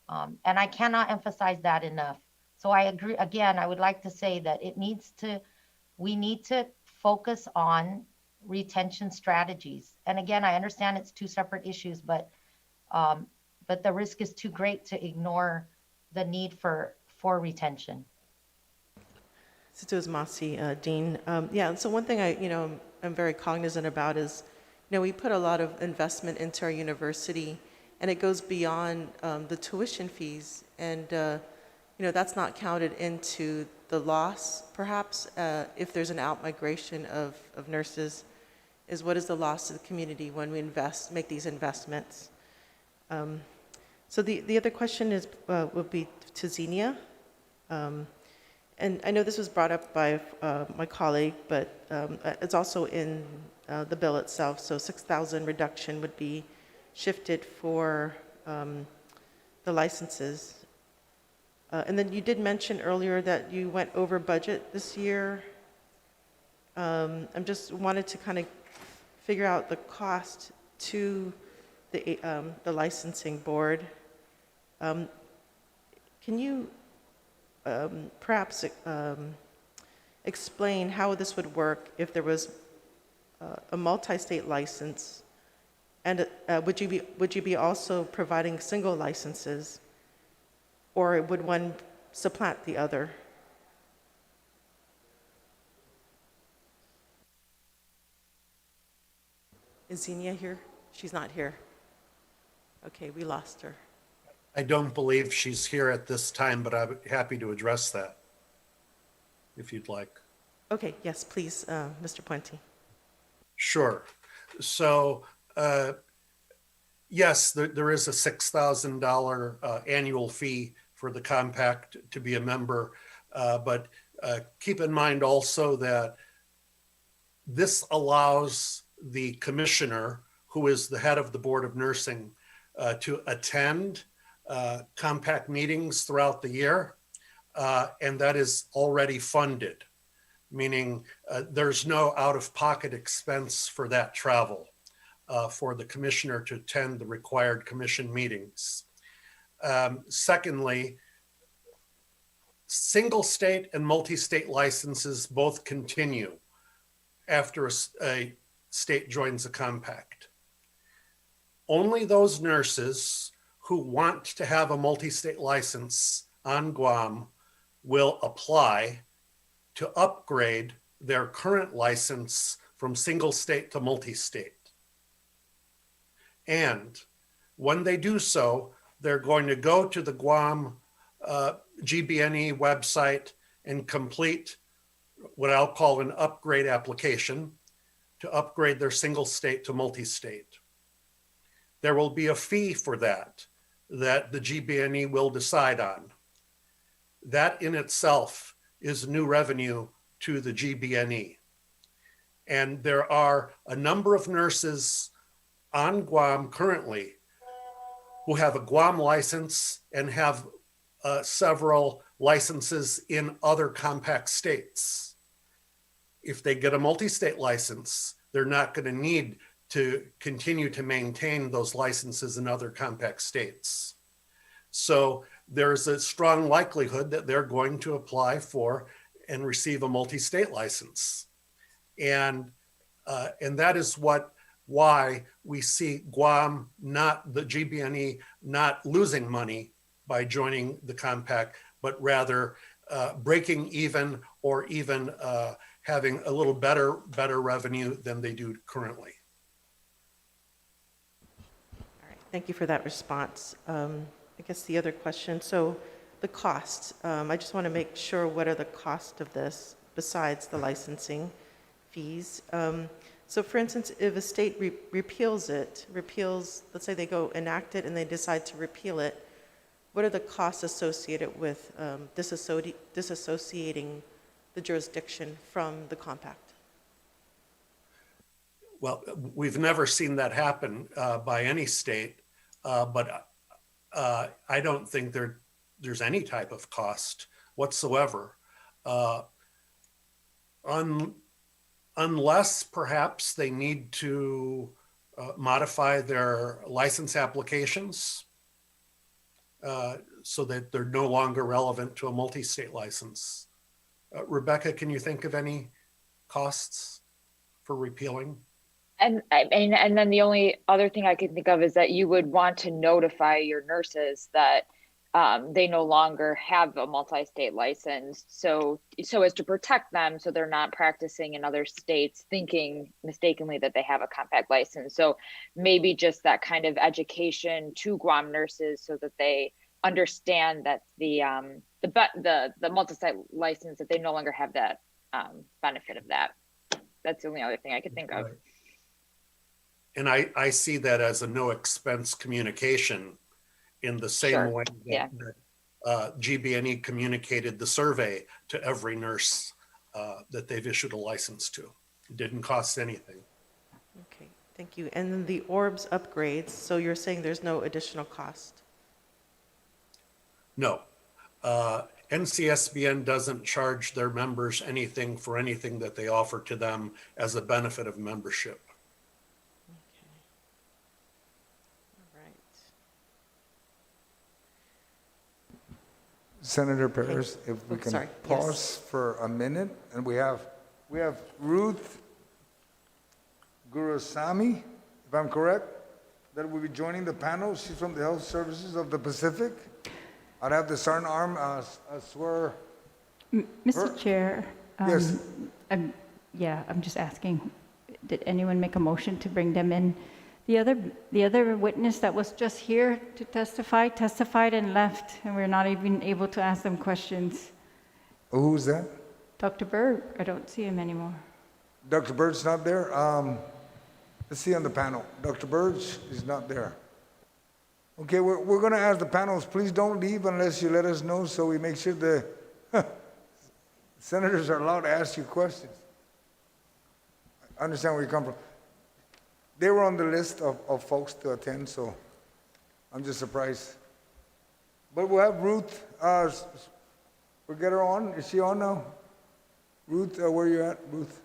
And I cannot emphasize that enough. So I agree. Again, I would like to say that we need to focus on retention strategies. And again, I understand it's two separate issues, but the risk is too great to ignore the need for retention. Situ Masi, Dean. So one thing I'm very cognizant about is, we put a lot of investment into our university, and it goes beyond the tuition fees, and that's not counted into the loss, perhaps, if there's an out-migration of nurses, is what is the loss to the community when we make these investments. So the other question would be to Xenia. And I know this was brought up by my colleague, but it's also in the bill itself. So 6,000 reduction would be shifted for the licenses. And then you did mention earlier that you went over budget this year. I just wanted to kind of figure out the cost to the licensing board. Can you perhaps explain how this would work if there was a multi-state license, and would you be also providing single licenses, or would one supplant the other? Is Xenia here? She's not here. Okay, we lost her. I don't believe she's here at this time, but I'm happy to address that if you'd like. Okay, yes, please, Mr. Puente. Sure. So, yes, there is a $6,000 annual fee for the compact to be a member, but keep in mind also that this allows the commissioner, who is the head of the Board of Nursing, to attend compact meetings throughout the year, and that is already funded, meaning there's no out-of-pocket expense for that travel for the commissioner to attend the required commission meetings. Secondly, single state and multi-state licenses both continue after a state joins a compact. Only those nurses who want to have a multi-state license on Guam will apply to upgrade their current license from single state to multi-state. And when they do so, they're going to go to the Guam GBNE website and complete what I'll call an upgrade application to upgrade their single state to multi-state. There will be a fee for that, that the GBNE will decide on. That in itself is new revenue to the GBNE. And there are a number of nurses on Guam currently who have a Guam license and have several licenses in other compact states. If they get a multi-state license, they're not going to need to continue to maintain those licenses in other compact states. So there's a strong likelihood that they're going to apply for and receive a multi-state license. And that is why we see Guam, not the GBNE, not losing money by joining the compact, but rather breaking even or even having a little better revenue than they do currently. All right, thank you for that response. I guess the other question, so the costs, I just want to make sure what are the costs of this besides the licensing fees. So for instance, if a state repeals, let's say they go enact it and they decide to repeal it, what are the costs associated with disassociating the jurisdiction from the compact? Well, we've never seen that happen by any state, but I don't think there's any type of cost whatsoever. Unless perhaps they need to modify their license applications so that they're no longer relevant to a multi-state license. Rebecca, can you think of any costs for repealing? And then the only other thing I can think of is that you would want to notify your nurses that they no longer have a multi-state license, so as to protect them, so they're not practicing in other states thinking mistakenly that they have a compact license. So maybe just that kind of education to Guam nurses so that they understand that the multi-state license, that they no longer have that benefit of that. That's the only other thing I could think of. And I see that as a no expense communication in the same way that GBNE communicated the survey to every nurse that they've issued a license to. It didn't cost anything. Okay, thank you. And then the ORBS upgrades, so you're saying there's no additional cost? No. NCSBN doesn't charge their members anything for anything that they offer to them as a benefit of membership. Senator Perez, if we can pause for a minute, and we have Ruth Gurusamy, if I'm correct, that will be joining the panel. She's from the Health Services of the Pacific. I'd have the sergeant arm swear. Mr. Chair. Yes. I'm just asking, did anyone make a motion to bring them in? The other witness that was just here to testified and left, and we're not even able to ask them questions. Who's that? Dr. Berg, I don't see him anymore. Dr. Bird's not there? Let's see on the panel. Dr. Bird is not there. Okay, we're going to ask the panels, please don't leave unless you let us know so we make sure the senators are allowed to ask you questions. I understand where you come from. They were on the list of folks to attend, so I'm just surprised. But we'll have Ruth, we'll get her on. Is she on now? Ruth, where you at, Ruth?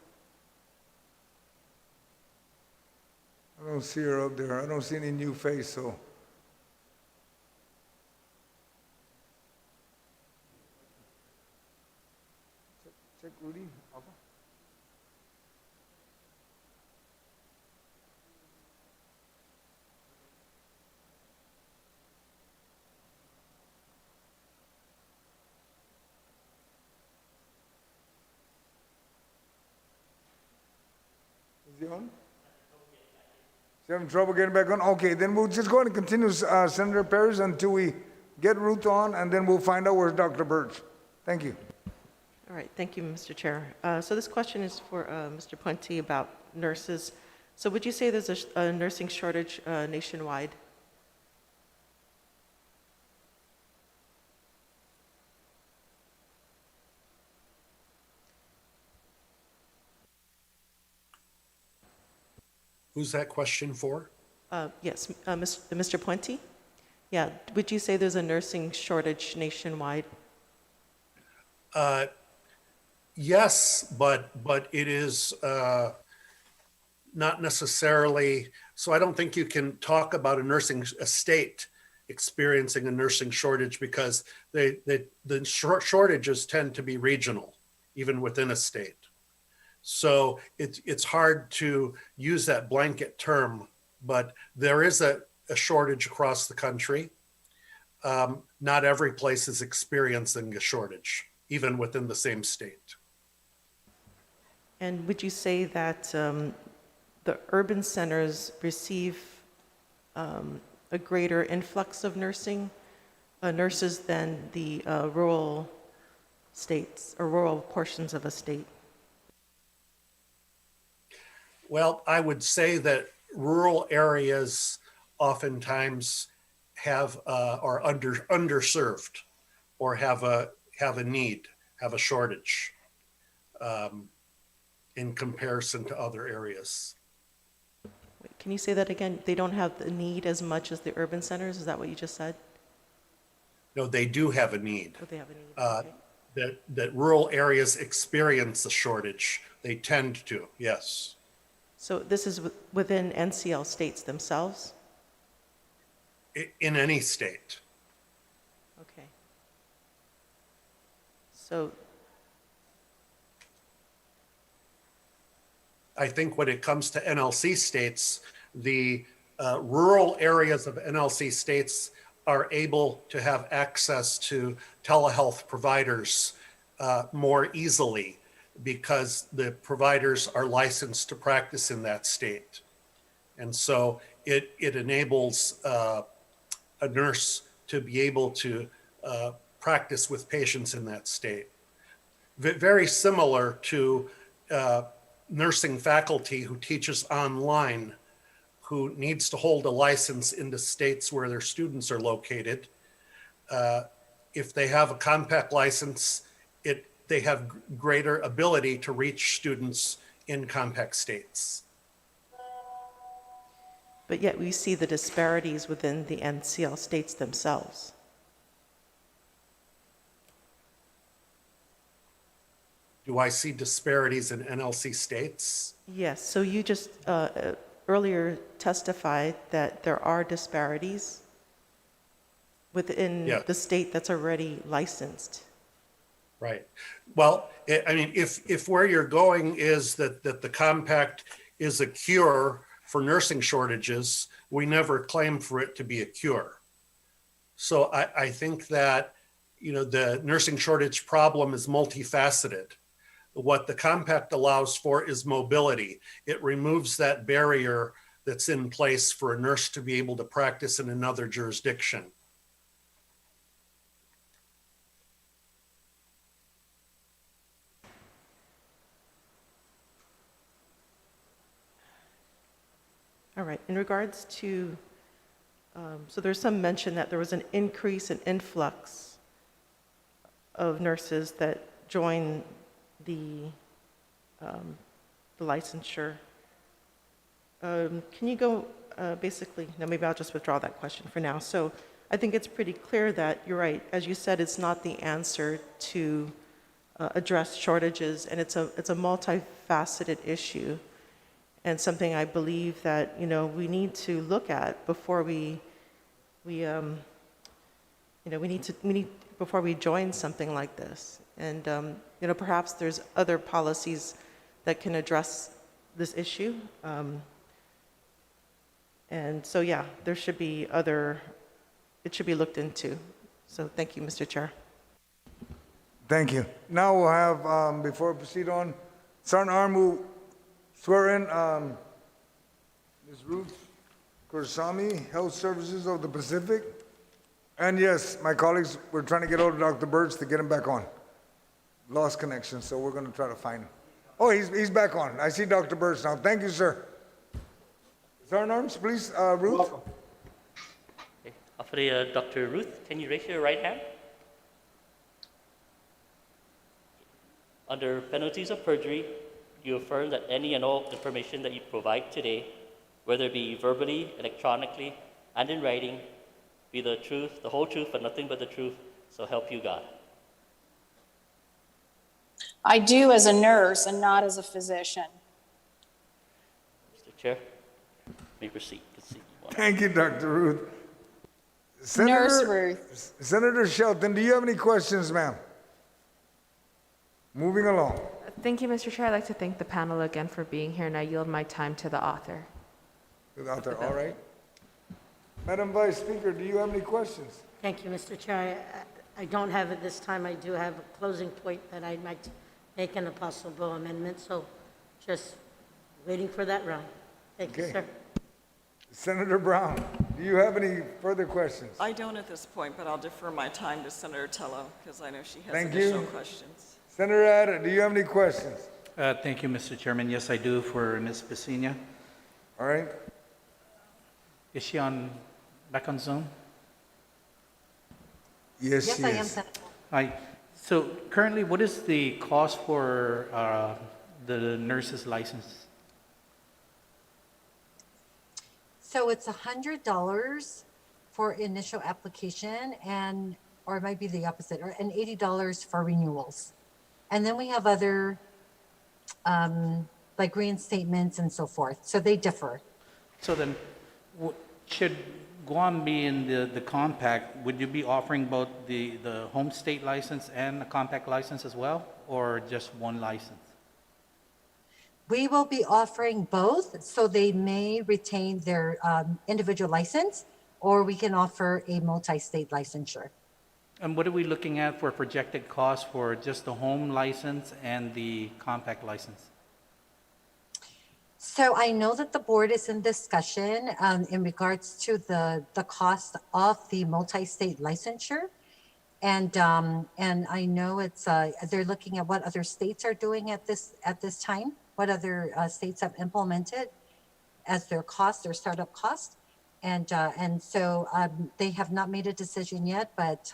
I don't see her up there. I don't see any new face, so. Check Rudy. Is he on? You having trouble getting back on? Okay, then we'll just go ahead and continue, Senator Perez, until we get Ruth on, and then we'll find out where's Dr. Birch. Thank you. All right, thank you, Mr. Chair. So this question is for Mr. Puente about nurses. So would you say there's a nursing shortage nationwide? Who's that question for? Yes, Mr. Puente? Yeah, would you say there's a nursing shortage nationwide? Yes, but it is not necessarily. So I don't think you can talk about a nursing state experiencing a nursing shortage because the shortages tend to be regional, even within a state. So it's hard to use that blanket term, but there is a shortage across the country. Not every place is experiencing a shortage, even within the same state. And would you say that the urban centers receive a greater influx of nurses than the rural states or rural portions of a state? Well, I would say that rural areas oftentimes have are underserved or have a need, have a shortage in comparison to other areas. Wait, can you say that again? They don't have the need as much as the urban centers? Is that what you just said? No, they do have a need. Oh, they have a need. Okay. That rural areas experience a shortage. They tend to, yes. So this is within NCL states themselves? In any state. Okay. So I think when it comes to NLC states, the rural areas of NLC states are able to have access to telehealth providers more easily because the providers are licensed to practice in that state. And so it enables a nurse to be able to practice with patients in that state. Very similar to nursing faculty who teaches online, who needs to hold a license in the states where their students are located. If they have a compact license, they have greater ability to reach students in compact states. but yet we see the disparities within the NCL states themselves. Do I see disparities in NLC states? Yes, so you just earlier testified that there are disparities within the state that's already licensed. Right. Well, I mean, if where you're going is that the compact is a cure for nursing shortages, we never claim for it to be a cure. So I think that, you know, the nursing shortage problem is multifaceted. What the compact allows for is mobility. It removes that barrier that's in place for a nurse to be able to practice in another jurisdiction. All right, in regards to, so there's some mention that there was an increase in influx of nurses that joined the licensure. Can you go basically, no, maybe I'll just withdraw that question for now. So I think it's pretty clear that you're right. As you said, it's not the answer to address shortages, and it's a multifaceted issue, and something I believe that, you know, we need to look at before before we join something like this. And you know, perhaps there's other policies that can address this issue. And so, yeah, there should be it should be looked into. So thank you, Mr. Chair. Thank you. Now we'll have, before we proceed on, Sergeant Arm will swear in Ms. Ruth Kursami, Health Services of the Pacific. And yes, my colleagues, we're trying to get hold of Dr. Birch to get him back on. Lost connection, so we're going to try to find him. Oh, he's back on. I see Dr. Birch now. Thank you, sir. Sergeant Arms, please, Ruth. Welcome. Okay. Dr. Ruth, can you raise your right hand? Under penalties of perjury, you affirm that any and all information that you provide today, whether it be verbally, electronically, and in writing, be the truth, the whole truth, but nothing but the truth, so help you God. I do as a nurse and not as a physician. Mr. Chair, you may proceed. Thank you, Dr. Ruth. Nurse Ruth. Senator Shelton, do you have any questions, ma'am? Moving along. Thank you, Mr. Chair. I'd like to thank the panel again for being here, and I yield my time to the author. To the author, all right. Madam Vice Speaker, do you have any questions? Thank you, Mr. Chair. I don't have it this time. I do have a closing point that I'd like to make in a possible amendment, so just waiting for that round. Thank you, sir. Senator Brown, do you have any further questions? I don't at this point, but I'll defer my time to Senator Tello because I know she has Thank additional you. questions. Senator Adda, do you have any questions? Thank you, Mr. Chairman. Yes, I do for Ms. Pacina. All right. Is she back on Zoom? Yes, she I is. am, Senator. Hi. So currently, what is the cost for the nurse's license? So it's $100 for initial application or it might be the opposite, and $80 for renewals. And then we have other, like reinstatements and so forth. So they differ. So then, should Guam be in the compact, would you be offering both the home state license and the compact license as well, or just one license? We will be offering both, so they may retain their individual license, or we can offer a multi-state licensure. And what are we looking at for projected costs for just the home license and the compact license? So I know that the board is in discussion in regards to the cost of the multi-state licensure. And I know it's they're looking at what other states are doing at this time, what other states have implemented as their cost, their startup cost. And so they have not made a decision yet, but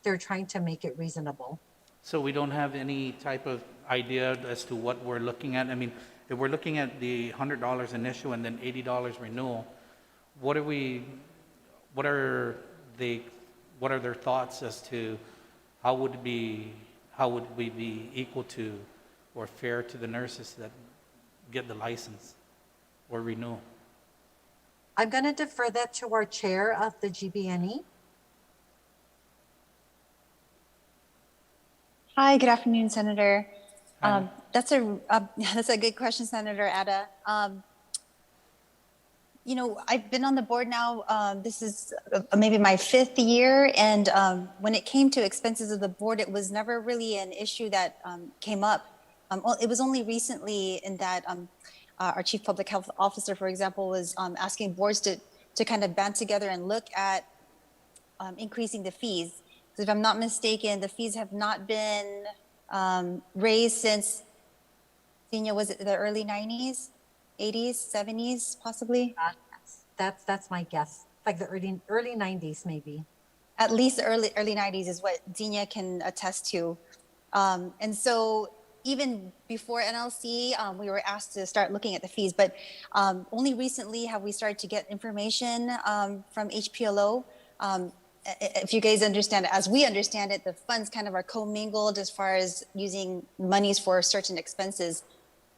they're trying to make it reasonable. So we don't have any type of idea as to what we're looking at? I mean, if we're looking at the $100 initial and then $80 renewal, what are their thoughts as to how would we be equal to or fair to the nurses that get the license or renew? I'm going to defer that to our chair of the GBNE. Hi, good afternoon, Senator. Hi. That's a good question, Senator Adda. You know, I've been on the board now, this is maybe my 5th year, and when it came to expenses of the board, it was never really an issue that came up. It was only recently in that our Chief Public Health Officer, for example, was asking boards to kind of band together and look at increasing the fees. Because if I'm not mistaken, the fees have not been raised since, was it the early 90s, 80s, 70s, possibly? That's my guess. Like the early 90s, maybe. At least the early 90s is what Xenia can attest to. And so even before NLC, we were asked to start looking at the fees, but only recently have we started to get information from HPLO. If you guys understand it, as we understand it, the funds kind of are commingled as far as using monies for certain expenses.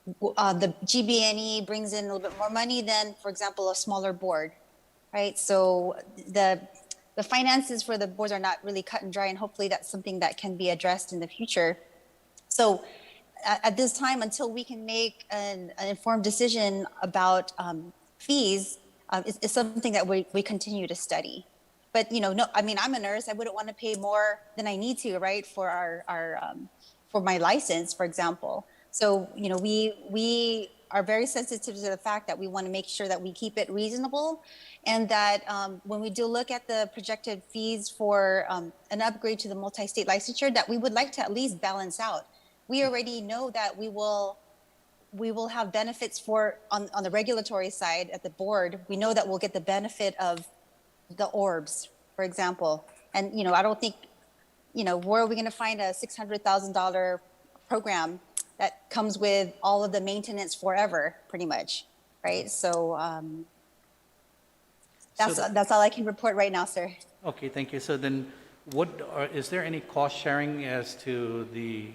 The GBNE brings in a little bit more money than, for example, a smaller board, right? So the finances for the boards are not really cut and dry, and hopefully that's something that can be addressed in the future. So at this time, until we can make an informed decision about fees, it's something that we continue to study. But no, I mean, I'm a nurse. I wouldn't want to pay more than I need to, right, for for my license, for example. So we are very sensitive to the fact that we want to make sure that we keep it reasonable, and that when we do look at the projected fees for an upgrade to the multi-state licensure, that we would like to at least balance out. We already know that we will have benefits on the regulatory side at the board. We know that we'll get the benefit of the orbs, for example. And, I don't think, where are we going to find a $600,000 program that comes with all of the maintenance forever, pretty much? right? So that's So- that's all I can report right now, sir. Okay, thank you. So then, is there any cost sharing as to the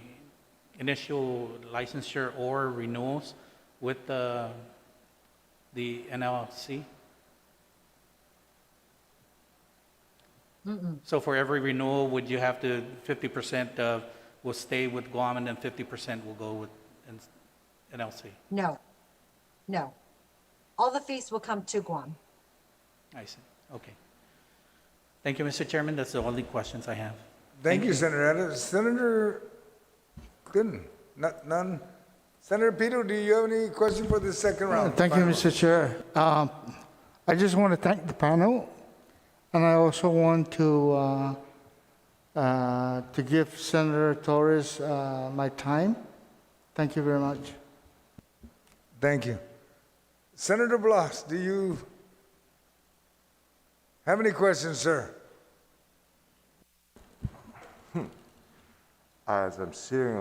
initial licensure or renewals with the NLC? So for every renewal, would you have to, 50% will stay with Guam and then 50% will go with NLC? No, no. All the fees will come to Guam. I see. Okay. Thank you, Mr. Chairman. That's the only questions I have. Thank you, Senator Adams. Senator Clinton, none. Senator Peter, do you have any question for the second round? Thank you, Final Mr. Chair. I just want to thank the panel, and I also want to give Senator Torres my time. Thank you very much. Thank you. Senator Blas, do you have any questions, sir? As I'm sitting and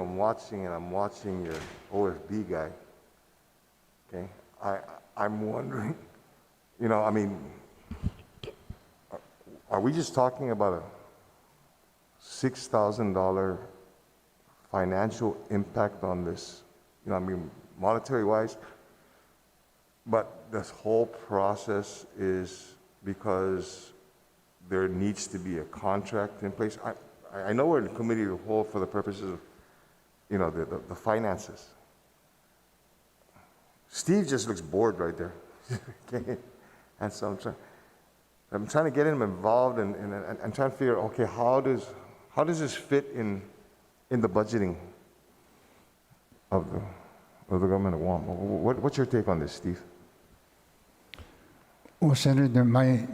I'm watching your OFB guy, okay, I'm wondering, you know, I mean, are we just talking about a $6,000 financial impact on this? You know, I mean, monetary-wise, but this whole process is because there needs to be a contract in place. I know we're in committee of the whole for the purposes of, you know, the finances. Steve just looks bored right there. Okay? And so I'm trying to get him involved and trying to figure, okay, how does this fit in the budgeting of the government of Guam? What's your take on this, Steve? Well, Senator, my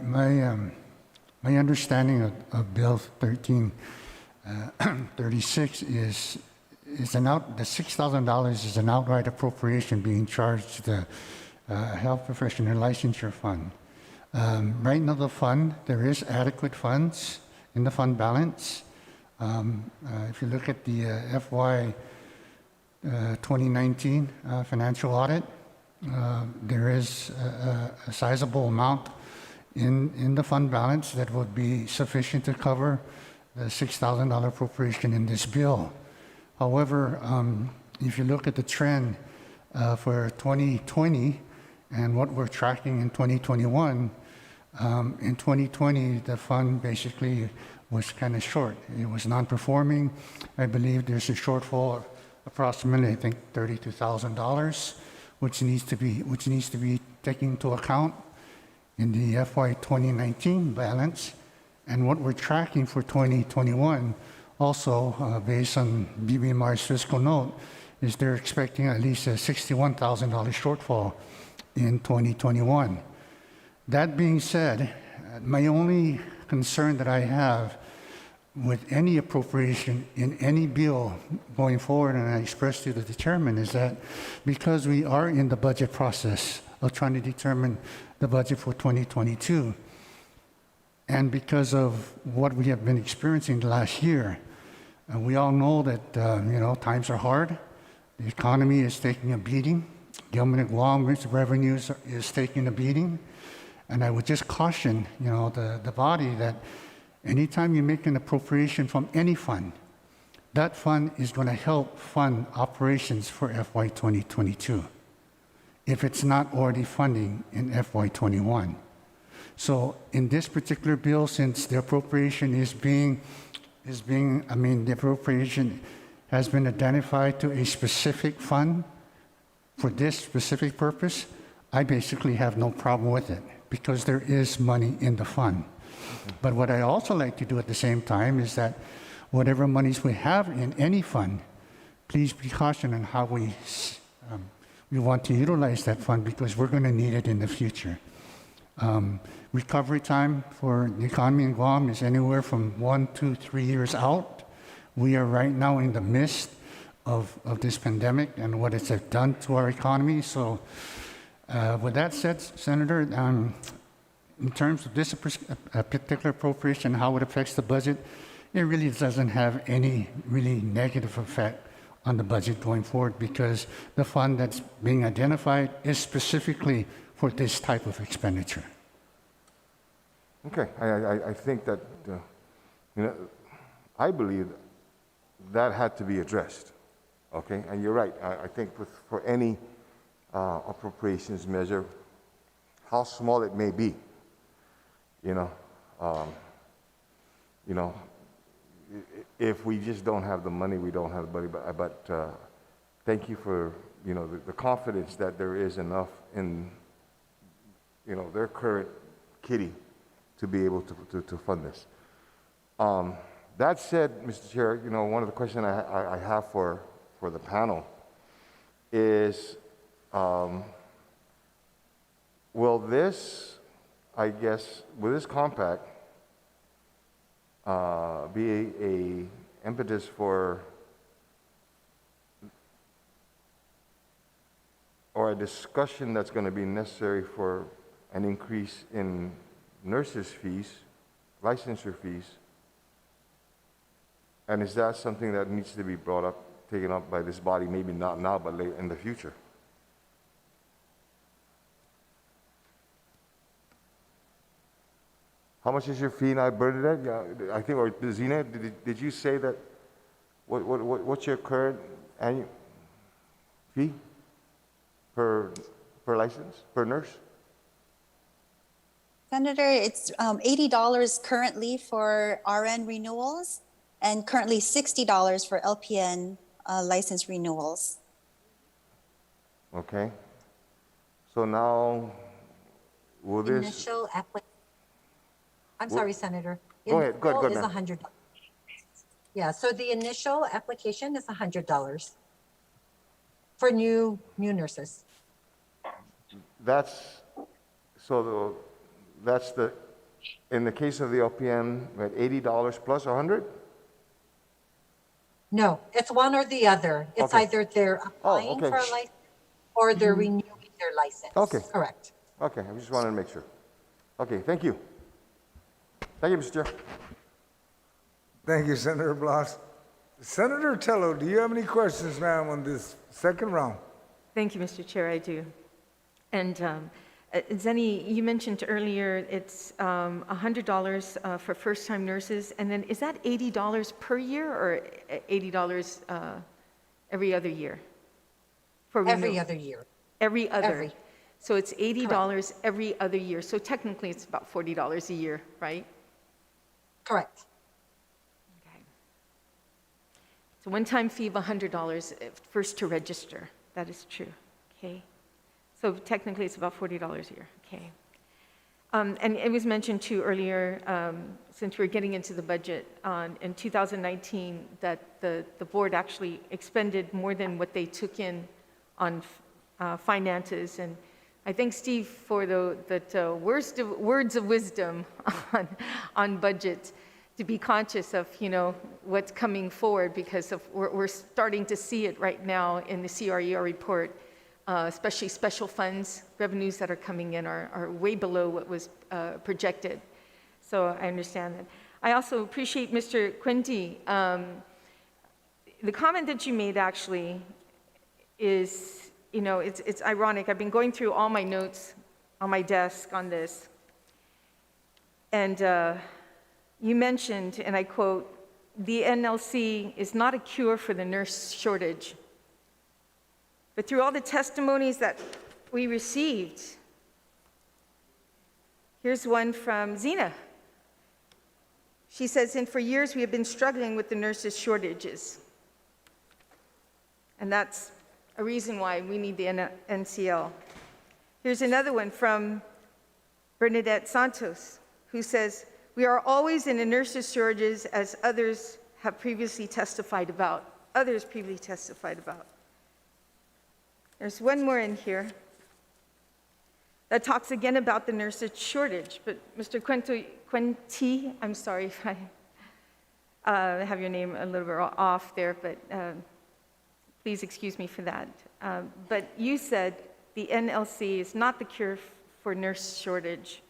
understanding of Bill 1336 is the $6,000 is an outright appropriation being charged to the Health Professional Licensure Fund. Right now, the fund, there is adequate funds in the fund balance. If you look at the FY 2019 financial audit, there is a sizable amount in the fund balance that would be sufficient to cover the $6,000 appropriation in this bill. However, if you look at the trend for 2020 and what we're tracking in 2021, in 2020, the fund basically was kind of short. It was non-performing. I believe there's a shortfall of approximately, I think, $32,000, which needs to be taken into account in the FY 2019 balance. And what we're tracking for 2021, also based on BBMR's fiscal note, is they're expecting at least a $61,000 shortfall in 2021. That being said, my only concern that I have with any appropriation in any bill going forward, and I expressed to the chairman, is that because we are in the budget process of trying to determine the budget for 2022, and because of what we have been experiencing the last year, we all know that times are hard. The economy is taking a beating. Government of Guam's revenues is taking a beating. And I would just caution, the body that anytime you make an appropriation from any fund, that fund is going to help fund operations for FY 2022, if it's not already funding in FY 21. So in this particular bill, since the appropriation the appropriation has been identified to a specific fund for this specific purpose, I basically have no problem with it because there is money in the fund. But what I also like to do at the same time is that whatever monies we have in any fund, please be cautious on how we want to utilize that fund because we're going to need it in the future. Recovery time for the economy in Guam is anywhere from 1 to 3 years out. We are right now in the midst of this pandemic and what it's done to our economy. So with that said, Senator, in terms of this particular appropriation, how it affects the budget, it really doesn't have any really negative effect on the budget going forward because the fund that's being identified is specifically for this type of expenditure. Okay, I think that, I believe that had to be addressed, okay? And you're right, I think for any appropriations measure, how small it may be, if we just don't have the money, we don't have the money, but thank you for, the confidence that there is enough in, their current kitty to be able to fund this. That said, Mr. Chair, one of the questions I have for the panel is, will this compact be a impetus for or a discussion that's going to be necessary for an increase in nurses' fees, licensure fees? And is that something that needs to be brought up, taken up by this body, maybe not now, but later in the future? How much is your fee now, Bernadette? Yeah, I think, or Zena, did you say that, what's your current annual fee per license, per nurse? Senator, it's $80 currently for RN renewals and currently $60 for LPN license renewals. Okay. So now, will this... Initial application. I'm sorry, Senator. Go ahead, go ahead. Is $100. Yeah, so the initial application is $100 for new nurses. That's in the case of the LPN, at $80 plus 100? No, it's one or the other. It's Okay. either they're applying for a license or they're renewing their license. Okay. Correct. Okay, I just wanted to make sure. Okay, thank you. Thank you, Mr. Chair. Thank you, Senator Blas. Senator Tello, do you have any questions, ma'am, on this second round? Thank you, Mr. Chair, I do. And Zenny, you mentioned earlier it's $100 for first-time nurses, and then is that $80 per year or $80 every other year? For Every other year. Every other. Every. So it's $80 every other year. So technically it's about $40 a year, right? Correct. Okay. It's a one-time fee of $100 first to register. That is true. Okay. So technically it's about $40 a year. Okay. And it was mentioned too earlier, since we're getting into the budget, in 2019, that the board actually expended more than what they took in on finances. And I thank Steve for the words of wisdom on budget, to be conscious of what's coming forward, because we're starting to see it right now in the CRER report, especially special funds revenues that are coming in are way below what was projected. So I understand that. I also appreciate Mr. Quinty. The comment that you made actually is, it's ironic. I've been going through all my notes on my desk on this. And you mentioned, and I quote, "The NLC is not a cure for the nurse shortage. But through all the testimonies that we received," here's one from Zena. She says, "And for years we have been struggling with the nurses' shortages. And that's a reason why we need the NCL." Here's another one from Bernadette Santos, who says, "We are always in a nurses' shortages, as others previously testified about." There's one more in here that talks again about the nurses' shortage. But Mr. Quinty, I'm sorry if I have your name a little bit off there, but please excuse me for that. But you said the NLC is not the cure for nurse shortage.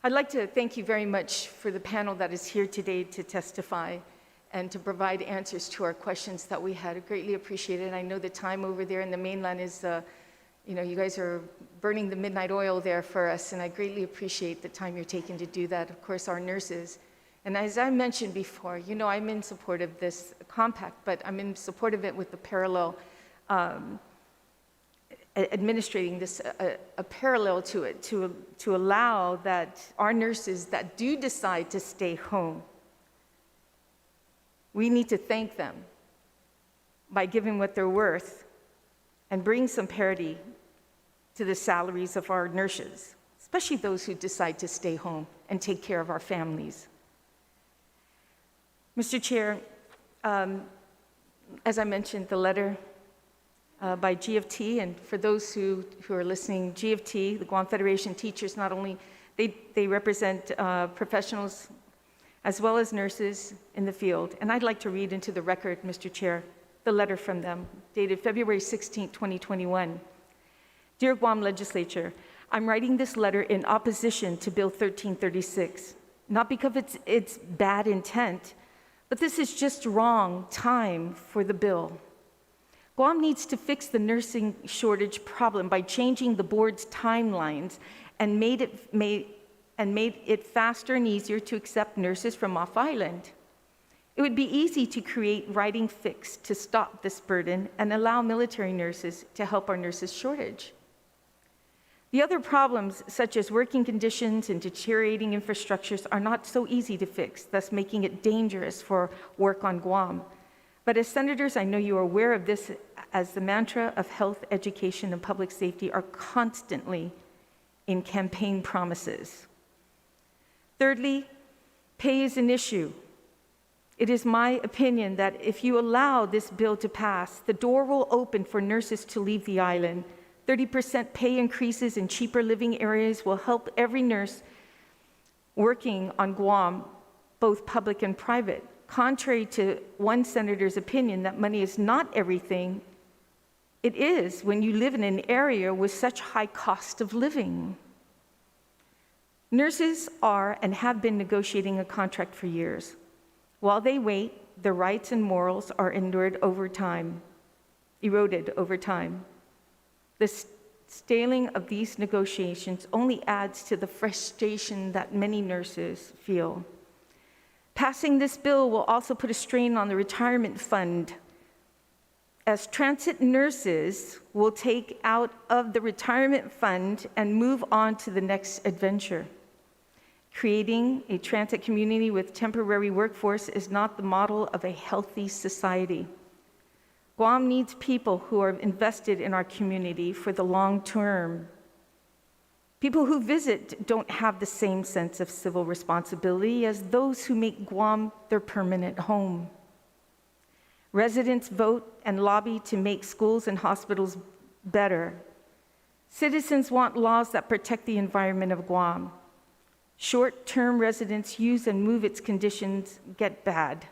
I'd like to thank you very much for the panel that is here today to testify. and to provide answers to our questions that we had. I greatly appreciate it. I know the time over there in the mainland is, you guys are burning the midnight oil there for us, and I greatly appreciate the time you're taking to do that. Of course, our nurses. And as I mentioned before, I'm in support of this compact, but I'm in support of it with the parallel administrating this, a parallel to it, to allow that our nurses that do decide to stay home, we need to thank them by giving what they're worth and bring some parity to the salaries of our nurses, especially those who decide to stay home and take care of our families. Mr. Chair, as I mentioned, the letter by GFT, and for those who are listening, GFT, the Guam Federation Teachers, not only, they represent professionals as well as nurses in the field. And I'd like to read into the record, Mr. Chair, the letter from them, dated February 16, 2021. Dear Guam Legislature, I'm writing this letter in opposition to Bill 1336, not because of its bad intent, but this is just wrong time for the bill. Guam needs to fix the nursing shortage problem by changing the board's timelines and made it faster and easier to accept nurses from off-island. It would be easy to create writing fix to stop this burden and allow military nurses to help our nurses shortage. The other problems, such as working conditions and deteriorating infrastructures, are not so easy to fix, thus making it dangerous for work on Guam. But as senators, I know you are aware of this, as the mantra of health, education, and public safety are constantly in campaign promises. Thirdly, pay is an issue. It is my opinion that if you allow this bill to pass, the door will open for nurses to leave the island. 30% pay increases in cheaper living areas will help every nurse working on Guam, both public and private. Contrary to one senator's opinion that money is not everything, it is when you live in an area with such high cost of living. Nurses are and have been negotiating a contract for years. While they wait, their rights and morals are eroded over time. The staling of these negotiations only adds to the frustration that many nurses feel. Passing this bill will also put a strain on the retirement fund, as transit nurses will take out of the retirement fund and move on to the next adventure. Creating a transit community with temporary workforce is not the model of a healthy society. Guam needs people who are invested in our community for the long term. People who visit don't have the same sense of civil responsibility as those who make Guam their permanent home. Residents vote and lobby to make schools and hospitals better. Citizens want laws that protect the environment of Guam. Short-term residents use and move its conditions get bad.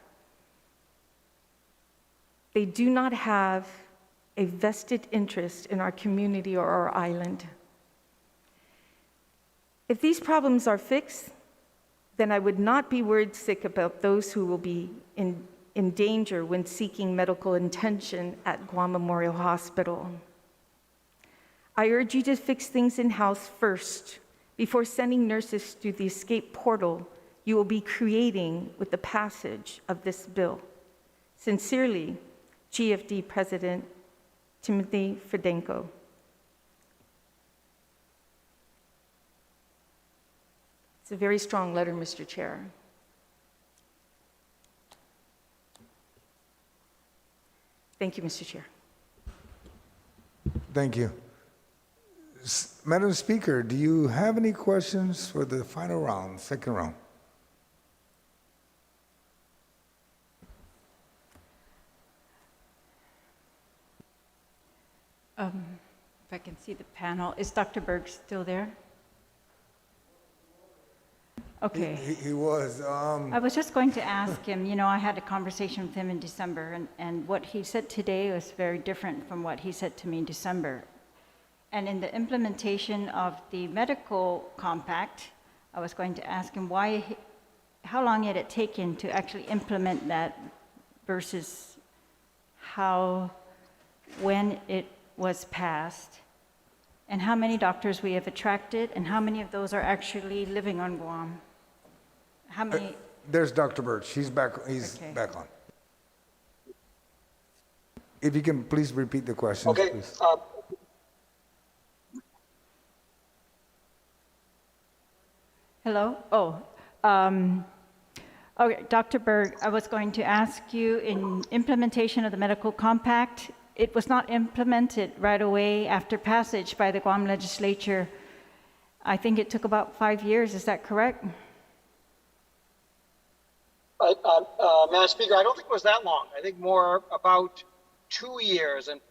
They do not have a vested interest in our community or our island. If these problems are fixed, then I would not be worried sick about those who will be in danger when seeking medical attention at Guam Memorial Hospital. I urge you to fix things in-house first before sending nurses through the escape portal you will be creating with the passage of this bill. Sincerely, GFD President Timothy Fedenko. It's a very strong letter, Mr. Chair. Thank you, Mr. Chair. Thank you. Madam Speaker, do you have any questions for the final round, second round? If I can see the panel, is Dr. Berg still there? Okay. He was. I was just going to ask him, I had a conversation with him in December, and what he said today was very different from what he said to me in December. And in the implementation of the medical compact, I was going to ask him how long had it taken to actually implement that versus when it was passed? And how many doctors we have attracted, and how many of those are actually living on Guam? How many? There's Dr. Birch. He's back on. If you can please repeat the question. Okay. Please. Hello? Okay, Dr. Berg, I was going to ask you, in implementation of the medical compact, it was not implemented right away after passage by the Guam Legislature. I think it took about 5 years, is that correct? Madam Speaker, I don't think it was that long. I think more about 2 years. And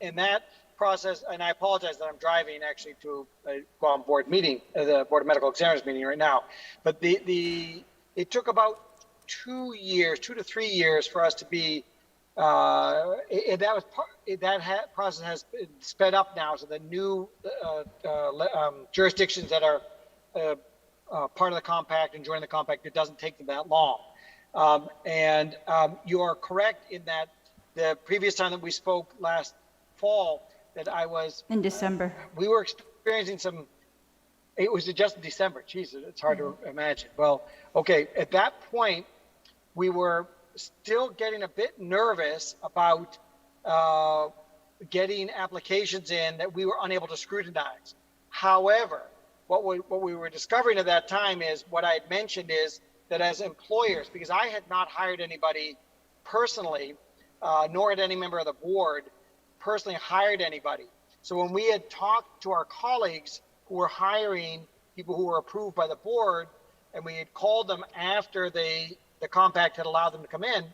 in that process, and I apologize that I'm driving actually to a Guam board meeting, the Board of Medical Examiners meeting right now. But it took about 2 years, 2 to 3 years for us to be, process has been sped up now. So the new jurisdictions that are part of the compact and join the compact, it doesn't take them that long. You are correct in that the previous time that we spoke last fall, that I was in December. We were experiencing some. It was just in December. Jesus, it's hard to imagine. Well, okay, at that point, we were still getting a bit nervous about getting applications in that we were unable to scrutinize. However, what we were discovering at that time is what I had mentioned is that as employers, because I had not hired anybody personally, nor had any member of the board personally hired anybody. So when we had talked to our colleagues who were hiring people who were approved by the board, and we had called them after the compact had allowed them to come in,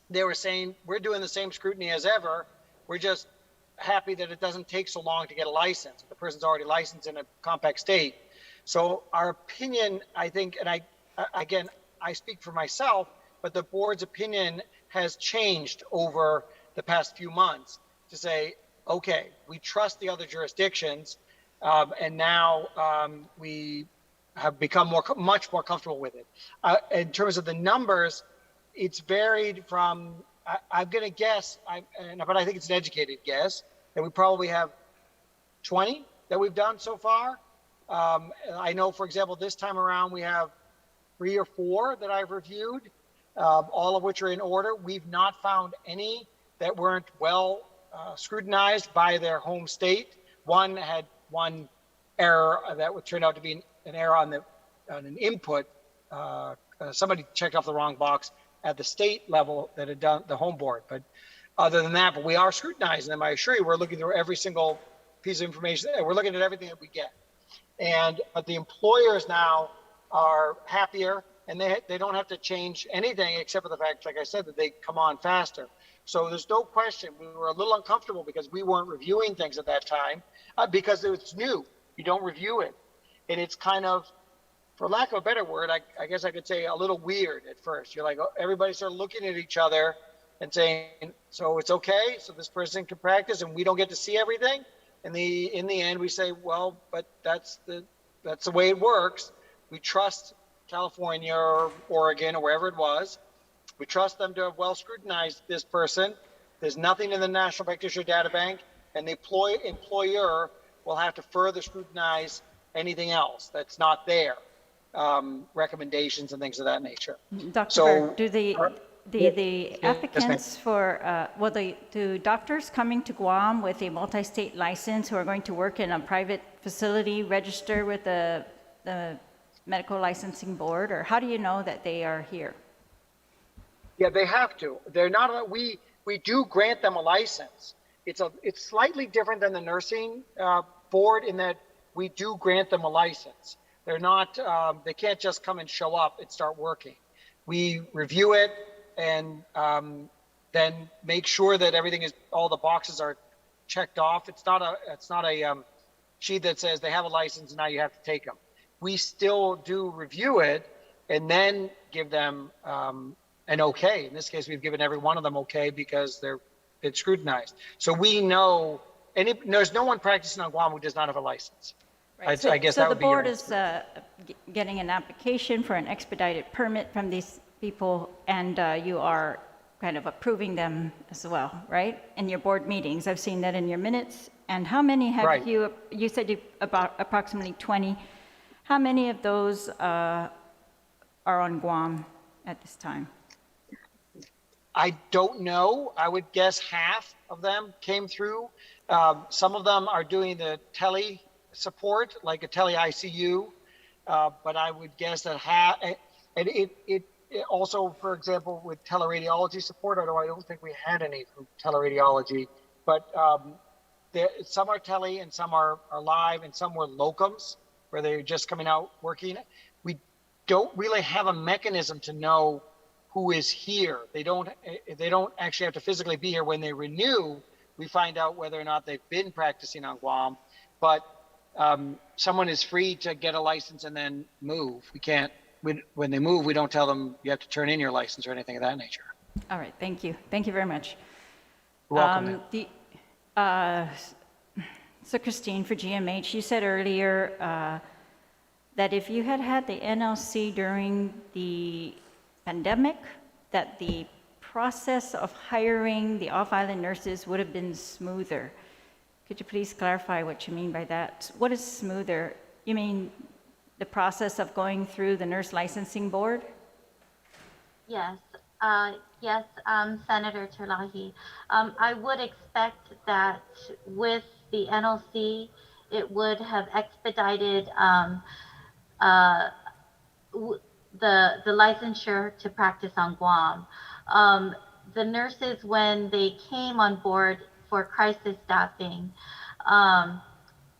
they were saying, we're doing the same scrutiny as ever. We're just happy that it doesn't take so long to get a license. The person's already licensed in a compact state. So our opinion, I think, and I speak for myself, but the board's opinion has changed over the past few months to say, okay, we trust the other jurisdictions, and now we have become much more comfortable with it. In terms of the numbers, it's varied from, I'm going to guess, but I think it's an educated guess, that we probably have 20 that we've done so far. I know, for example, this time around we have 3 or 4 that I've reviewed, all of which are in order. We've not found any that weren't well scrutinized by their home state. One had one error that would turn out to be an error on an input. Somebody checked off the wrong box at the state level that had done the home board. But other than that, but we are scrutinizing them. I assure you, we're looking through every single piece of information. We're looking at everything that we get. But the employers now are happier, and they don't have to change anything except for the fact, like I said, that they come on faster. So there's no question we were a little uncomfortable because we weren't reviewing things at that time because it's new. You don't review it. And it's kind of, for lack of a better word, I guess I could say a little weird at first. You're like, everybody started looking at each other and saying, so it's okay, so this person can practice and we don't get to see everything. And in the end, we say, well, but that's the way it works. We trust California or Oregon or wherever it was. We trust them to have well scrutinized this person. There's nothing in the National Practitioner Data Bank, and the employer will have to further scrutinize anything else that's not there, recommendations and things of that nature. Dr. Berg, do the applicants do doctors coming to Guam with a multi-state license who are going to work in a private facility register with the medical licensing board, or how do you know that they are here? Yeah, they have to. They're not. We do grant them a license. It's slightly different than the nursing board in that we do grant them a license. They're not. They can't just come and show up and start working. We review it and then make sure that all the boxes are checked off. It's not a sheet that says they have a license and now you have to take them. We still do review it and then give them an okay. In this case, we've given every one of them okay because they're been scrutinized. So we know, there's no one practicing on Guam who does not have a license. I guess so that the would be your board answer. is getting an application for an expedited permit from these people, and you are kind of approving them as well, right? In your board meetings, I've seen that in your minutes. And how many have Right. you said you about approximately 20. How many of those are on Guam at this time? I don't know. I would guess half of them came through. Some of them are doing the tele support, like a tele ICU, but I would guess that half, and it also, for example, with teleradiology support, although I don't think we had any from teleradiology, but some are tele and some are live and some were locums, where they're just coming out working. We don't really have a mechanism to know who is here. They don't actually have to physically be here. When they renew, we find out whether or not they've been practicing on Guam. But someone is free to get a license and then move. We can't, when they move, we don't tell them you have to turn in your license or anything of that nature. All right, thank you. Thank you very much. You're welcome. So Christine, for GMH, you said earlier that if you had had the NLC during the pandemic, that the process of hiring the off-island nurses would have been smoother. Could you please clarify what you mean by that? What is smoother? You mean the process of going through the nurse licensing board? Yes, yes, Senator Terlahi. I would expect that with the NLC, it would have expedited the licensure to practice on Guam. The nurses, when they came on board for crisis staffing,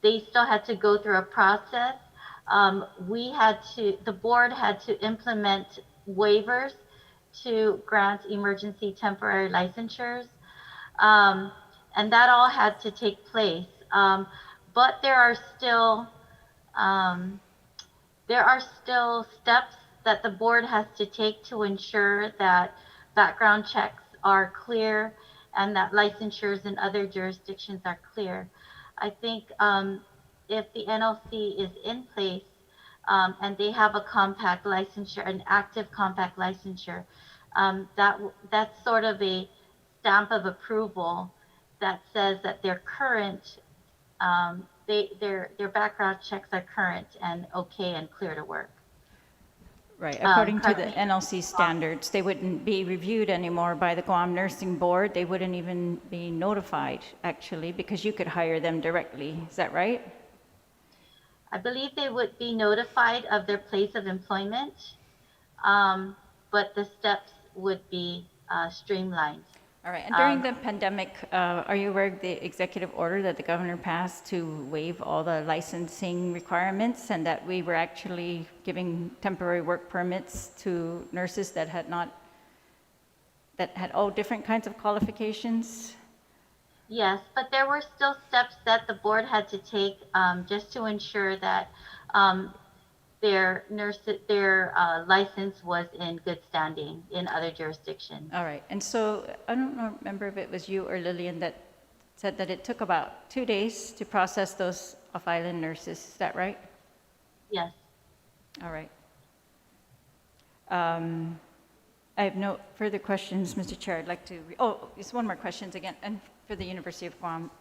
they still had to go through a process. The board had to implement waivers to grant emergency temporary licensures. And that all had to take place. But there are still steps that the board has to take to ensure that background checks are clear and that licensures in other jurisdictions are clear. I think if the NLC is in place and they have a compact licensure, an active compact licensure, that's sort of a stamp of approval that says that they're current, their background checks are current and okay and clear to work. Right, according to the NLC standards, they wouldn't be reviewed anymore by the Guam Nursing Board. They wouldn't even be notified, actually, because you could hire them directly. Is that right? I believe they would be notified of their place of employment, but the steps would be streamlined. All right, and during the pandemic, are you aware of the executive order that the governor passed to waive all the licensing requirements, and that we were actually giving temporary work permits to nurses that had all different kinds of qualifications? Yes, but there were still steps that the board had to take just to ensure that their license was in good standing in other jurisdictions. All right, and so I don't remember if it was you or Lillian that said that it took about 2 days to process those off-island nurses. Is that right? Yes. All right. I have no further questions, Mr. Chair. I'd like to, just one more question again, and for the University of Guam.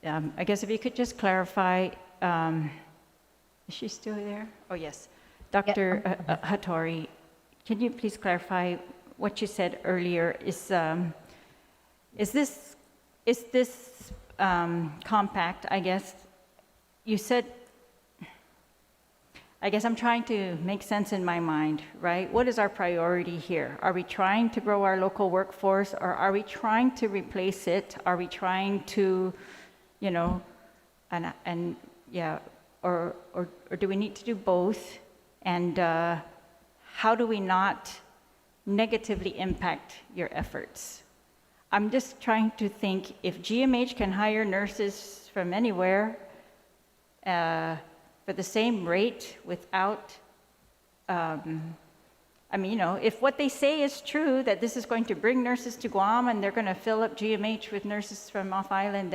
I guess if you could just clarify, is she still there? Oh, yes. Dr. Hattori, can you please clarify what you said earlier? Is this compact, I guess, you said, I guess I'm trying to make sense in my mind, right? What is our priority here? Are we trying to grow our local workforce, or are we trying to replace it? Are we trying to, you know, or do we need to do both? And how do we not negatively impact your efforts? I'm just trying to think, if GMH can hire nurses from anywhere for the same rate without, I I mean, if what they say is true, that this is going to bring nurses to Guam and they're going to fill up GMH with nurses from off island,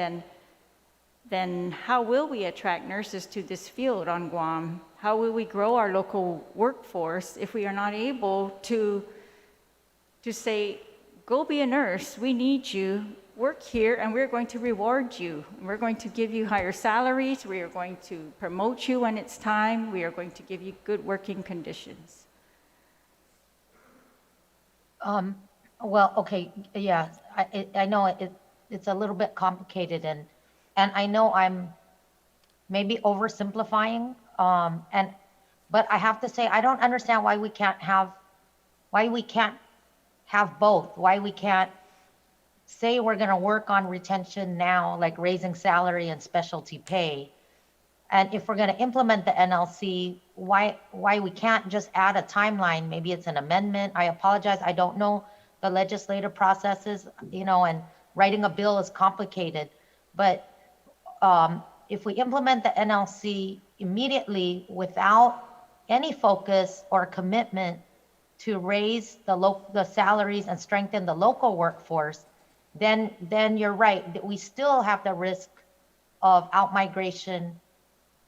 then how will we attract nurses to this field on Guam? How will we grow our local workforce if we are not able to say, go be a nurse, we need you, work here, and we're going to reward you. We're going to give you higher salaries, we are going to promote you when it's time, we are going to give you good working conditions. Well, okay, yeah, I know it's a little bit complicated, and I know I'm maybe oversimplifying, but I have to say I don't understand why we can't have both, why we can't say we're going to work on retention now, like raising salary and specialty pay. And if we're going to implement the NLC, why we can't just add a timeline? Maybe it's an amendment. I apologize. I don't know the legislative processes, and writing a bill is complicated. But if we implement the NLC immediately without any focus or commitment to raise the salaries and strengthen the local workforce, then you're right, that we still have the risk of outmigration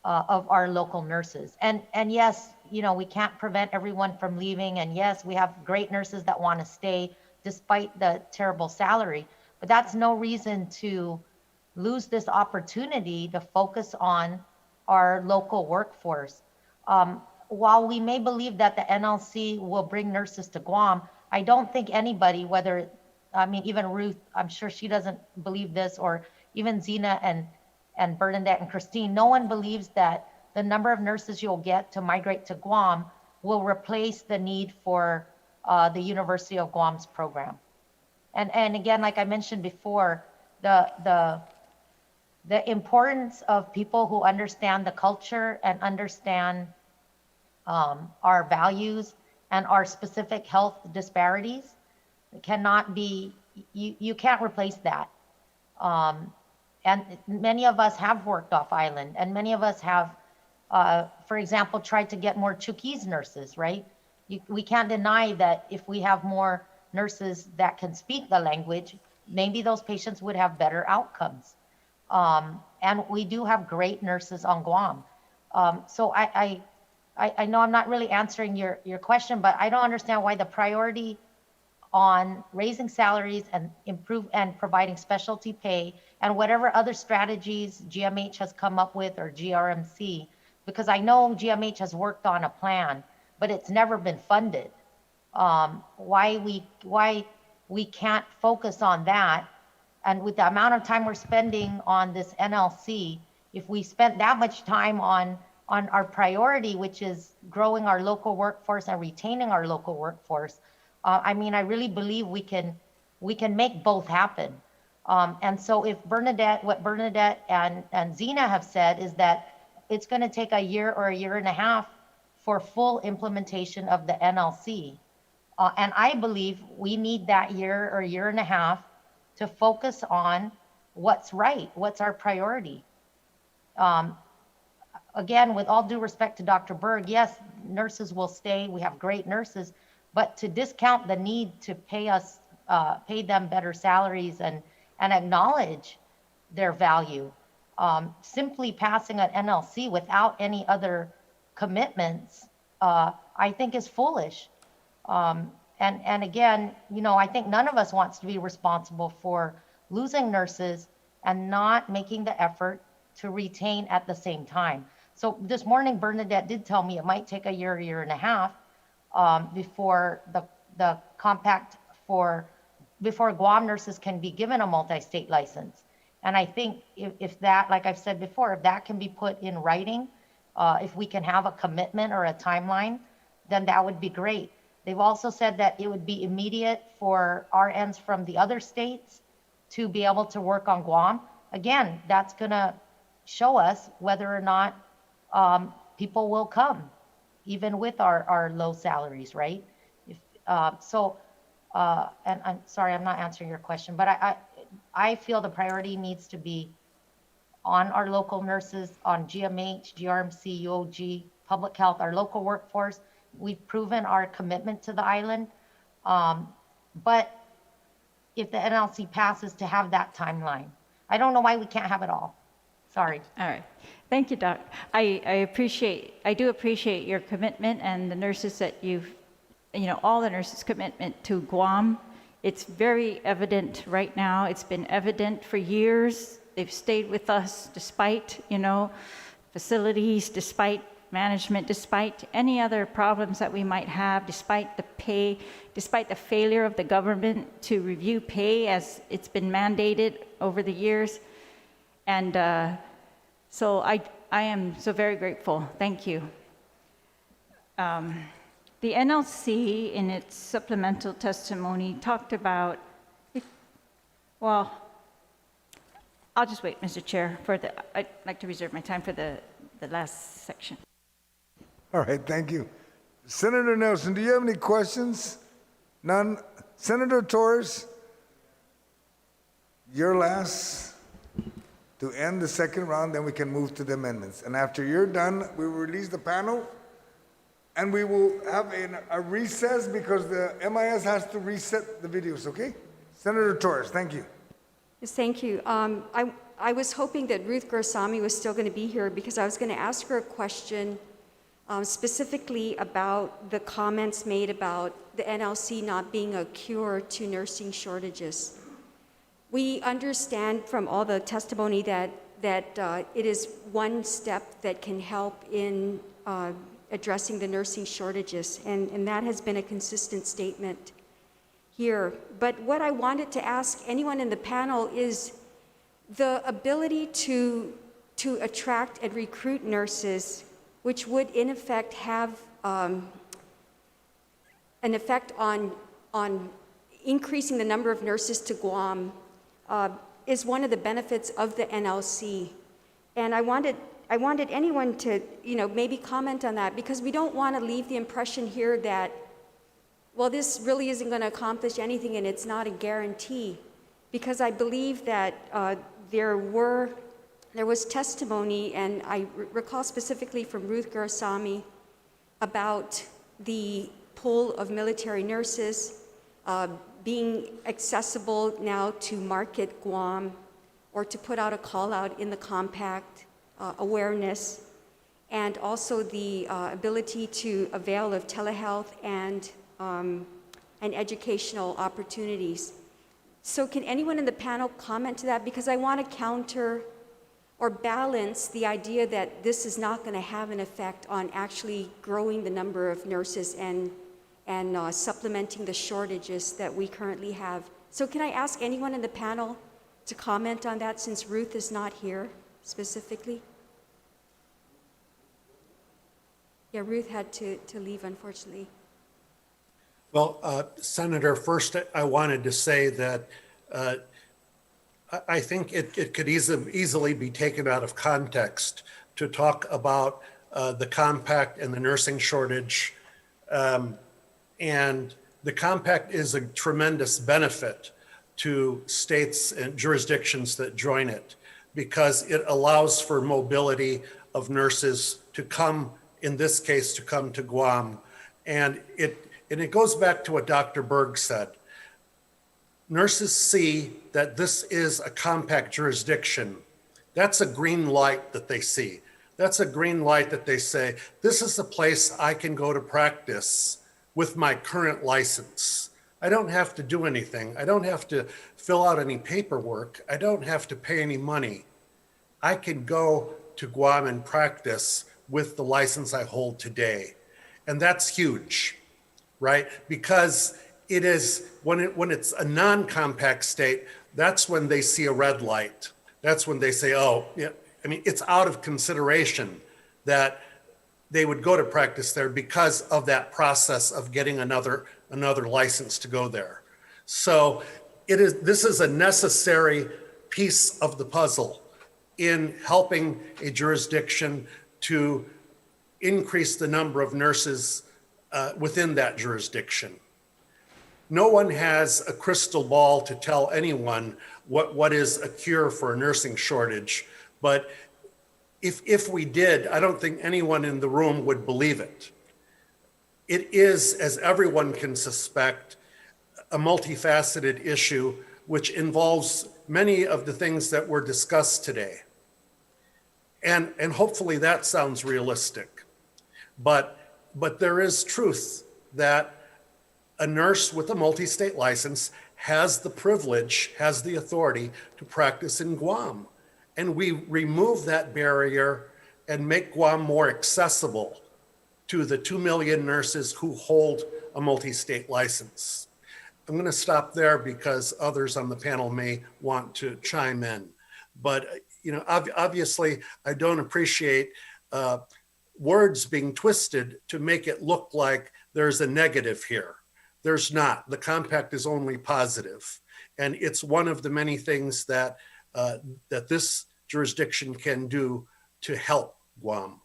of our local nurses. And yes, we can't prevent everyone from leaving. And yes, we have great nurses that want to stay despite the terrible salary. But that's no reason to lose this opportunity to focus on our local workforce. While we may believe that the NLC will bring nurses to Guam, I don't think anybody, even Ruth, I'm sure she doesn't believe this, or even Zena and Bernadette and Christine, no one believes that the number of nurses you'll get to migrate to Guam will replace the need for the University of Guam's program. And again, like I mentioned before, the importance of people who understand the culture and understand our values and our specific health disparities cannot be, you can't replace that. And many of us have worked off island, and many of us have, for example, tried to get more Chuukese nurses, right? We can't deny that if we have more nurses that can speak the language, maybe those patients would have better outcomes. And we do have great nurses on Guam. So I know I'm not really answering your question, but I don't understand why the priority on raising salaries and providing specialty pay and whatever other strategies GMH has come up with, or GRMC, because I know GMH has worked on a plan, but it's never been funded. Why we can't focus on that, and with the amount of time we're spending on this NLC, if we spent that much time on our priority, which is growing our local workforce and retaining our local workforce, I really believe we can make both happen. And so if what Bernadette and Zena have said is that it's going to take a year or a year and a half for full implementation of the NLC. And I believe we need that year or year and a half to focus on what's right, what's our priority. Again, with all due respect to Dr. Berg, yes, nurses will stay. We have great nurses, but to discount the need to pay them better salaries and acknowledge their value, simply passing an NLC without any other commitments, I think is foolish. And again, I think none of us wants to be responsible for losing nurses and not making the effort to retain at the same time. So this morning, Bernadette did tell me it might take a year and a half before the compact before Guam nurses can be given a multi-state license. And I think if that, like I've said before, if that can be put in writing, if we can have a commitment or a timeline, then that would be great. They've also said that it would be immediate for RNs from the other states to be able to work on Guam. Again, that's gonna show us whether or not people will come, even with our low salaries, right? And I'm sorry, I'm not answering your question, but I feel the priority needs to be on our local nurses, on GMH, GRMC, UOG, public health, our local workforce, we've proven our commitment to the island. But if the NLC passes, to have that timeline. I don't know why we can't have it all. Sorry. All right. Thank you, Doc. I do appreciate your commitment and the nurses that all the nurses' commitment to Guam. It's very evident right now. It's been evident for years. They've stayed with us despite, facilities, despite management, despite any other problems that we might have, despite the pay, despite the failure of the government to review pay as it's been mandated over the years. And so I am so very grateful. Thank you. The NLC, in its supplemental testimony, talked about, I'll just wait, Mr. Chair, I'd like to reserve my time for the last section. All right, thank you. Senator Nelson, do you have any questions? None? Senator Torres, you're last to end the second round, then we can move to the amendments. And after you're done, we will release the panel, and we will have a recess because the MIS has to reset the videos, okay? Senator Torres, thank you. Yes, thank you. I was hoping that Ruth Gursami was still going to be here because I was going to ask her a question specifically about the comments made about the NLC not being a cure to nursing shortages. We understand from all the testimony that it is one step that can help in addressing the nursing shortages, and that has been a consistent statement here. But what I wanted to ask anyone in the panel is the ability to attract and recruit nurses, which would in effect have an effect on increasing the number of nurses to Guam, is one of the benefits of the NLC. And I wanted anyone to, maybe comment on that, because we don't want to leave the impression here that, well, this really isn't going to accomplish anything and it's not a guarantee. Because I believe that there was testimony, and I recall specifically from Ruth Gursami, about the pool of military nurses being accessible now to market Guam or to put out a call out in the compact, awareness, and also the ability to avail of telehealth and educational opportunities. So can anyone in the panel comment to that? Because I want to counter or balance the idea that this is not going to have an effect on actually growing the number of nurses and supplementing the shortages that we currently have. So can I ask anyone in the panel to comment on that, since Ruth is not here specifically? Yeah, Ruth had to leave, unfortunately. Well, Senator, first I wanted to say that I think it could easily be taken out of context to talk about the compact and the nursing shortage. And the compact is a tremendous benefit to states and jurisdictions that join it, because it allows for mobility of nurses to come, in this case, to come to Guam. And it goes back to what Dr. Berg said. Nurses see that this is a compact jurisdiction. That's a green light that they see. That's a green light that they say, this is a place I can go to practice with my current license. I don't have to do anything. I don't have to fill out any paperwork. I don't have to pay any money. I can go to Guam and practice with the license I hold today. And that's huge, right? Because it is, when it's a non-compact state, that's when they see a red light. That's when they say, oh, yeah, I mean, it's out of consideration that they would go to practice there because of that process of getting another license to go there. So this is a necessary piece of the puzzle in helping a jurisdiction to increase the number of nurses within that jurisdiction. No one has a crystal ball to tell anyone what is a cure for a nursing shortage, but if we did, I don't think anyone in the room would believe it. it is, as everyone can suspect, a multifaceted issue which involves many of the things that were discussed today. And hopefully that sounds realistic. But there is truth that a nurse with a multi-state license has the privilege, has the authority to practice in Guam. And we remove that barrier and make Guam more accessible to the 2 million nurses who hold a multi-state license. I'm going to stop there because others on the panel may want to chime in. But obviously, I don't appreciate words being twisted to make it look like there's a negative here. There's not. The compact is only positive, and it's one of the many things that that this jurisdiction can do to help Guam.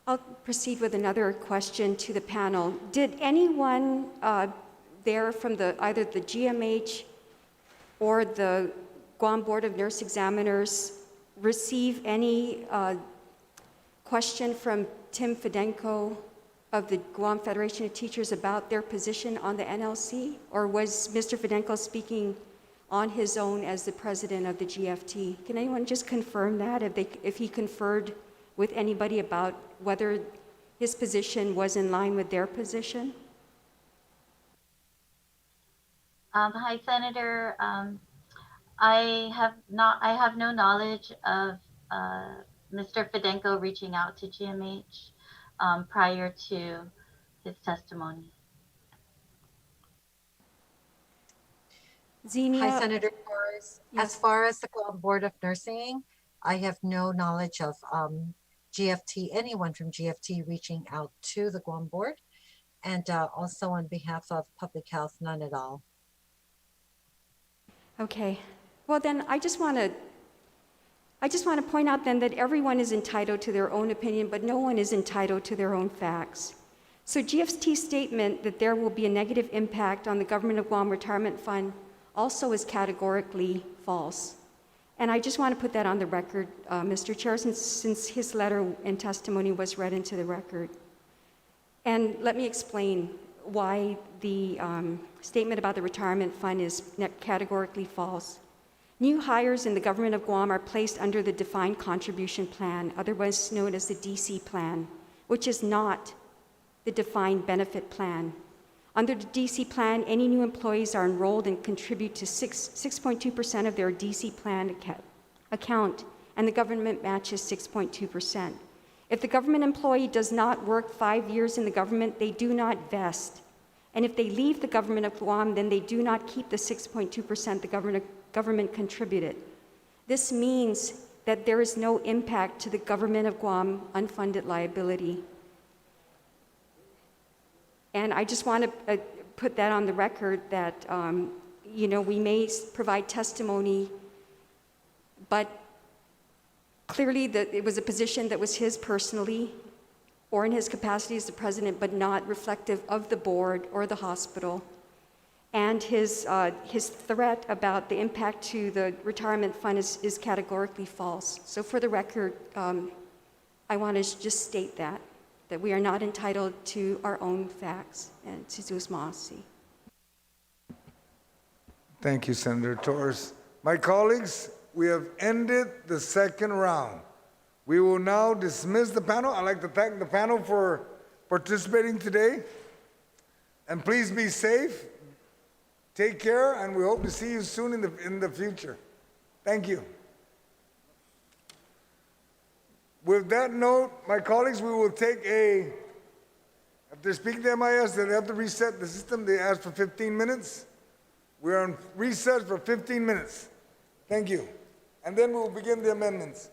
I'll proceed with another question to the panel. Did anyone there from either the GMH or the Guam Board of Nurse Examiners receive any question from Tim Fidenko of the Guam Federation of Teachers about their position on the NLC? Or was Mr. Fidenko speaking on his own as the president of the GFT? Can anyone just confirm that, if he conferred with anybody about whether his position was in line with their position? Hi, Senator. I have no knowledge of Mr. Fidenko reaching out to GMH prior to his testimony. Xenia. Hi, Senator Torres. Yes. As far as the Guam Board of Nursing, I have no knowledge of GFT, anyone from GFT reaching out to the Guam Board, and also on behalf of Public Health, none at all. Okay. Well, then I just want to point out then that everyone is entitled to their own opinion, but no one is entitled to their own facts. So GFT's statement that there will be a negative impact on the Government of Guam Retirement Fund also is categorically false. And I just want to put that on the record, Mr. Chair, since his letter and testimony was read into the record. And let me explain why the statement about the retirement fund is categorically false. New hires in the Government of Guam are placed under the Defined Contribution Plan, otherwise known as the DC Plan, which is not the Defined Benefit Plan. Under the DC Plan, any new employees are enrolled and contribute to 6.2% of their DC Plan account, and the government matches 6.2%. If the government employee does not work 5 years in the government, they do not vest. And if they leave the Government of Guam, then they do not keep the 6.2% the government contributed. This means that there is no impact to the Government of Guam unfunded liability. And I just want to put that on the record that, we may provide testimony, but clearly it was a position that was his personally or in his capacity as the president, but not reflective of the board or the hospital. And his threat about the impact to the retirement fund is categorically false. So for the record, I want to just state that we are not entitled to our own facts and to Zusmasi. Thank you, Senator Torres. My colleagues, we have ended the second round. We will now dismiss the panel. I'd like to thank the panel for participating today. And please be safe. Take care, and we hope to see you soon in the future. Thank you. With that note, my colleagues, we will take if they're speaking to MIS, they have to reset the system. They asked for 15 minutes. We're on recess for 15 minutes. Thank you. And then we'll begin the amendments.